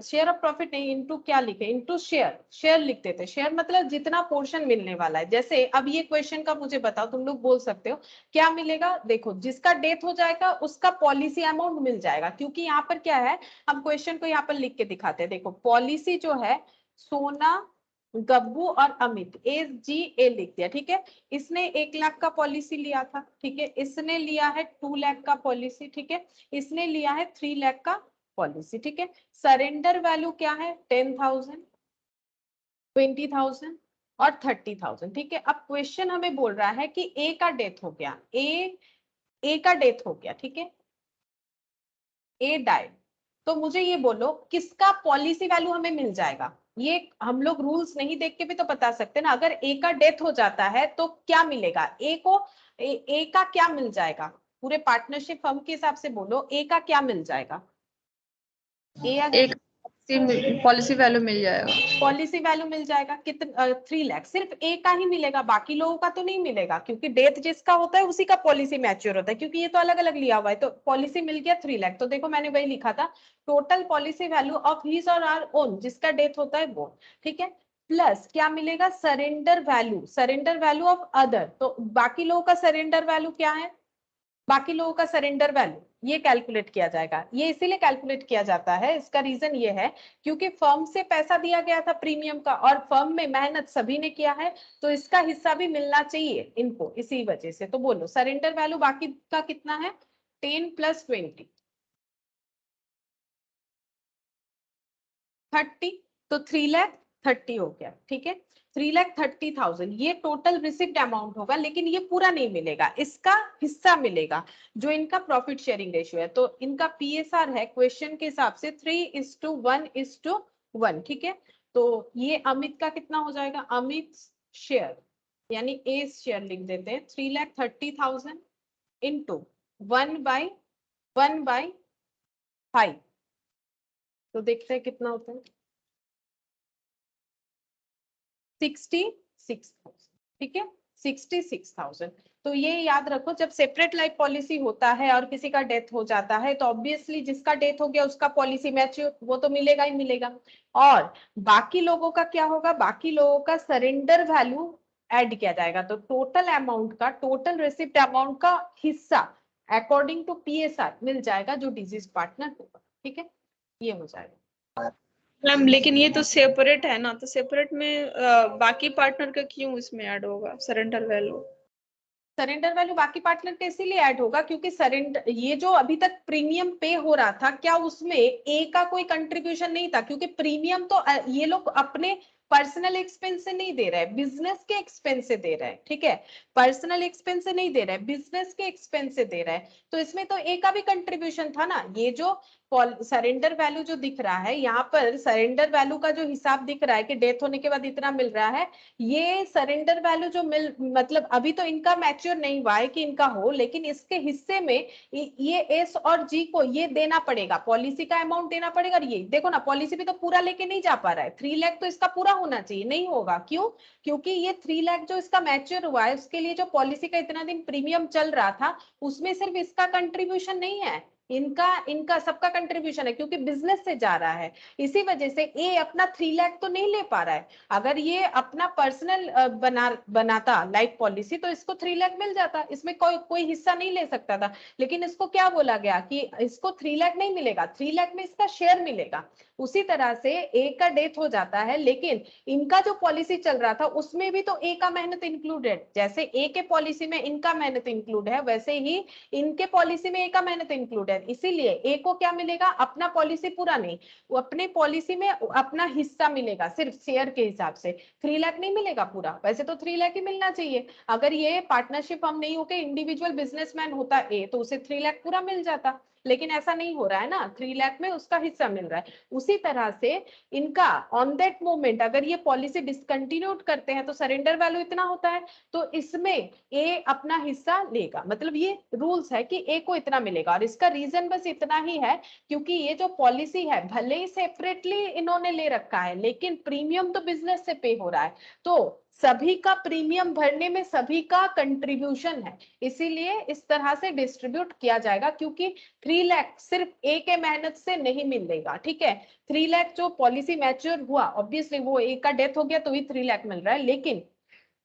शेयर ऑफ प्रॉफिट नहीं, इनटू क्या लिखे, इनटू शेयर, शेयर लिख देते हैं, शेयर मतलब जितना पोर्शन मिलने वाला है। जैसे अब ये क्वेश्चन का मुझे बताओ, तुम लोग बोल सकते हो क्या मिलेगा, देखो जिसका डेथ हो जाएगा उसका पॉलिसी अमाउंट मिल जाएगा, क्योंकि यहाँ पर क्या है, हम क्वेश्चन को यहाँ पर लिख के दिखाते हैं। देखो पॉलिसी जो है सोना, गब्बू और अमित, एस जी ए लिख दिया, ठीक है। इसने 1 लाख का पॉलिसी लिया था, ठीक है, इसने लिया है 2 लाख का पॉलिसी, ठीक है, इसने लिया है 3 लाख का पॉलिसी, ठीक है। सरेंडर वैल्यू क्या है, 10,000, 20,000 और 30,000, ठीक है। अब क्वेश्चन हमें बोल रहा है कि ए का डेथ हो गया, ए का डेथ हो गया, ठीक है, ए डाइड। तो मुझे ये बोलो किसका पॉलिसी वैल्यू हमें मिल जाएगा। ये हम लोग रूल्स नहीं देख के भी तो बता सकते ना, अगर ए का डेथ हो जाता है तो क्या मिलेगा, ए को ए का क्या मिल जाएगा, पूरे पार्टनरशिप फर्म के हिसाब से बोलो ए का क्या मिल जाएगा। एक पॉलिसी वैल्यू मिल जाएगा, पॉलिसी वैल्यू मिल जाएगा कितना, 3 लाख। सिर्फ ए का ही मिलेगा, बाकी लोगों का तो नहीं मिलेगा, क्योंकि डेथ जिसका होता है उसी का पॉलिसी मैच्योर होता है, क्योंकि ये तो अलग अलग लिया हुआ है। तो पॉलिसी मिल गया 3 लाख। तो देखो मैंने वही लिखा था, total policy value of his और आवर ओन, जिसका डेथ होता है वो, ठीक है। प्लस क्या मिलेगा, सरेंडर वैल्यू ऑफ अदर। तो बाकी लोगों का सरेंडर वैल्यू क्या है, बाकी लोगों का सरेंडर वैल्यू ये कैलकुलेट किया जाएगा। ये इसीलिए कैलकुलेट किया जाता है, इसका रीजन ये है क्योंकि फर्म से पैसा दिया गया था प्रीमियम का, और फर्म में मेहनत सभी ने किया है, तो इसका हिस्सा भी मिलना चाहिए इनको, इसी वजह से। तो बोलो सरेंडर वैल्यू बाकी का कितना है, 10 + 20 30, तो 3,30,000 हो गया, ठीक है। 3,30,000 ये टोटल रिसिप्ट अमाउंट होगा, लेकिन ये पूरा नहीं मिलेगा, इसका हिस्सा मिलेगा जो इनका प्रॉफिट शेयरिंग रेशियो है। तो इनका पीएसआर है क्वेश्चन के हिसाब से 3:1:1, ठीक है। तो ये अमित का कितना हो जाएगा, अमित शेयर यानी ए शेयर लिख देते हैं, 3,30,000 इंटू 1/1/5, तो देखते हैं कितना होता है, 66,000, ठीक है, 66,000। तो ये याद रखो, जब सेपरेट लाइफ पॉलिसी होता है और किसी का डेथ हो जाता है तो ऑब्वियसली जिसका डेथ हो गया उसका पॉलिसी मैच्योर, वो तो मिलेगा ही मिलेगा। और बाकी लोगों का क्या होगा, बाकी लोगों का सरेंडर वैल्यू ऐड किया जाएगा, तो टोटल अमाउंट का, टोटल रिसिप्ट अमाउंट का हिस्सा अकॉर्डिंग टू पीएसआर मिल जाएगा जो डिजीज पार्टनर होगा, ठीक है, ये हो जाएगा। मैम लेकिन ये तो सेपरेट है ना, तो सेपरेट में बाकी पार्टनर का क्यों इसमें ऐड होगा सरेंडर वैल्यू। सरेंडर वैल्यू बाकी पार्टनर के इसीलिए ऐड होगा क्योंकि सरेंडर, ये जो अभी तक प्रीमियम पे हो रहा था, क्या उसमें ए का कोई कंट्रीब्यूशन नहीं था, क्योंकि प्रीमियम तो ये लोग अपने पर्सनल एक्सपेंस से नहीं दे रहे, बिजनेस के एक्सपेंस से दे रहे हैं, ठीक है। पर्सनल एक्सपेंस से नहीं दे रहे, बिजनेस के एक्सपेंस से दे रहे हैं, तो इसमें तो ए का भी कंट्रीब्यूशन था ना। ये जो सरेंडर वैल्यू जो दिख रहा है यहाँ पर, सरेंडर वैल्यू का जो हिसाब दिख रहा है कि डेथ होने के बाद इतना मिल रहा है, ये सरेंडर वैल्यू जो मतलब अभी तो इनका मैच्योर नहीं हुआ है कि इनका हो, लेकिन इसके हिस्से में ये एस और जी को ये देना पड़ेगा, पॉलिसी का अमाउंट देना पड़ेगा। और ये देखो ना, पॉलिसी भी तो पूरा लेके नहीं जा पा रहा है, 3 लाख तो इसका पूरा होना चाहिए, नहीं होगा, क्यों, क्योंकि ये 3 लाख जो इसका मैच्योर हुआ है उसके लिए जो पॉलिसी का इतना दिन प्रीमियम चल रहा था, उसमें सिर्फ इसका कंट्रीब्यूशन नहीं है, इनका इनका सबका कंट्रीब्यूशन है, क्योंकि बिजनेस से जा रहा है। इसी वजह से ए अपना 3 लाख तो नहीं ले पा रहा है। अगर ये अपना पर्सनल बनाता लाइफ पॉलिसी तो इसको 3 लाख मिल जाता, इसमें कोई हिस्सा नहीं ले सकता था, लेकिन इसको क्या बोला गया कि इसको 3 लाख नहीं मिलेगा, 3 लाख में इसका शेयर मिलेगा। उसी तरह से ए का डेथ हो जाता है, लेकिन इनका जो पॉलिसी चल रहा था उसमें भी तो ए का मेहनत इंक्लूडेड, जैसे ए के पॉलिसी में इनका मेहनत इंक्लूड है, वैसे ही इनके पॉलिसी में ए का मेहनत इंक्लूड है। इसीलिए ए को क्या मिलेगा, अपना पॉलिसी पूरा नहीं, वो अपने पॉलिसी में अपना हिस्सा मिलेगा, सिर्फ शेयर के हिसाब से 3 लाख नहीं मिलेगा पूरा, वैसे तो 3 लाख ही मिलना चाहिए। अगर ये पार्टनरशिप हम नहीं होके इंडिविजुअल बिजनेसमैन होता ए, तो उसे 3 लाख पूरा मिल जाता, लेकिन ऐसा नहीं हो रहा है ना, 3 लाख में उसका हिस्सा मिल रहा है। उसी तरह से इनका ऑन दैट मोमेंट अगर ये पॉलिसी डिसकंटिन्यूड करते हैं तो सरेंडर वैल्यू इतना होता है, तो इसमें ए अपना हिस्सा लेगा, मतलब ये रूल्स है कि ए को इतना मिलेगा। और इसका रीजन बस इतना ही है क्योंकि ये जो पॉलिसी है भले ही सेपरेटली इन्होंने ले रखा है, लेकिन प्रीमियम तो बिजनेस से पे हो रहा है, तो सभी का प्रीमियम भरने में सभी का कंट्रीब्यूशन है, इसीलिए इस तरह से डिस्ट्रीब्यूट किया जाएगा, क्योंकि 3 लाख सिर्फ ए के मेहनत से नहीं मिलेगा, ठीक है। 3 लाख जो पॉलिसी मैच्योर हुआ, ऑब्वियसली वो ए का डेथ हो गया तो ही 3 लाख मिल रहा है, लेकिन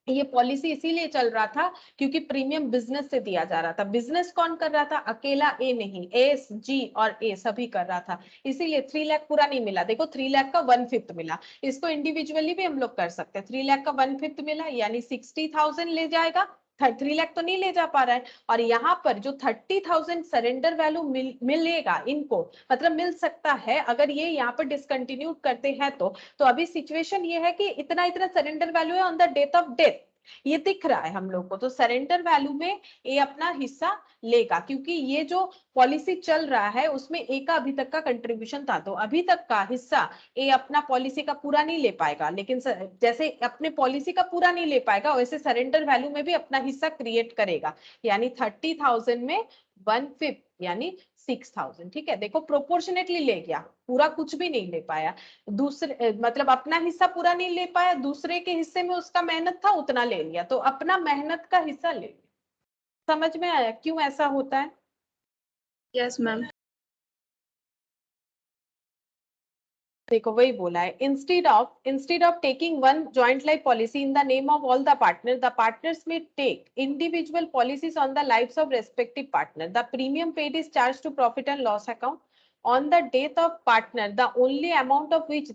ये पॉलिसी इसीलिए चल रहा था क्योंकि प्रीमियम बिजनेस से दिया जा रहा था। बिजनेस कौन कर रहा था, अकेला ए नहीं, एस जी और ए सभी कर रहा था, इसीलिए 3 लाख पूरा नहीं मिला। देखो 3 लाख का 1/5 मिला, इसको इंडिविजुअली भी हम लोग कर सकते हैं, 3 लाख का 1/5 मिला यानी 60,000 ले जाएगा, 3 लाख तो नहीं ले जा पा रहा है, और यहाँ पर जो 30,000 सरेंडर वैल्यू मिलेगा इनको, मतलब मिल सकता है अगर ये यहाँ पर डिसकंटिन्यू करते हैं तो अभी सिचुएशन ये है कि इतना इतना सरेंडर वैल्यू है on the date of death, ये दिख रहा है हम लोग को, तो सरेंडर वैल्यू में ये अपना हिस्सा लेगा, क्योंकि ये जो पॉलिसी चल रहा है उसमें ए का अभी तक का कंट्रीब्यूशन था, तो अभी तक का हिस्सा ए अपना पॉलिसी का पूरा नहीं ले पाएगा, लेकिन जैसे अपने पॉलिसी का पूरा नहीं ले पाएगा वैसे सरेंडर वैल्यू में भी अपना हिस्सा क्रिएट करेगा, यानी 30,000 में 1/5 यानी 6,000। ठीक है, देखो प्रोपोर्शनेटली ले गया, पूरा कुछ भी नहीं ले पाया, दूसरे मतलब अपना हिस्सा पूरा नहीं ले पाया, दूसरे के हिस्से में उसका मेहनत था उतना ले लिया, तो अपना मेहनत का हिस्सा ले लिया। समझ में आया क्यों ऐसा होता है? Yes ma'am. देखो वही बोला है, instead of taking one joint life policy in the name of all the partners में take individual policies on the lives of respective partner, the premium paid is charge to profit and loss account on the death of partner, the only amount of which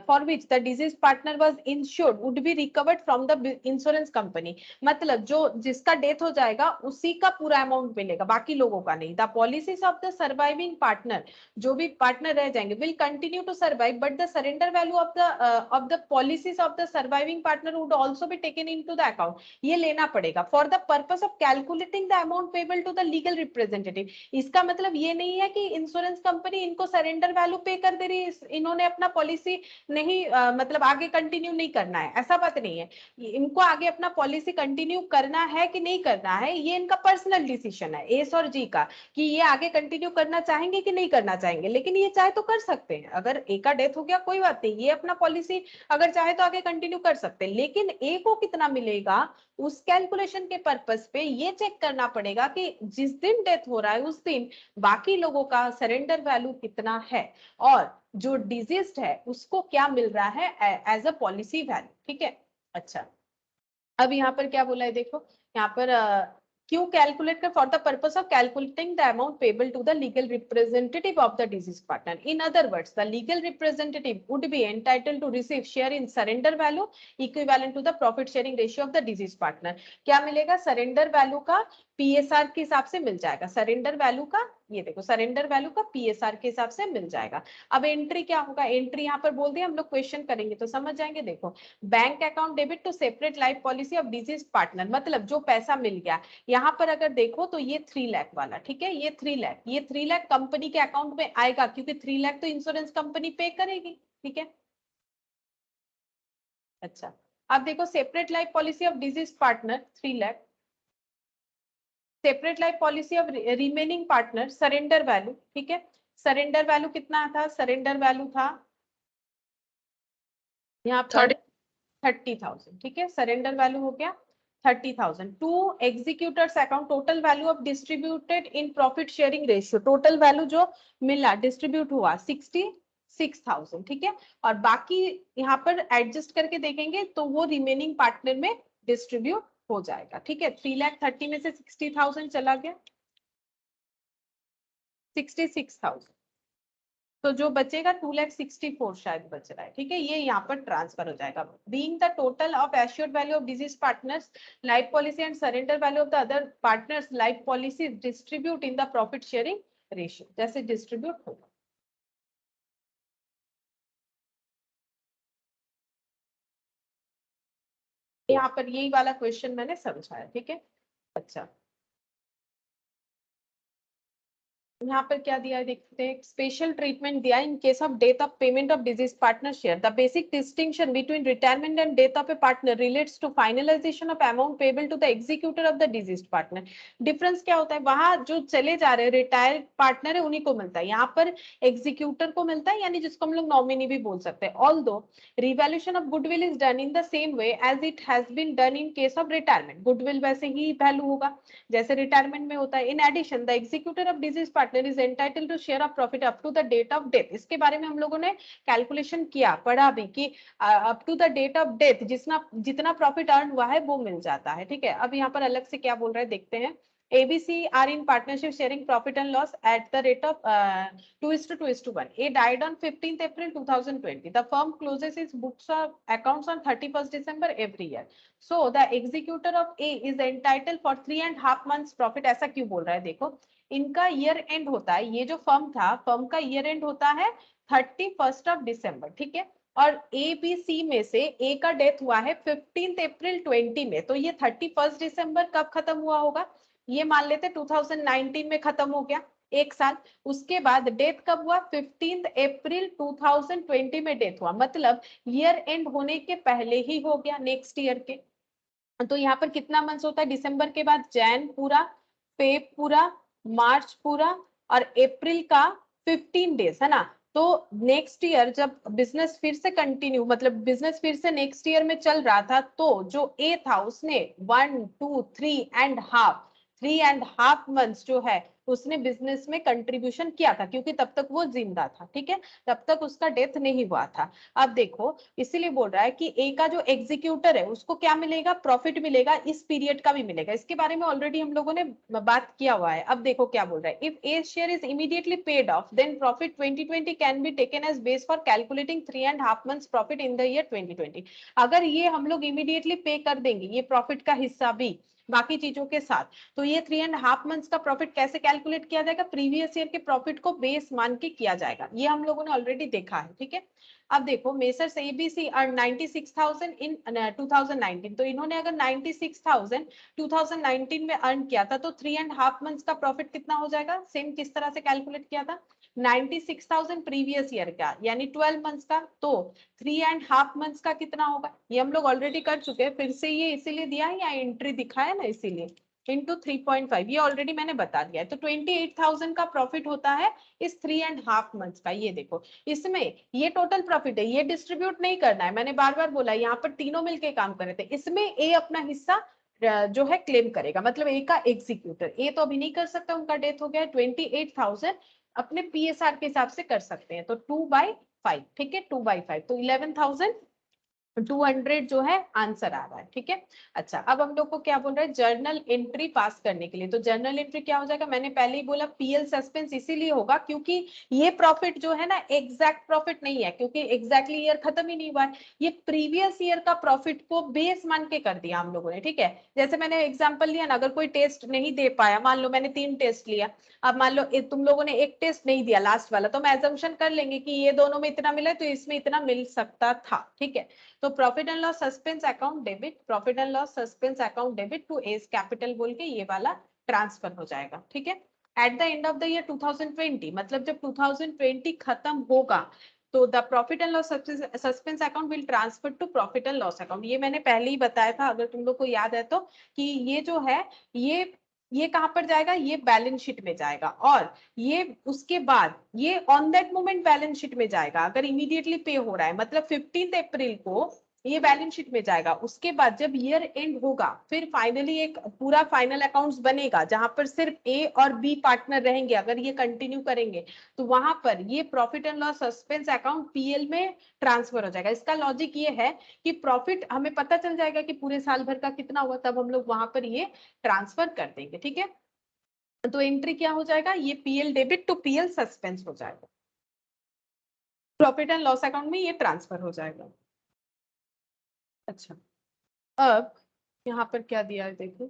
for which the deceased partner was insured would be recovered from the insurance company। मतलब जो जिसका death हो जाएगा उसी का पूरा amount मिलेगा, बाकी लोगों का नहीं। the policies of the surviving partner, जो भी पार्टनर रह जाएंगे, will continue to survive but the surrender value of the policies of the surviving partner would also be taken into the account। ये लेना पड़ेगा for the purpose of calculating the amount payable to the legal representative। इसका मतलब ये नहीं है कि insurance company इनको सरेंडर वैल्यू पे कर दे रही है, इन्होंने अपना पॉलिसी नहीं मतलब आगे कंटिन्यू नहीं करना है, ऐसा बात नहीं है। इनको आगे अपना पॉलिसी कंटिन्यू करना है कि नहीं करना है, ये इनका पर्सनल डिसीजन है एस और जी का, कि ये आगे कंटिन्यू करना चाहेंगे कि नहीं करना चाहेंगे, लेकिन ये चाहे तो कर सकते हैं। अगर ए का डेथ हो गया कोई बात नहीं, ये अपना पॉलिसी अगर चाहे तो आगे कंटिन्यू कर सकते हैं, लेकिन ए को कितना मिलेगा उस कैलकुलेशन के पर्पस पे ये चेक करना पड़ेगा कि जिस दिन डेथ हो रहा है उस दिन बाकी लोगों का सरेंडर वैल्यू कितना है, और जो डिजीज्ड है उसको क्या मिल रहा है एज अ पॉलिसी वैल्यू। ठीक है, अच्छा अब यहाँ पर क्या बोला है, देखो यहाँ पर क्यों कैलकुलेट कर, for the purpose of calculating the amount payable to the legal representative of the deceased partner. In other words the legal representative would be entitled to receive share in surrender value equivalent to the profit sharing ratio of the deceased partner. क्या मिलेगा, surrender value का PSR के हिसाब से मिल जाएगा, surrender value का, ये देखो सरेंडर वैल्यू का पीएसआर के हिसाब से मिल जाएगा। अब एंट्री क्या होगा, एंट्री यहाँ पर बोल दिया, हम लोग क्वेश्चन करेंगे तो समझ जाएंगे। देखो bank account debit to separate life policy of deceased partner, मतलब जो पैसा मिल गया यहाँ पर अगर देखो तो ये 3 लाख वाला, ठीक है, ये 3 लाख कंपनी के अकाउंट में आएगा, क्योंकि 3 लाख तो इंश्योरेंस कंपनी पे करेगी। ठीक है, अच्छा अब देखो separate life policy of deceased partner 3 lakh, separate life policy of remaining partner surrender value. ठीक है, सरेंडर वैल्यू कितना था, सरेंडर वैल्यू था यहाँ पर 30,000। ठीक है, सरेंडर वैल्यू हो गया 30,000 to executors account, total value of distributed in profit sharing ratio, total value जो मिला डिस्ट्रीब्यूट हुआ 66,000। ठीक है, और बाकी यहाँ पर एडजस्ट करके देखेंगे तो वो रिमेनिंग पार्टनर में डिस्ट्रीब्यूट हो जाएगा। ठीक है, 3,30,000 में से 60,000 चला गया, 66,000, तो जो बचेगा 2,64,000 शायद बच रहा है। ठीक है, ये यहाँ पर ट्रांसफर हो जाएगा। Being the total of assured value of disease partners life policy and surrender value of the other partners life policy distribute in the profit sharing ratio, जैसे डिस्ट्रीब्यूट होगा। यहाँ पर यही वाला क्वेश्चन मैंने समझाया। ठीक है, अच्छा यहाँ पर क्या दिया है देखते हैं, स्पेशल ट्रीटमेंट दिया in case of death of payment of deceased partner share. The basic distinction between retirement and death of a partner relates to finalization of amount payable to the executor of the deceased partner. Difference क्या होता है, वहां जो चले जा रहे retired partner है उन्हीं को मिलता है, यहाँ पर एग्जीक्यूटर को मिलता है, यानी जिसको हम लोग नॉमिनी भी बोल सकते हैं। Although revaluation of goodwill is done in the same way as it has been done in case of retirement, goodwill वैसे ही वैल्यू होगा जैसे रिटायरमेंट में होता है। In addition the executor of deceased partner is entitled to share of profit up to the date of death. इसके बारे में हम लोगों ने कैलकुलेशन किया, पढ़ा भी कि up to the date of death जितना प्रॉफिट अर्न हुआ है वो मिल जाता है। ठीक है, अब यहाँ पर अलग से क्या बोल रहा है देखते हैं। ABC are in partnership sharing profit and loss at the rate of 2:1. A died on 15th April 2020. The firm closes its books of accounts on 31st December every year. So the executor of A is entitled for 3.5 months profit. ऐसा क्यों बोल रहा है? देखो, इनका year and होता है, ये जो फर्म था, फर्म का ईयर एंड होता है 31st December, ठीक है। और ए बी सी में से ए का डेथ हुआ है 15 अप्रैल 20 में, तो ये 31 दिसंबर कब खत्म हुआ होगा? ये मान लेते 2019 में खत्म हो गया, एक साल। उसके बाद डेथ कब हुआ? 15 अप्रैल 2020 में डेथ हुआ, मतलब ईयर एंड होने के पहले ही हो गया, नेक्स्ट ईयर के। तो यहाँ पर कितना मंथ्स होता है दिसंबर के बाद? जैन पूरा, फेब पूरा, मार्च पूरा और अप्रैल का 15 डेज, है ना। तो नेक्स्ट ईयर जब बिजनेस फिर से कंटिन्यू, मतलब बिजनेस फिर से नेक्स्ट ईयर में चल रहा था, तो जो ए था उसने 1, 2, 3.5 मंथ्स जो है उसने बिजनेस में कंट्रीब्यूशन किया था, क्योंकि तब तक वो जिंदा था, ठीक है, तब तक उसका डेथ नहीं हुआ था। अब देखो, इसीलिए बोल रहा है कि ए का जो एग्जीक्यूटर है उसको क्या मिलेगा? प्रॉफिट मिलेगा, इस पीरियड का भी मिलेगा। इसके बारे में ऑलरेडी हम लोगों ने बात किया हुआ है। अब देखो क्या बोल रहा है, if a share is immediately paid off then profit 2020 can be taken as base for calculating 3.5 months profit in the year 2020। अगर ये हम लोग इमीडिएटली पे कर देंगे, ये प्रॉफिट का हिस्सा भी बाकी चीजों के साथ, तो ये 3.5 मंथ्स का प्रॉफिट कैसे कैलकुलेट किया जाएगा? प्रीवियस ईयर के प्रॉफिट को बेस मान के किया जाएगा, ये हम लोगों ने ऑलरेडी देखा है, ठीक है। अब देखो, मेसर्स एबीसी अर्न 96,000 इन 2019, तो इन्होंने अगर 96,000 2019 में अर्न किया था, तो 3.5 मंथ्स का प्रॉफिट कितना हो जाएगा? सेम किस तरह से कैलकुलेट किया था? 96,000 प्रीवियस ईयर का, यानी 12 मंथ्स का, तो 3.5 मंथ्स का कितना होगा? ये हम लोग ऑलरेडी कर चुके हैं, फिर से ये इसीलिए दिया है, या एंट्री दिखा है ना, इसीलिए इंटू 3.5, ये ऑलरेडी मैंने बता दिया है। तो 28,000 का प्रॉफिट होता है इस 3.5 मंथ्स का। ये देखो, इसमें ये टोटल प्रॉफिट है, ये डिस्ट्रीब्यूट नहीं करना है, मैंने बार बार बोला, यहाँ पर तीनों मिलके काम कर रहे थे। इसमें ए अपना हिस्सा जो है क्लेम करेगा, मतलब ए का एग्जीक्यूटर, ए तो अभी नहीं कर सकता, उनका डेथ हो गया। 28,000 अपने पीएसआर के हिसाब से कर सकते हैं, तो 2/5, ठीक है, 2/5, तो 11,200 जो है आंसर आ रहा है, ठीक है। अच्छा, अब हम लोग को क्या बोल रहा है? जर्नल एंट्री पास करने के लिए, तो जर्नल एंट्री क्या हो जाएगा? मैंने पहले ही बोला, पीएल सस्पेंस इसीलिए होगा क्योंकि ये प्रॉफिट जो है ना एग्जैक्ट प्रॉफिट नहीं है, क्योंकि एग्जैक्टली ईयर खत्म ही नहीं हुआ है, ये प्रीवियस ईयर का प्रॉफिट को बेस मान के कर दिया हम लोगों ने, ठीक है। जैसे मैंने एग्जाम्पल लिया ना, अगर कोई टेस्ट नहीं दे पाया, मान लो मैंने 3 टेस्ट लिया, अब मान लो तुम लोगों ने एक टेस्ट नहीं दिया, लास्ट वाला, तो हम एजम्पशन कर लेंगे कि ये दोनों में इतना मिला है, तो इसमें इतना मिल सकता था, ठीक है। तो profit and loss suspense account debit, profit and loss suspense account debit to A's capital बोल के ये वाला ट्रांसफर हो जाएगा, ठीक है। At the end of the year 2020, मतलब जब 2020 खत्म होगा, तो the profit and loss suspense account will transfer to profit and loss account. ये मैंने पहले ही बताया था, अगर तुम लोग को याद है तो, कि ये जो है ये कहां पर जाएगा? ये बैलेंस शीट में जाएगा, और ये उसके बाद ये on that moment balance sheet में जाएगा, अगर इमीडिएटली पे हो रहा है, मतलब 15 अप्रैल को ये बैलेंस शीट में जाएगा। उसके बाद जब ईयर एंड होगा, फिर फाइनली एक पूरा फाइनल अकाउंट्स बनेगा, जहां पर सिर्फ ए और बी पार्टनर रहेंगे, अगर ये कंटिन्यू करेंगे, तो वहां पर ये profit and loss suspense account PL में ट्रांसफर हो जाएगा। इसका लॉजिक ये है कि प्रॉफिट हमें पता चल जाएगा कि पूरे साल भर का कितना हुआ, तब हम लोग वहां पर ये ट्रांसफर कर देंगे, ठीक है। तो एंट्री क्या हो जाएगा? ये PL debit to PL suspense हो जाएगा, प्रॉफिट एंड लॉस अकाउंट में ये ट्रांसफर हो जाएगा। अच्छा, अब यहाँ पर क्या दिया है देखो,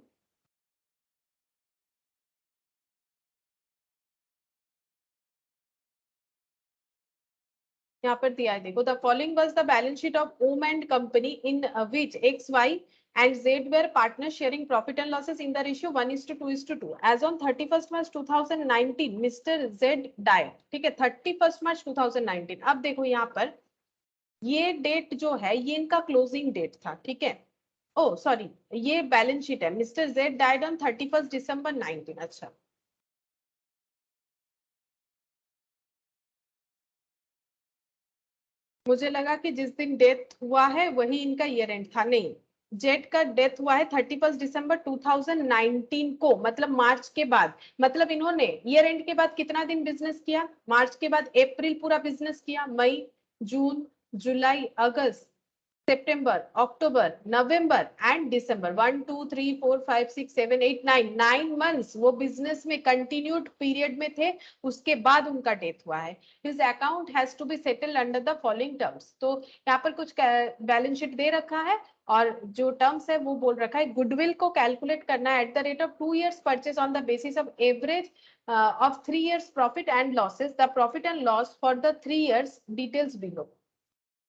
यहाँ पर दिया है देखो, the following was the balance sheet of Om and company in which X Y and Z were partners sharing profit and losses in the ratio 1:2:2. As on 31st March 2019, Mr. Z died, ठीक है, 31st March 2019। अब देखो यहाँ पर ये date जो है ये इनका क्लोजिंग डेट था, ठीक है। ओ सॉरी, ये बैलेंस शीट है, mister Z died on 31st December 19। अच्छा, मुझे लगा कि जिस दिन डेथ हुआ है वही इनका ईयर एंड था, नहीं, जेड का डेथ हुआ है 31 दिसंबर 2019 को, मतलब मार्च के बाद, मतलब इन्होंने ईयर एंड के बाद कितना दिन बिजनेस किया? मार्च के बाद अप्रैल पूरा बिजनेस किया, मई, जून, जुलाई, अगस्त, September, October, November and December 1, 2, 3, 4, 5, 6, 7, 8, 9 9 months वो बिजनेस में कंटिन्यूड पीरियड में थे, उसके बाद उनका डेथ हुआ है. His account has to be settled under the following terms. तो यहाँ पर कुछ बैलेंस शीट दे रखा है और जो टर्म्स है वो बोल रखा है गुडविल को कैलकुलेट करना है at the rate of 2 years purchase on the basis of average of 3 years profit and losses. The profit and loss for the 3 years details below.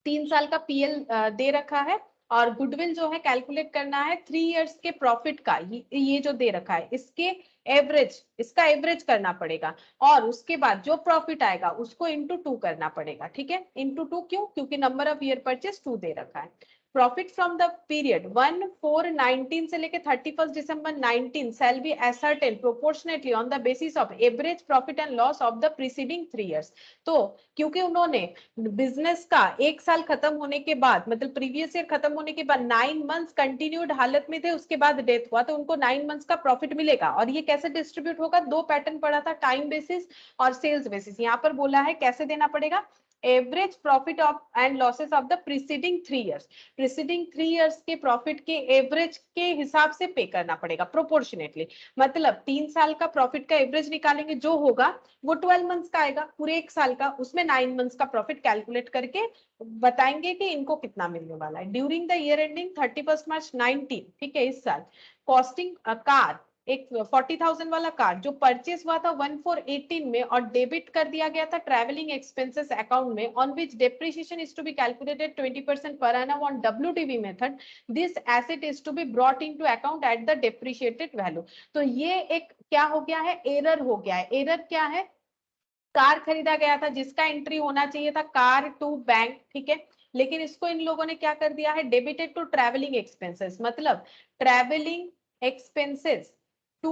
3 साल का पीएल दे रखा है और गुडविल जो है कैलकुलेट करना है 3 years के प्रॉफिट का. ये जो दे रखा है इसके एवरेज, इसका एवरेज करना पड़ेगा और उसके बाद जो प्रॉफिट आएगा उसको इंटू 2 करना पड़ेगा. ठीक है, इंटू 2 क्यों? क्योंकि नंबर ऑफ ईयर परचेज 2 दे रखा है. प्रॉफिट फ्रॉम द पीरियड 1/4/19 से लेके 31 December 19 shall be ascertained proportionately on the basis of average profit and loss of the preceding 3 years. तो क्योंकि उन्होंने बिजनेस का एक साल खत्म होने के बाद, मतलब प्रीवियस ईयर खत्म होने के बाद 9 months कंटिन्यूड हालत में थे, उसके बाद डेथ हुआ, तो उनको 9 months का प्रॉफिट मिलेगा. और ये कैसे डिस्ट्रीब्यूट होगा? 2 पैटर्न पड़ा था, टाइम बेसिस और सेल्स बेसिस. यहाँ पर बोला है कैसे देना पड़ेगा? Average profit of and losses of the preceding 3 years. Preceding 3 years के प्रॉफिट के एवरेज के हिसाब से पे करना पड़ेगा प्रोपोर्शनेटली. मतलब 3 साल का प्रॉफिट का एवरेज निकालेंगे, जो होगा वो 12 months का आएगा, पूरे एक साल का, उसमें 9 months का प्रॉफिट कैलकुलेट करके बताएंगे कि इनको कितना मिलने वाला है. During the year ending 31 March 19, ठीक है, इस साल कॉस्टिंग कार, एक 40,000 वाला कार जो परचेस हुआ था 1/4/18 में और डेबिट कर दिया गया था ट्रैवलिंग एक्सपेंसेस अकाउंट में, on which depreciation is to be calculated 20% per annum on WDV method. This asset is to be brought into account at the depreciated value. तो ये एक क्या हो गया है? एरर हो गया है. एरर क्या है? कार खरीदा गया था जिसका एंट्री होना चाहिए था कार टू बैंक, ठीक है, लेकिन इसको इन लोगों ने क्या कर दिया है? Debited to travelling expenses. मतलब ट्रैवलिंग एक्सपेंसेस टू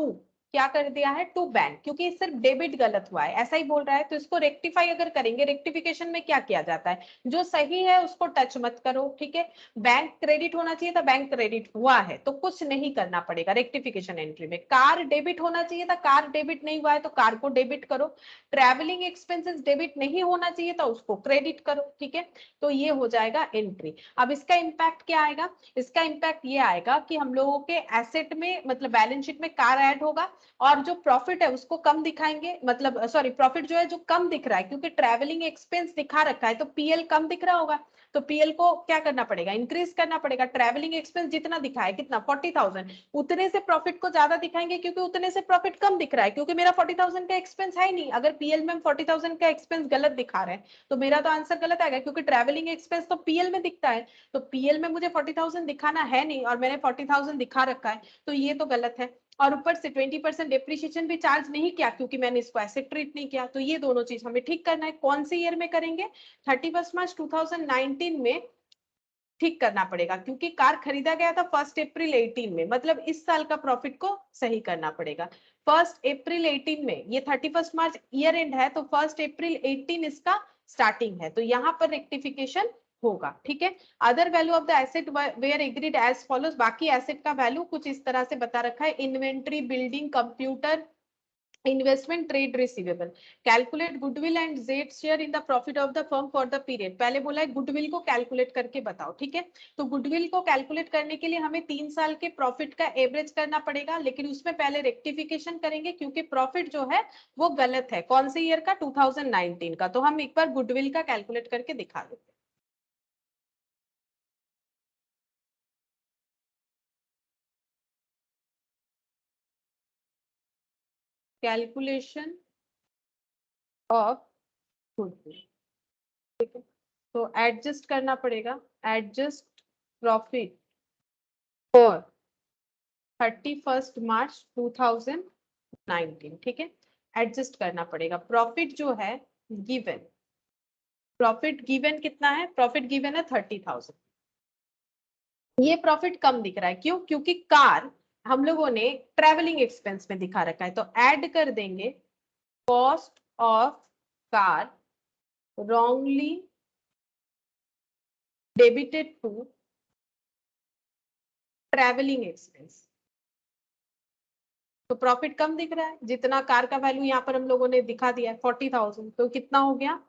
क्या कर दिया है? टू बैंक, क्योंकि सिर्फ डेबिट गलत हुआ है, ऐसा ही बोल रहा है. तो इसको रेक्टिफाई अगर करेंगे, रेक्टिफिकेशन में क्या किया जाता है? जो सही है उसको टच मत करो, ठीक है. बैंक क्रेडिट होना चाहिए था, बैंक क्रेडिट हुआ है तो कुछ नहीं करना पड़ेगा रेक्टिफिकेशन एंट्री में. कार डेबिट होना चाहिए था, कार डेबिट नहीं हुआ है तो कार को डेबिट करो. ट्रैवलिंग एक्सपेंसेस डेबिट नहीं होना चाहिए था, उसको क्रेडिट करो, ठीक है. तो ये हो जाएगा एंट्री. अब इसका इंपैक्ट क्या आएगा? इसका इंपैक्ट ये आएगा कि हम लोगों के एसेट में, मतलब बैलेंस शीट में कार ऐड होगा और जो प्रॉफिट है उसको कम दिखाएंगे, मतलब सॉरी, प्रॉफिट जो है जो कम दिख रहा है क्योंकि ट्रैवलिंग एक्सपेंस दिखा रखा है तो पीएल कम दिख रहा होगा, तो पीएल को क्या करना पड़ेगा? इंक्रीज करना पड़ेगा. ट्रैवलिंग एक्सपेंस जितना दिखा है, कितना 40,000, उतने से प्रॉफिट को ज्यादा दिखाएंगे क्योंकि उतने से प्रॉफिट कम दिख रहा है, क्योंकि मेरा 40,000 का एक्सपेंस है ही नहीं. अगर पीएल में 40,000 का एक्सपेंस गलत दिखा रहे हैं तो मेरा तो आंसर गलत आएगा, क्योंकि ट्रैवलिंग एक्सपेंस तो पीएल में दिखता है, तो पीएल में मुझे 40,000 दिखाना है नहीं और मैंने 40,000 दिखा रखा है, तो ये तो गलत है. और ऊपर से 20% डेप्रिसिएशन भी चार्ज नहीं किया क्योंकि मैंने इसको एसेट ट्रीट नहीं किया. तो ये दोनों चीज हमें ठीक करना है. कौन से ईयर में करेंगे? 31 March 2019 में ठीक करना पड़ेगा, क्योंकि कार खरीदा गया था 1 April 18 में, मतलब इस साल का प्रॉफिट को सही करना पड़ेगा. 1 April 18 में, ये 31 March ईयर एंड है तो 1 April 18 इसका स्टार्टिंग है, तो यहाँ पर रेक्टिफिकेशन होगा, ठीक है. Other value of the asset were agreed as follows. बाकी एसेट का वैल्यू कुछ इस तरह से बता रखा है. Inventory, building, computer, investment, trade receivable. Calculate goodwill and Z share in the profit of the firm for the period. पहले बोला है गुडविल को कैलकुलेट करके बताओ, ठीक है. तो गुडविल को कैलकुलेट करने के लिए हमें 3 साल के प्रॉफिट का एवरेज करना पड़ेगा, लेकिन उसमें पहले रेक्टिफिकेशन करेंगे क्योंकि प्रॉफिट जो है वो गलत है. कौन से ईयर का? 2019 का. तो हम एक बार गुडविल का कैलकुलेट करके दिखा देते हैं. कैलकुलेशन ऑफ गुडविल, ठीक है. तो एडजस्ट करना पड़ेगा. एडजस्ट प्रॉफिट फॉर 31 March 2019, ठीक है. एडजस्ट करना पड़ेगा. प्रॉफिट जो है गिवन, प्रॉफिट गिवन कितना है? प्रॉफिट गिवन है 30,000. ये प्रॉफिट कम दिख रहा है, क्यों? क्योंकि कार हम लोगों ने ट्रैवलिंग एक्सपेंस में दिखा रखा है, तो ऐड कर देंगे cost of car wrongly debited to travelling expense. तो प्रॉफिट कम दिख रहा है, जितना कार का वैल्यू यहाँ पर हम लोगों ने दिखा दिया है 40,000, तो कितना हो गया?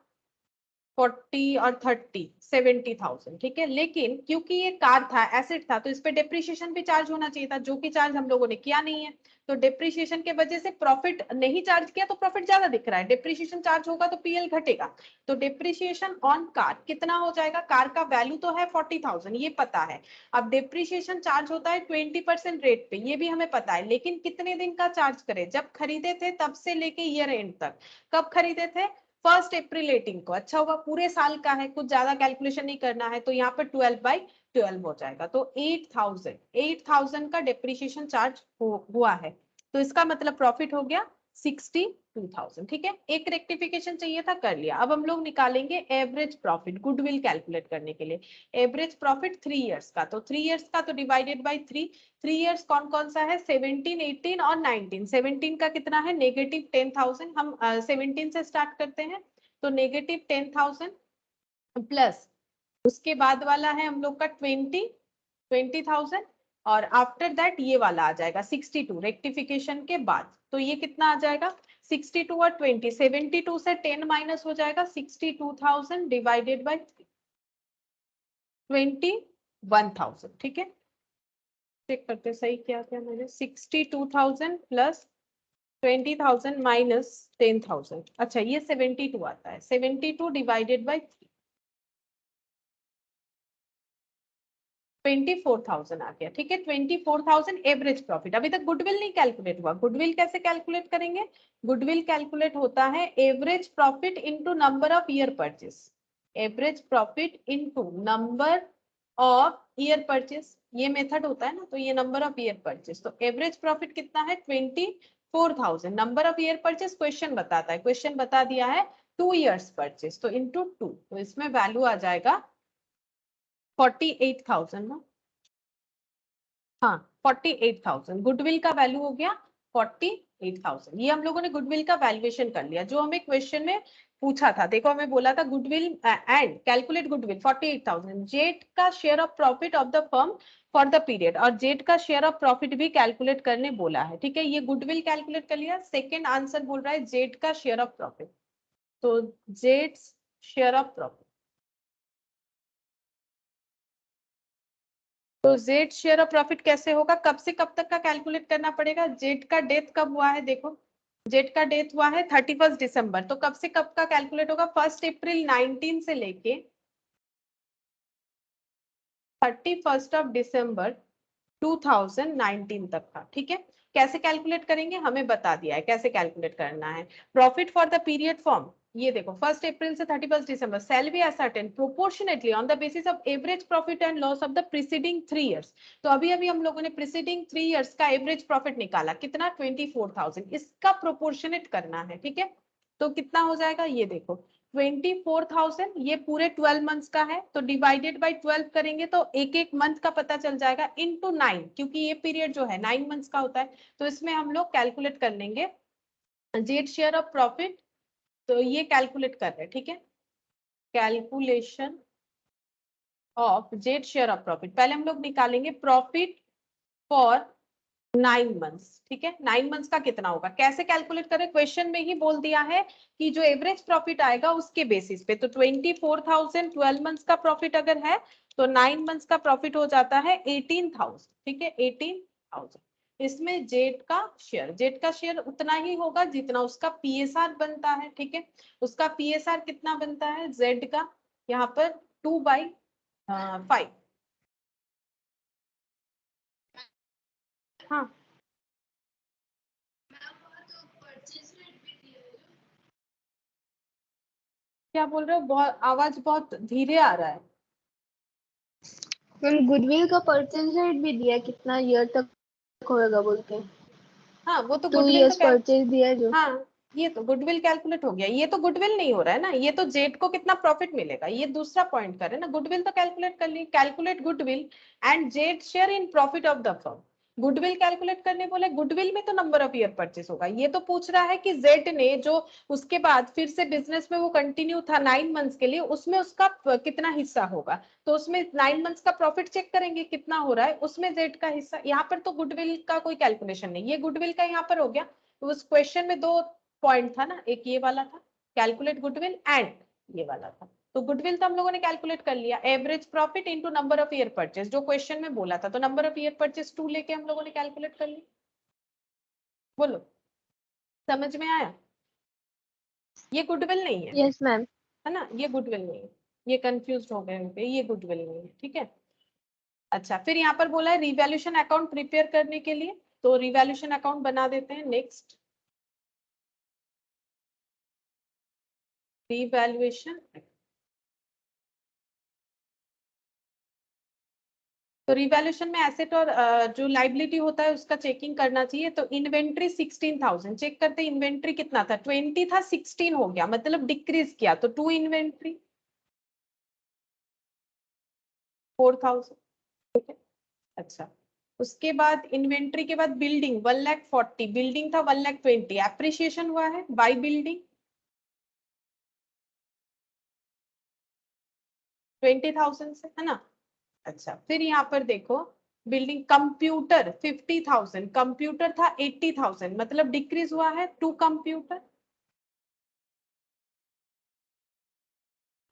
40 और 30 70,000, ठीक है। लेकिन क्योंकि ये कार था, एसेट था, तो इस पे डेप्रिसिएशन भी चार्ज होना चाहिए था, जो कि चार्ज हम लोगों ने किया नहीं है। तो डेप्रिसिएशन के वजह से प्रॉफिट नहीं चार्ज किया तो प्रॉफिट ज्यादा दिख रहा है, डेप्रिसिएशन चार्ज होगा तो पीएल घटेगा। तो डेप्रिसिएशन ऑन कार कितना हो जाएगा, कार का वैल्यू तो है 40,000, ये पता है। अब डेप्रिसिएशन चार्ज होता है 20% रेट पे, ये भी हमें पता है, लेकिन कितने दिन का चार्ज करें, जब खरीदे थे तब से लेके ईयर एंड तक। कब खरीदे थे, 1 अप्रैल 18 को। अच्छा होगा पूरे साल का है, कुछ ज्यादा कैलकुलेशन नहीं करना है, तो यहाँ पर 12/12 हो जाएगा। तो 8,000 का डेप्रिसिएशन चार्ज हुआ है, तो इसका मतलब प्रॉफिट हो गया 62,000, ठीक है। एक रेक्टिफिकेशन चाहिए था, कर लिया। अब हम लोग निकालेंगे एवरेज प्रॉफिट, गुडविल कैलकुलेट करने के लिए। एवरेज प्रॉफिट 3 इयर्स का, तो 3 इयर्स का तो डिवाइडेड बाई 3। 3 इयर्स कौन कौन सा है, 17, 18 और 19। 17 का कितना है, -10,000। हम 17 से स्टार्ट करते हैं, तो -10,000 प्लस उसके बाद वाला है हम लोग का 20,000, और आफ्टर दैट ये वाला आ जाएगा 62 रेक्टिफिकेशन के बाद। तो ये कितना आ जाएगा, 62 और 20, 72 से 10 माइनस हो जाएगा, 62,000 डिवाइडेड बाई 21,000, ठीक है। चेक करते सही क्या क्या मैंने, 62,000 प्लस 20,000 माइनस 10,000। अच्छा ये 72 आता है, 72 डिवाइडेड बाई 24,000 आ गया, ठीक है। 24,000 एवरेज प्रॉफिट। अभी तक गुडविल नहीं कैलकुलेट हुआ। गुडविल कैसे कैलकुलेट करेंगे, गुडविल कैलकुलेट होता है average profit into number of year purchase. Average profit into number of year purchase, ये मेथड होता है ना। तो ये नंबर ऑफ ईयर परचेस, तो एवरेज प्रॉफिट कितना है 24,000। Number of year purchase question बताता है, क्वेश्चन बता दिया है 2 इयर्स परचेस, तो इनटू 2, तो इसमें वैल्यू आ जाएगा 48,000 ना। हाँ 48,000 गुडविल का वैल्यू हो गया 48,000। ये हम लोगों ने गुडविल का वैल्यूएशन कर लिया, जो हमें क्वेश्चन में पूछा था। देखो हमें बोला था goodwill and calculate goodwill 48,000, Z का share of profit of the firm for the period, और जेट का शेयर ऑफ प्रॉफिट भी कैलकुलेट करने बोला है, ठीक है। ये गुडविल कैलकुलेट कर लिया। सेकेंड आंसर बोल रहा है जेट का शेयर ऑफ प्रॉफिट, तो जेट शेयर ऑफ प्रॉफिट, तो जेड शेयर ऑफ प्रॉफिट कैसे होगा, कब से कब तक का कैलकुलेट करना पड़ेगा। जेड का डेथ कब हुआ है, देखो जेड का डेथ हुआ है 31 दिसंबर, तो कब से कब का कैलकुलेट होगा, 1 अप्रैल 19 से लेके 31 दिसंबर 2019 तक का, ठीक है। कैसे कैलकुलेट करेंगे, हमें बता दिया है कैसे कैलकुलेट करना है। Profit for the period from, ये देखो 1 अप्रैल से 31 दिसंबर, shall be ascertain proportionately on the basis of average profit and loss of the preceding 3 years. तो अभी अभी हम लोगों ने प्रीसीडिंग 3 इयर्स का एवरेज प्रॉफिट निकाला, कितना 24,000, इसका प्रोपोर्शनेट करना है, ठीक है। तो कितना हो जाएगा, ये देखो 24,000, ये पूरे 12 मंथ्स का है, तो डिवाइडेड बाय 12 करेंगे तो एक एक मंथ का पता चल जाएगा, इनटू 9, क्योंकि ये पीरियड जो है 9 मंथ्स का होता है। तो इसमें हम लोग कैलकुलेट कर लेंगे जेड शेयर ऑफ प्रॉफिट, तो ये कैलकुलेट कर रहे हैं, ठीक है। Calculation of Z share of profit, पहले हम लोग निकालेंगे प्रॉफिट फॉर 9 मंथ्स, ठीक है। 9 मंथ्स का कितना होगा, कैसे कैलकुलेट करें, क्वेश्चन में ही बोल दिया है कि जो एवरेज प्रॉफिट आएगा उसके बेसिस पे। तो 24,000 12 मंथ्स का प्रॉफिट अगर है, तो 9 मंथ्स का प्रॉफिट हो जाता है 18,000, ठीक है 18,000। इसमें जेड का शेयर उतना ही होगा जितना उसका पीएसआर बनता है, ठीक है। उसका पीएसआर कितना बनता है जेड का, यहाँ पर 2/5। हाँ क्या बोल रहे हो, बहुत आवाज बहुत धीरे आ रहा है। मैम गुडविल का परचेज रेट भी दिया, कितना ईयर तक होएगा बोलते हैं। हाँ वो तो 2 गुडविल इयर्स तो परचेज दिया है जो। हाँ ये तो गुडविल कैलकुलेट हो गया, ये तो गुडविल नहीं हो रहा है ना, ये तो जेड को कितना प्रॉफिट मिलेगा, ये दूसरा पॉइंट कर रहे हैं ना। गुडविल तो कैलकुलेट कर ली, calculate goodwill and Z share in profit of the firm. Goodwill calculate करने बोले, गुडविल में तो नंबर ऑफ ईयर परचेस होगा। ये तो पूछ रहा है कि जेड ने जो उसके बाद फिर से बिजनेस में वो कंटिन्यू था 9 मंथ्स के लिए, उसमें उसका कितना हिस्सा होगा। तो उसमें 9 मंथ्स का प्रॉफिट चेक करेंगे कितना हो रहा है, उसमें जेड का हिस्सा। यहाँ पर तो गुडविल का कोई कैलकुलेशन नहीं, ये गुडविल का यहाँ पर हो गया। तो उस क्वेश्चन में 2 पॉइंट था ना, एक ये वाला था कैलकुलेट गुडविल एंड ये वाला था, तो गुडविल तो हम लोगों ने कैलकुलेट कर लिया, average profit into number of year purchase जो क्वेश्चन में बोला था, तो नंबर ऑफ ईयर परचेस 2 लेके हम लोगों ने कैलकुलेट कर लिया। बोलो समझ में आया? ये गुडविल नहीं है, यस मैम। है ना, ये गुडविल नहीं है, ये कंफ्यूज हो गए होंगे, ये गुडविल नहीं है, ठीक है। अच्छा फिर यहाँ पर बोला है रिवैल्यूएशन अकाउंट प्रिपेयर करने के लिए, तो रिवैल्यूएशन अकाउंट बना देते हैं। नेक्स्ट रिवैल्यूएशन, तो रिवैल्यूएशन में एसेट और जो लाइबिलिटी होता है उसका चेकिंग करना चाहिए। तो इन्वेंट्री 16,000 चेक करते, इन्वेंट्री कितना था, 20 था, 16 हो गया, मतलब डिक्रीज किया, तो 2 इन्वेंट्री 4,000, ठीक है। अच्छा उसके बाद इन्वेंट्री के बाद बिल्डिंग 1,40,000, बिल्डिंग था 1,20,000, एप्रिसिएशन हुआ है बाय बिल्डिंग 20,000 से, है ना। अच्छा फिर यहाँ पर देखो बिल्डिंग, कंप्यूटर 50,000, कंप्यूटर था 80,000, मतलब डिक्रीज हुआ है 2 कंप्यूटर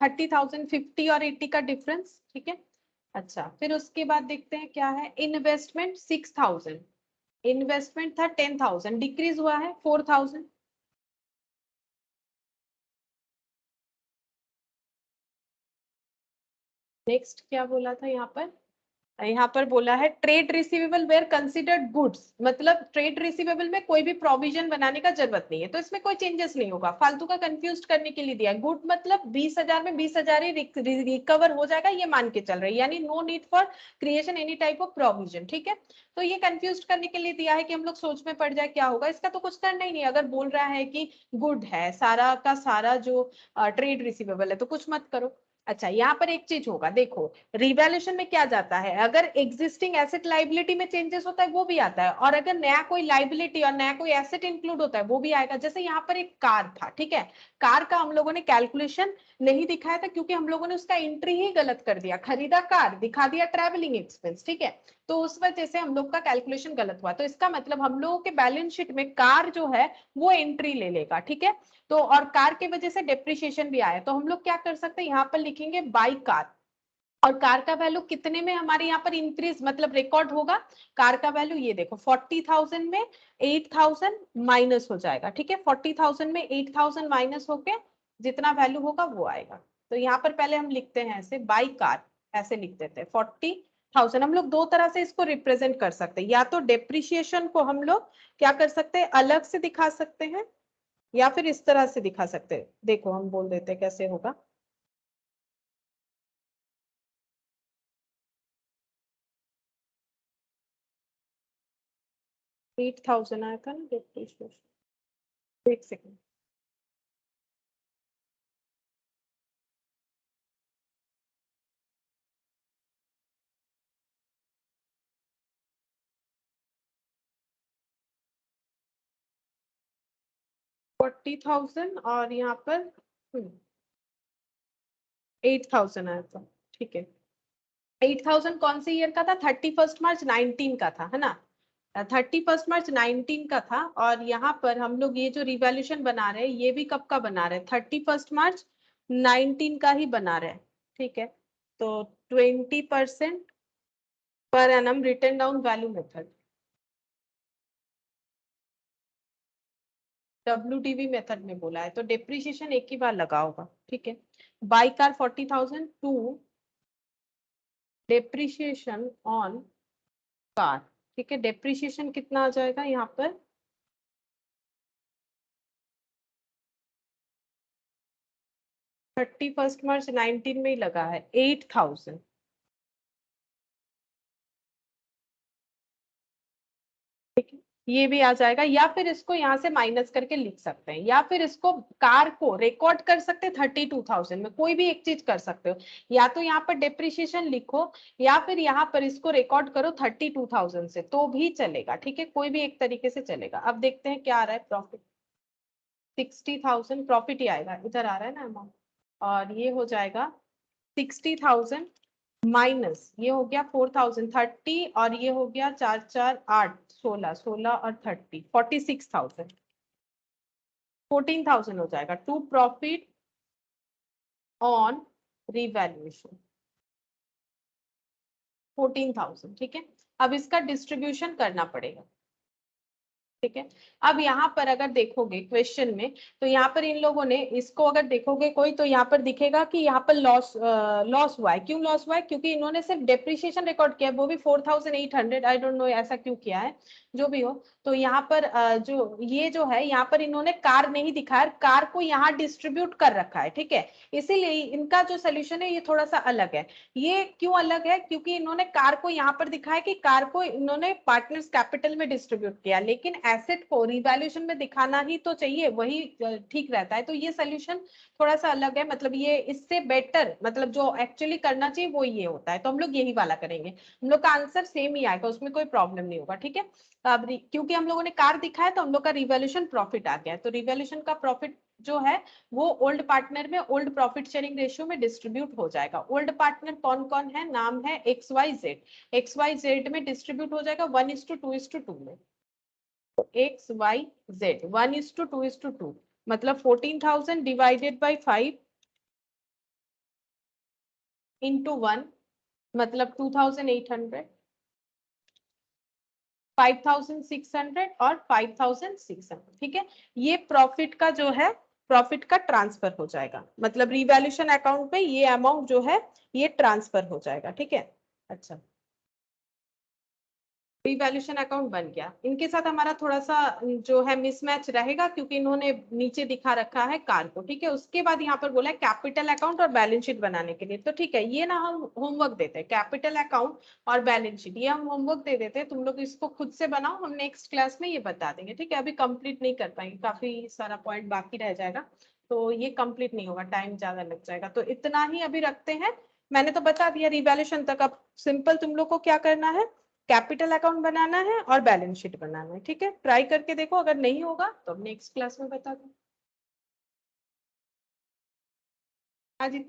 30,000, 50 और 80 का डिफरेंस, ठीक है। अच्छा फिर उसके बाद देखते हैं क्या है, इन्वेस्टमेंट 6,000, इन्वेस्टमेंट था 10,000, डिक्रीज हुआ है 4,000। नेक्स्ट क्या बोला था यहाँ पर बोला है trade receivable were considered goods, मतलब ट्रेड रिसीवेबल में कोई भी प्रोविजन बनाने का जरूरत नहीं है, तो इसमें कोई चेंजेस नहीं होगा, फालतू का कंफ्यूज करने के लिए दिया है। गुड मतलब 20,000 में 20,000 ही रिकवर हो जाएगा, ये मान के चल रही है, यानी no need for creation any type of provision, ठीक है। तो ये कंफ्यूज करने के लिए दिया है कि हम लोग सोच में पड़ जाए क्या होगा, इसका तो कुछ करना ही नहीं, अगर बोल रहा है कि गुड है सारा का सारा जो ट्रेड रिसीवेबल है तो कुछ मत करो। अच्छा यहाँ पर एक चीज होगा, देखो रिवैल्यूएशन में क्या जाता है, अगर एग्जिस्टिंग एसेट लाइबिलिटी में चेंजेस होता है वो भी आता है, और अगर नया कोई लाइबिलिटी और नया कोई एसेट इंक्लूड होता है वो भी आएगा। जैसे यहाँ पर एक कार था, ठीक है, कार का हम लोगों ने कैलकुलेशन नहीं दिखाया था क्योंकि हम लोगों ने उसका एंट्री ही गलत कर दिया, खरीदा कार दिखा दिया ट्रैवलिंग एक्सपेंस, ठीक है, तो उस वजह से हम लोग का कैलकुलेशन गलत हुआ। तो इसका मतलब हम लोगों के बैलेंस शीट में कार जो है वो एंट्री ले लेगा, ठीक है। तो और कार की वजह से डेप्रिसिएशन भी आया, तो हम लोग क्या कर सकते हैं, यहाँ पर लिखेंगे बाई कार, और कार का वैल्यू कितने में हमारे यहाँ पर इंक्रीज मतलब रिकॉर्ड होगा, कार का वैल्यू ये देखो 40,000 में 8,000 माइनस हो जाएगा, ठीक है, 40,000 में 8,000 माइनस होके जितना वैल्यू होगा वो आएगा। तो यहाँ पर पहले हम लिखते हैं ऐसे बाई कार, ऐसे लिख देते हैं 40,000। हम लोग दो तरह से इसको रिप्रेजेंट कर सकते हैं, या तो डेप्रिसिएशन को हम लोग क्या कर सकते हैं अलग से दिखा सकते हैं, या फिर इस तरह से दिखा सकते हैं, देखो हम बोल देते हैं कैसे होगा। एट थाउजेंड आया था ना डेप्रिसिएशन, एक सेकेंड, फोर्टी थाउजेंड और यहाँ पर 8,000 आया था, ठीक है। 8,000 कौन से ईयर का था, 31 मार्च 19 का था, है ना, 31 मार्च 19 का था। और यहाँ पर हम लोग ये जो रिवैल्यूएशन बना रहे हैं ये भी कब का बना रहे हैं, 31 मार्च 19 का ही बना रहे हैं, ठीक है। तो 20% per annum written down value method, WDV method में बोला है, तो डेप्रिसिएशन एक ही बार लगा होगा, ठीक है। By car 40,000 to depreciation on car, ठीक है, डेप्रिसिएशन कितना आ जाएगा यहाँ पर 31 मार्च 19 में ही लगा है 8,000, ठीक है, ये भी आ जाएगा। या फिर इसको यहाँ से माइनस करके लिख सकते हैं, या फिर इसको कार को रिकॉर्ड कर सकते हैं 32,000 में, कोई भी एक चीज कर सकते हो, या तो यहाँ पर डेप्रिसिएशन लिखो या फिर यहाँ पर इसको रिकॉर्ड करो 32,000 से, तो भी चलेगा, ठीक है, कोई भी एक तरीके से चलेगा। अब देखते हैं क्या आ रहा है, प्रॉफिट 60,000 प्रॉफिट ही आएगा, इधर आ रहा है ना अमाउंट, और ये हो जाएगा 60,000 माइनस ये हो गया 4,000, 30 और ये हो गया 4 4 8 16, 16 और 30 46,000, 14,000 हो जाएगा टू प्रॉफिट ऑन रिवैल्यूएशन 14,000, ठीक है। अब इसका डिस्ट्रीब्यूशन करना पड़ेगा, ठीक है। अब यहाँ पर अगर देखोगे क्वेश्चन में, तो यहाँ पर इन लोगों ने इसको अगर देखोगे कोई, तो यहाँ पर दिखेगा कि यहाँ पर लॉस हुआ है। क्यों लॉस हुआ है? क्योंकि इन्होंने सिर्फ डेप्रिसिएशन रिकॉर्ड किया है, वो भी 4,800, आई डोंट नो ऐसा क्यों किया है, जो भी हो। तो यहाँ पर जो ये जो है, यहाँ पर इन्होंने कार नहीं दिखाया, कार को यहाँ डिस्ट्रीब्यूट कर रखा है, ठीक है। इसीलिए इनका जो सोल्यूशन है ये थोड़ा सा अलग है। ये क्यों अलग है? क्योंकि इन्होंने कार को यहाँ पर दिखाया कि कार को इन्होंने पार्टनर्स कैपिटल में डिस्ट्रीब्यूट किया, लेकिन एसेट को रिवैल्यूएशन में दिखाना ही तो चाहिए, वही ठीक रहता है। तो ये सोल्यूशन थोड़ा सा अलग है, मतलब ये इससे बेटर, मतलब जो एक्चुअली करना चाहिए वो ये होता है। तो हम लोग यही वाला करेंगे, हम लोग का आंसर सेम ही आएगा, उसमें कोई प्रॉब्लम नहीं होगा, ठीक है। अब क्योंकि हम लोगों ने कार दिखाया तो हम लोग का रिवैल्यूएशन प्रॉफिट आ गया, तो रिवैल्यूएशन का प्रॉफिट जो है वो ओल्ड पार्टनर में ओल्ड प्रॉफिट शेयरिंग रेशियो में डिस्ट्रीब्यूट हो जाएगा। ओल्ड पार्टनर कौन कौन है? नाम है XYZ, XYZ में डिस्ट्रीब्यूट हो जाएगा 1:2:2 में। XYZ 1:2:2, मतलब 14,000 डिवाइडेड बाई 5 इंटू 1, मतलब 2,800, 5,600 और 5,600, ठीक है। ये प्रॉफिट का जो है, प्रॉफिट का ट्रांसफर हो जाएगा, मतलब रिवैल्यूएशन अकाउंट पे ये अमाउंट जो है ये ट्रांसफर हो जाएगा, ठीक है। अच्छा, रिवैल्यूएशन अकाउंट बन गया। इनके साथ हमारा थोड़ा सा जो है मिसमैच रहेगा, क्योंकि इन्होंने नीचे दिखा रखा है कार को, ठीक है। उसके बाद यहाँ पर बोला है कैपिटल अकाउंट और बैलेंस शीट बनाने के लिए, तो ठीक है, ये ना हम होमवर्क देते हैं, कैपिटल अकाउंट और बैलेंस शीट, ये हम होमवर्क दे देते हैं। तुम लोग इसको खुद से बनाओ, हम नेक्स्ट क्लास में ये बता देंगे, ठीक है। अभी कंप्लीट नहीं कर पाएंगे, काफी सारा पॉइंट बाकी रह जाएगा, तो ये कंप्लीट नहीं होगा, टाइम ज्यादा लग जाएगा। तो इतना ही अभी रखते हैं, मैंने तो बता दिया रिवैल्यूएशन तक। अब सिंपल तुम लोग को क्या करना है, कैपिटल अकाउंट बनाना है और बैलेंस शीट बनाना है, ठीक है। ट्राई करके देखो, अगर नहीं होगा तो नेक्स्ट क्लास में बता दूं। आज